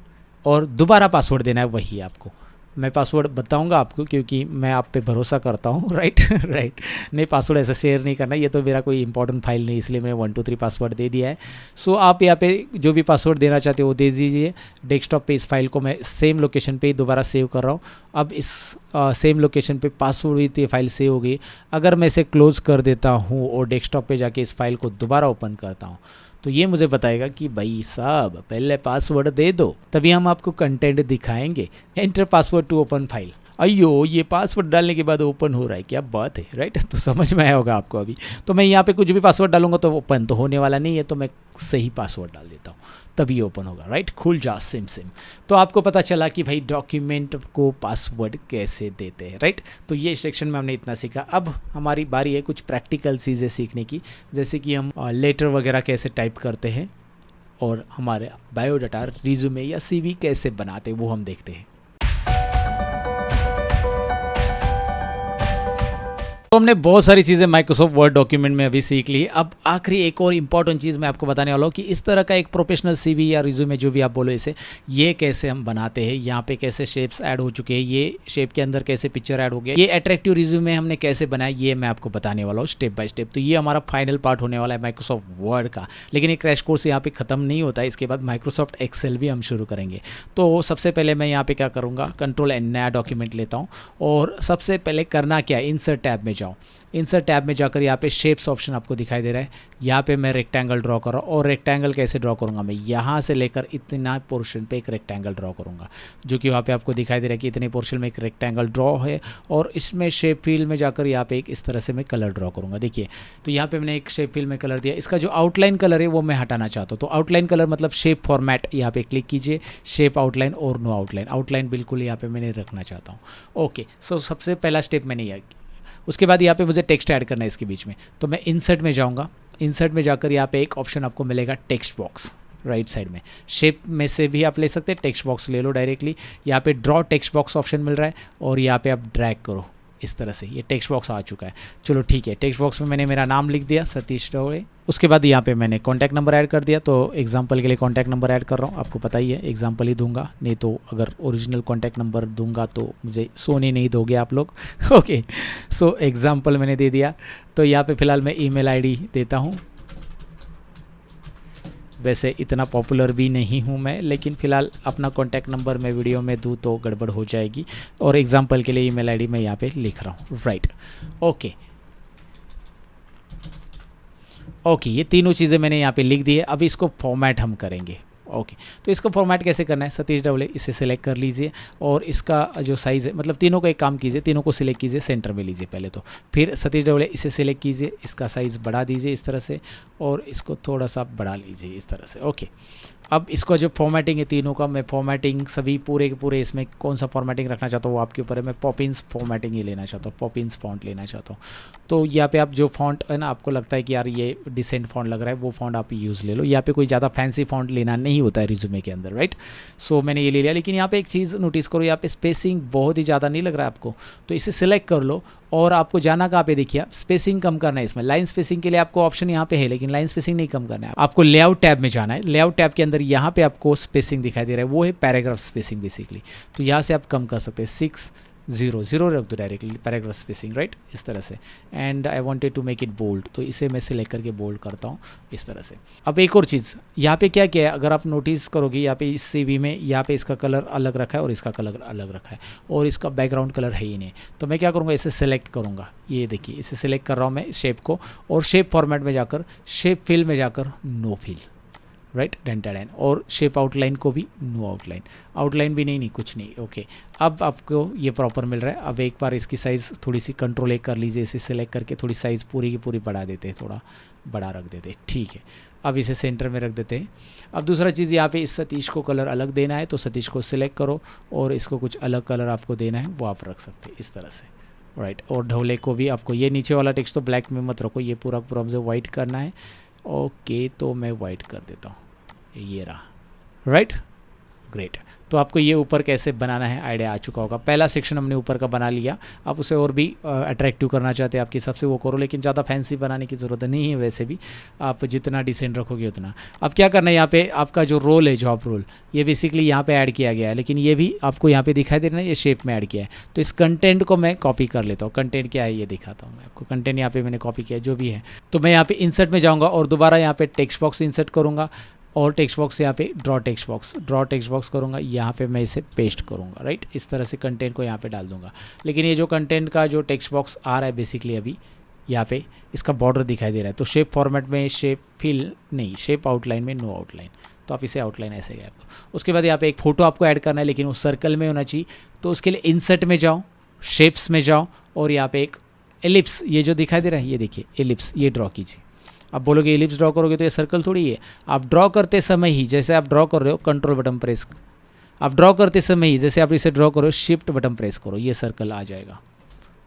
और दोबारा पासवर्ड देना है वही आपको। मैं पासवर्ड बताऊंगा आपको क्योंकि मैं आप पे भरोसा करता हूँ, राइट राइट। नहीं, पासवर्ड ऐसे शेयर नहीं करना, ये तो मेरा कोई इंपॉर्टेंट फाइल नहीं, इसलिए मैंने 1 2 3 पासवर्ड दे दिया है। सो आप यहाँ पे जो भी पासवर्ड देना चाहते हो वो दे दीजिए। डेस्कटॉप पे इस फाइल को मैं सेम लोकेशन पे ही दोबारा सेव कर रहा हूँ। अब इस सेम लोकेशन पे पासवर्ड हुई थी, फाइल सेव हो गई। अगर मैं इसे क्लोज़ कर देता हूँ और डेस्कटॉप पे जाके इस फाइल को दोबारा ओपन करता हूँ, तो ये मुझे बताएगा कि भाई साहब पहले पासवर्ड दे दो, तभी हम आपको कंटेंट दिखाएंगे। Enter password to open file. अयो, ये पासवर्ड डालने के बाद ओपन हो रहा है, क्या बात है, राइट। तो समझ में आया होगा आपको अभी। तो मैं यहाँ पे कुछ भी पासवर्ड डालूंगा तो ओपन तो होने वाला नहीं है, तो मैं सही पासवर्ड डाल देता हूँ, तभी ओपन होगा, राइट। खुल जा सिम। तो आपको पता चला कि भाई डॉक्यूमेंट को पासवर्ड कैसे देते हैं, राइट। तो ये सेक्शन में हमने इतना सीखा। अब हमारी बारी है कुछ प्रैक्टिकल चीज़ें सीखने की, जैसे कि हम लेटर वगैरह कैसे टाइप करते हैं और हमारे बायोडाटा, रिज्यूमे या CV कैसे बनाते हैं, वो हम देखते हैं। तो हमने बहुत सारी चीज़ें माइक्रोसॉफ्ट वर्ड डॉक्यूमेंट में अभी सीख ली। अब आखिरी एक और इम्पॉर्टेंट चीज़ मैं आपको बताने वाला हूँ कि इस तरह का एक प्रोफेशनल CV या रिज्यूमे, जो भी आप बोलो इसे, ये कैसे हम बनाते हैं। यहाँ पे कैसे शेप्स ऐड हो चुके हैं, ये शेप के अंदर कैसे पिक्चर ऐड हो गया, ये अट्रैक्टिव रिज्यूमे हमने कैसे बनाया, ये मैं आपको बताने वाला हूँ स्टेप बाय स्टेप। तो ये हमारा फाइनल पार्ट होने वाला है माइक्रोसॉफ्ट वर्ड का। लेकिन ये क्रैश कोर्स यहाँ पे ख़त्म नहीं होता है, इसके बाद माइक्रोसॉफ्ट एक्सेल भी हम शुरू करेंगे। तो सबसे पहले मैं यहाँ पे क्या करूँगा, Ctrl+N नया डॉक्यूमेंट लेता हूँ और सबसे पहले करना क्या है, इंसर्ट टैब में जाऊँ। इंसर्ट टैब में जाकर यहाँ पे शेप्स ऑप्शन आपको दिखाई दे रहा है, यहाँ पे मैं रेक्टेंगल ड्रॉ कर रहा हूँ। और रेक्टेंगल कैसे ड्रॉ करूँगा, मैं यहाँ से लेकर इतना पोर्शन पे एक रेक्टेंगल ड्रॉ करूँगा, जो कि वहाँ पे आपको दिखाई दे रहा है कि इतने पोर्शन में एक रेक्टेंगल ड्रॉ है। और इसमें शेप फील्ड में जाकर यहाँ पे एक इस तरह से मैं कलर ड्रॉ करूँगा। देखिए, तो यहाँ पे मैंने एक शेप फील्ड में कलर दिया। इसका जो आउटलाइन कलर है वो मैं हटाना चाहता हूँ। तो आउटलाइन कलर मतलब शेप फॉर्मेट, यहाँ पे क्लिक कीजिए, शेप आउटलाइन और नो आउटलाइन। आउटलाइन बिल्कुल यहाँ पे मैंने रखना चाहता हूँ। ओके, सो सबसे पहला स्टेप मैंने यह। उसके बाद यहाँ पे मुझे टेक्स्ट ऐड करना है इसके बीच में, तो मैं इंसर्ट में जाऊँगा। इंसर्ट में जाकर यहाँ पे एक ऑप्शन आपको मिलेगा टेक्स्ट बॉक्स, राइट साइड में। शेप में से भी आप ले सकते हैं, टेक्स्ट बॉक्स ले लो डायरेक्टली। यहाँ पे ड्रॉ टेक्स्ट बॉक्स ऑप्शन मिल रहा है और यहाँ पे आप ड्रैग करो इस तरह से, ये टेक्स्ट बॉक्स आ चुका है। चलो ठीक है, टेक्स्ट बॉक्स में मैंने मेरा नाम लिख दिया, सतीश डोगरे। उसके बाद यहाँ पे मैंने कॉन्टैक्ट नंबर ऐड कर दिया। तो एग्जांपल के लिए कॉन्टैक्ट नंबर ऐड कर रहा हूँ, आपको पता ही है एग्जांपल ही दूंगा, नहीं तो अगर ओरिजिनल कॉन्टैक्ट नंबर दूंगा तो मुझे सोने नहीं दोगे आप लोग। ओके, सो एग्जांपल मैंने दे दिया। तो यहाँ पे फ़िलहाल मैं ईमेल आईडी देता हूँ। वैसे इतना पॉपुलर भी नहीं हूँ मैं, लेकिन फ़िलहाल अपना कॉन्टैक्ट नंबर मैं वीडियो में दूँ तो गड़बड़ हो जाएगी। और एग्जांपल के लिए ईमेल आईडी मैं यहाँ पे लिख रहा हूँ, राइट। ओके, ये तीनों चीज़ें मैंने यहाँ पे लिख दी है। अब इसको फॉर्मेट हम करेंगे। ओके, तो इसको फॉर्मेट कैसे करना है, सतीश डबले इसे सिलेक्ट कर लीजिए और इसका जो साइज़ है, मतलब तीनों का एक काम कीजिए, तीनों को सिलेक्ट कीजिए, सेंटर में लीजिए पहले तो, फिर सतीश डबले इसे सिलेक्ट कीजिए, इसका साइज़ बढ़ा दीजिए इस तरह से और इसको थोड़ा सा बढ़ा लीजिए इस तरह से। ओके, अब इसका जो फॉर्मेटिंग है तीनों का, मैं फॉर्मेटिंग सभी पूरे के पूरे इसमें कौन सा फॉर्मेटिंग रखना चाहता हूँ वो आपके ऊपर है। मैं पॉपिंस फॉर्मेटिंग ही लेना चाहता हूँ, पॉपिंस फॉन्ट लेना चाहता हूँ। तो यहाँ पे आप जो फॉन्ट है ना, आपको लगता है कि यार ये डिसेंट फॉन्ट लग रहा है, वो फॉन्ट आप यूज़ ले लो। यहाँ पे कोई ज़्यादा फैंसी फॉन्ट लेना नहीं होता है रिज्यूमे के अंदर, राइट। सो मैंने ये ले लिया, लेकिन यहाँ पे एक चीज़ नोटिस करो, यहाँ पे स्पेसिंग बहुत ही ज़्यादा नहीं लग रहा है आपको, तो इसे सिलेक्ट कर लो और आपको जाना कहाँ पे, देखिए स्पेसिंग कम करना है इसमें। लाइन स्पेसिंग के लिए आपको ऑप्शन यहाँ पे है, लेकिन लाइन स्पेसिंग नहीं कम करना है, आपको लेआउट टैब में जाना है। लेआउट टैब के अंदर यहाँ पे आपको स्पेसिंग दिखाई दे रहा है, वो है पैराग्राफ स्पेसिंग बेसिकली। तो यहाँ से आप कम कर सकते हैं, 600 रख दो डायरेक्टली पैराग्राफ स्पेसिंग, राइट, इस तरह से। And I wanted to make it bold, तो इसे मैं सिलेक्ट करके बोल्ड करता हूँ इस तरह से। अब एक और चीज़ यहाँ पे क्या क्या है, अगर आप नोटिस करोगे यहाँ पे इस CV में यहाँ पे इसका कलर अलग रखा है और इसका कलर अलग रखा है और इसका बैकग्राउंड कलर है ही नहीं। तो मैं क्या करूँगा, इसे सिलेक्ट करूँगा, ये देखिए इसे सिलेक्ट कर रहा हूँ मैं शेप को, और शेप फॉर्मेट में जाकर शेप फिल में जाकर नो फिल, राइट, डेंटेड, और शेप आउटलाइन को भी नो आउटलाइन, आउटलाइन भी नहीं कुछ नहीं। ओके, अब आपको ये प्रॉपर मिल रहा है। अब एक बार इसकी साइज़ थोड़ी सी Ctrl+A कर लीजिए, इसे सिलेक्ट करके थोड़ी साइज़ पूरी की पूरी बढ़ा देते हैं, थोड़ा बड़ा रख देते हैं, ठीक है। अब इसे सेंटर में रख देते हैं। अब दूसरा चीज़ यहाँ पे इस सतीश को कलर अलग देना है, तो सतीश को सिलेक्ट करो और इसको कुछ अलग कलर आपको देना है, वो आप रख सकते हैं इस तरह से, राइट। और ढोले को भी आपको, ये नीचे वाला टेक्स्ट तो ब्लैक में मत रखो, ये पूरा पूरा मुझे वाइट करना है। ओके, तो मैं वाइट कर देता हूँ, ये रहा, राइट, ग्रेट। तो आपको ये ऊपर कैसे बनाना है आइडिया आ चुका होगा। पहला सेक्शन हमने ऊपर का बना लिया, आप उसे और भी अट्रैक्टिव करना चाहते हैं आपके हिसाब से वो करो, लेकिन ज़्यादा फैंसी बनाने की ज़रूरत नहीं है, वैसे भी आप जितना डिसेंट रखोगे उतना। अब क्या करना है, यहाँ पे आपका जो रोल है, जॉब रोल, ये बेसिकली यहाँ पे ऐड किया गया है, लेकिन ये भी आपको यहाँ पे दिखाई दे रहा है, ये शेप में ऐड किया है। तो इस कंटेंट को मैं कॉपी कर लेता हूँ। कंटेंट क्या है ये दिखाता हूँ मैं आपको। कंटेंट यहाँ पे मैंने कॉपी किया जो भी है, तो मैं यहाँ पे इंसर्ट में जाऊँगा और दोबारा यहाँ पे टेक्स्ट बॉक्स इंसर्ट करूँगा और टेक्स्ट बॉक्स से यहाँ पे ड्रॉ टेक्स्ट बॉक्स करूँगा, यहाँ पे मैं इसे पेस्ट करूँगा, राइट। इस तरह से कंटेंट को यहाँ पे डाल दूँगा। लेकिन ये जो कंटेंट का जो टेक्स्ट बॉक्स आ रहा है बेसिकली अभी यहाँ पे इसका बॉर्डर दिखाई दे रहा है, तो शेप फॉर्मेट में शेप फिल नहीं, शेप आउटलाइन में नो आउटलाइन, तो आप इसे आउटलाइन ऐसे गैप करो। उसके बाद यहाँ पे एक फ़ोटो आपको ऐड करना है, लेकिन वो सर्कल में होना चाहिए, तो उसके लिए इंसर्ट में जाओ, शेप्स में जाओ और यहाँ पे एक एलिप्स, ये जो दिखाई दे रहा है ये देखिए एलिप्स, ये ड्रॉ कीजिए। आप बोलोगे एलिप्स ड्रॉ करोगे तो ये सर्कल थोड़ी है। आप ड्रॉ करते समय ही, जैसे आप ड्रॉ कर रहे हो कंट्रोल बटन प्रेस, आप ड्रॉ करते समय ही जैसे आप इसे ड्रॉ करो शिफ्ट बटन प्रेस करो, ये सर्कल आ जाएगा।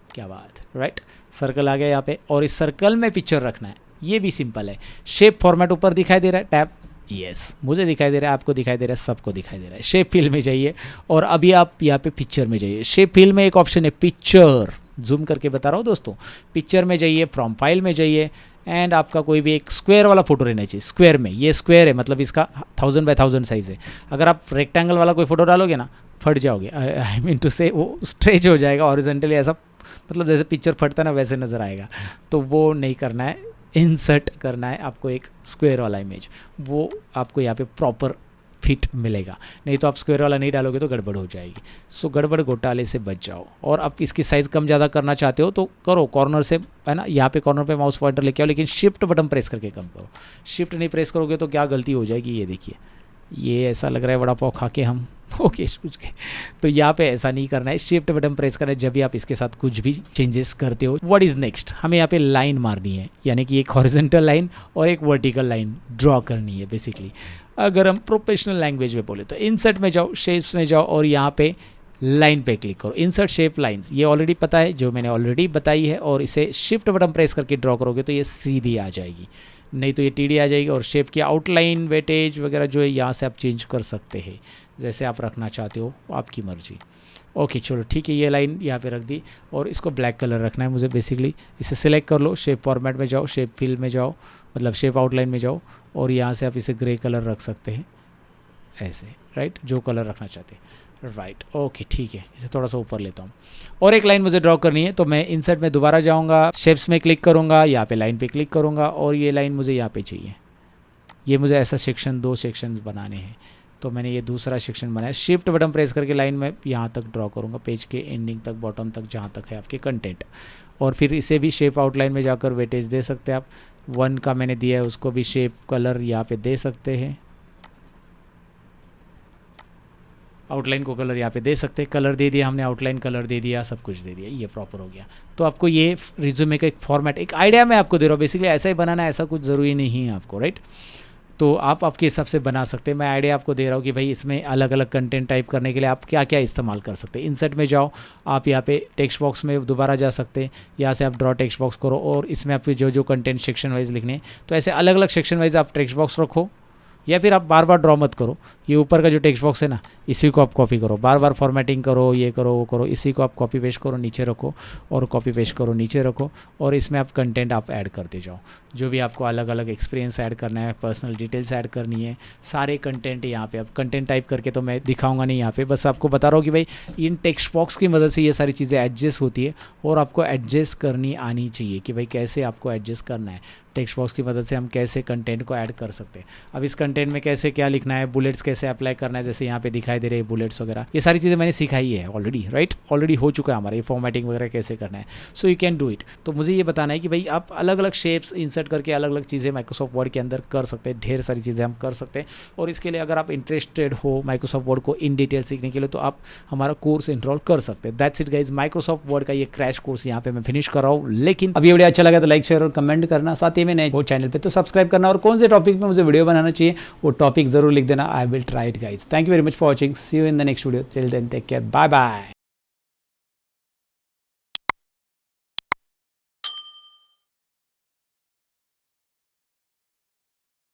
क्या बात है, राइट, सर्कल आ गया यहाँ पे। और इस सर्कल में पिक्चर रखना है, ये भी सिंपल है। शेप फॉर्मेट ऊपर दिखाई दे रहा है, टैब, यस मुझे दिखाई दे रहा है, आपको दिखाई दे रहा है, सबको दिखाई दे रहा है। शेप फिल में जाइए और अभी आप यहाँ पे पिक्चर में जाइए। शेप फिल में एक ऑप्शन है पिक्चर, जूम करके बता रहा हूँ दोस्तों। पिक्चर में जाइए, फ्रॉम फाइल में जाइए एंड आपका कोई भी एक स्क्वायर वाला फोटो रहना चाहिए। स्क्वायर में, ये स्क्वायर है मतलब इसका 1000 बाय 1000 साइज़ है। अगर आप रेक्टेंगल वाला कोई फोटो डालोगे ना फट जाओगे, आई मीन टू से वो स्ट्रेच हो जाएगा हॉरिजॉन्टली, ऐसा मतलब जैसे पिक्चर फटता है ना वैसे नज़र आएगा, तो वो नहीं करना है। इंसर्ट करना है आपको एक स्क्वायर वाला इमेज, वो आपको यहाँ पे प्रॉपर फिट मिलेगा। नहीं तो आप स्क्वायर वाला नहीं डालोगे तो गड़बड़ हो जाएगी। सो गड़बड़ घोटाले से बच जाओ। और आप इसकी साइज़ कम ज़्यादा करना चाहते हो तो करो, कॉर्नर से है ना, यहाँ पे कॉर्नर पे माउस पॉइंटर लेके आओ, लेकिन शिफ्ट बटन प्रेस करके कम करो। शिफ्ट नहीं प्रेस करोगे तो क्या गलती हो जाएगी, ये देखिए, ये ऐसा लग रहा है वड़ा पाव खा के हम ओके कुछ के, तो यहाँ पे ऐसा नहीं करना है। शिफ्ट बटन प्रेस करना है जब भी आप इसके साथ कुछ भी चेंजेस करते हो। व्हाट इज़ नेक्स्ट, हमें यहाँ पे लाइन मारनी है, यानी कि एक हॉरिजॉन्टल लाइन और एक वर्टिकल लाइन ड्रॉ करनी है बेसिकली। अगर हम प्रोफेशनल लैंग्वेज में बोले तो इंसर्ट में जाओ, शेप्स में जाओ और यहाँ पे लाइन पे क्लिक करो। इंसर्ट शेप लाइंस, ये ऑलरेडी पता है, जो मैंने ऑलरेडी बताई है, और इसे शिफ्ट बटन प्रेस करके ड्रॉ करोगे तो ये सीधी आ जाएगी, नहीं तो ये टीडी आ जाएगी। और शेप की आउटलाइन, वेटेज वगैरह जो है यहाँ से आप चेंज कर सकते हैं, जैसे आप रखना चाहते हो, आपकी मर्जी। ओके चलो ठीक है, ये लाइन यहाँ पे रख दी और इसको ब्लैक कलर रखना है मुझे बेसिकली। इसे सिलेक्ट कर लो, शेप फॉर्मेट में जाओ, शेप फिल में जाओ, मतलब शेप आउटलाइन में जाओ और यहाँ से आप इसे ग्रे कलर रख सकते हैं ऐसे, राइट, जो कलर रखना चाहते हैं, राइट। ओके ठीक है, इसे थोड़ा सा ऊपर लेता हूँ। और एक लाइन मुझे ड्रॉ करनी है, तो मैं इंसर्ट में दोबारा जाऊँगा, शेप्स में क्लिक करूँगा, यहाँ पे लाइन पे क्लिक करूँगा और ये लाइन मुझे यहाँ पे चाहिए। ये मुझे ऐसा सेक्शन, 2 सेक्शन बनाने हैं, तो मैंने ये दूसरा सेक्शन बनाया। शिफ्ट बटन प्रेस करके लाइन में यहाँ तक ड्रॉ करूँगा, पेज के एंडिंग तक, बॉटम तक, जहाँ तक है आपके कंटेंट। और फिर इसे भी शेप आउटलाइन में जाकर वेटेज दे सकते हैं आप। 1 का मैंने दिया है, उसको भी शेप कलर यहाँ पे दे सकते हैं आउटलाइन को कलर यहाँ पे दे सकते हैं, कलर दे दिया हमने, आउटलाइन कलर दे दिया, सब कुछ दे दिया, ये प्रॉपर हो गया। तो आपको ये रिज्यूमे का एक फॉर्मेट, एक आइडिया मैं आपको दे रहा हूँ, बेसिकली ऐसा ही बनाना है, ऐसा कुछ ज़रूरी नहीं है आपको, राइट। तो आप आपके हिसाब से बना सकते हैं। मैं आइडिया आपको दे रहा हूँ कि भाई इसमें अलग अलग कंटेंट टाइप करने के लिए आप क्या क्या इस्तेमाल कर सकते हैं। इंसर्ट में जाओ, आप यहाँ पे टेक्स्ट बॉक्स में दोबारा जा सकते हैं, यहाँ से आप ड्रॉ टेक्स्ट बॉक्स करो और इसमें आपके जो जो कंटेंट सेक्शन वाइज लिखने हैं, तो ऐसे अलग अलग सेक्शन वाइज आप टेक्स्ट बॉक्स रखो, या फिर आप बार बार ड्रॉ मत करो। ये ऊपर का जो टेक्स्ट बॉक्स है ना, इसी को आप कॉपी करो, बार बार फॉर्मेटिंग करो, ये करो वो करो, इसी को आप कॉपी पेस्ट करो, नीचे रखो, और कॉपी पेस्ट करो, नीचे रखो, और इसमें आप कंटेंट आप ऐड करते जाओ, जो भी आपको अलग अलग एक्सपीरियंस ऐड करना है, पर्सनल डिटेल्स ऐड करनी है, सारे कंटेंट यहाँ पे। अब कंटेंट टाइप करके तो मैं दिखाऊंगा नहीं यहाँ पे, बस आपको बता रहा हूँ कि भाई इन टेक्स्ट बॉक्स की मदद से ये सारी चीज़ें एडजस्ट होती है, और आपको एडजस्ट करनी आनी चाहिए कि भाई कैसे आपको एडजस्ट करना है। टेक्स्ट बॉक्स की मदद से हम कैसे कंटेंट को ऐड कर सकते हैं। अब इस कंटेंट में कैसे क्या लिखना है, बुलेट्स कैसे अप्लाई करना है, जैसे यहाँ पे दिखाई दे रहे हैं बुलेट्स वगैरह, ये सारी चीज़ें मैंने सिखाई है ऑलरेडी, राइट, ऑलरेडी हो चुका है हमारा ये फॉर्मेटिंग वगैरह कैसे करना है। So you can do it. तो मुझे ये बताना है कि भाई आप अलग अलग शेप्स इंसर्ट करके अलग अलग चीज़ें माइक्रोसॉफ्ट वर्ड के अंदर कर सकते हैं, ढेर सारी चीज़ें हम कर सकते हैं। और इसके लिए अगर आप इंटरेस्टेड हो माइक्रोसॉफ्ट वर्ड को इन डिटेल सीखने के लिए, तो आप हमारा कोर्स इनरोल कर सकते हैं। That's it guys, Microsoft word का ये क्रैश कोर्स यहाँ पे मैं फिनिश कर रहा हूँ। लेकिन अब ये वीडियो अच्छा लगा तो लाइक शेयर और कमेंट करना, साथ ही में नए वो चैनल पे तो सब्सक्राइब करना, और कौन से टॉपिक पे मुझे वीडियो बनाना चाहिए वो टॉपिक जरूर लिख देना। I will try it guys. Thank you very much for watching, see you in the next video, till then take care, bye bye.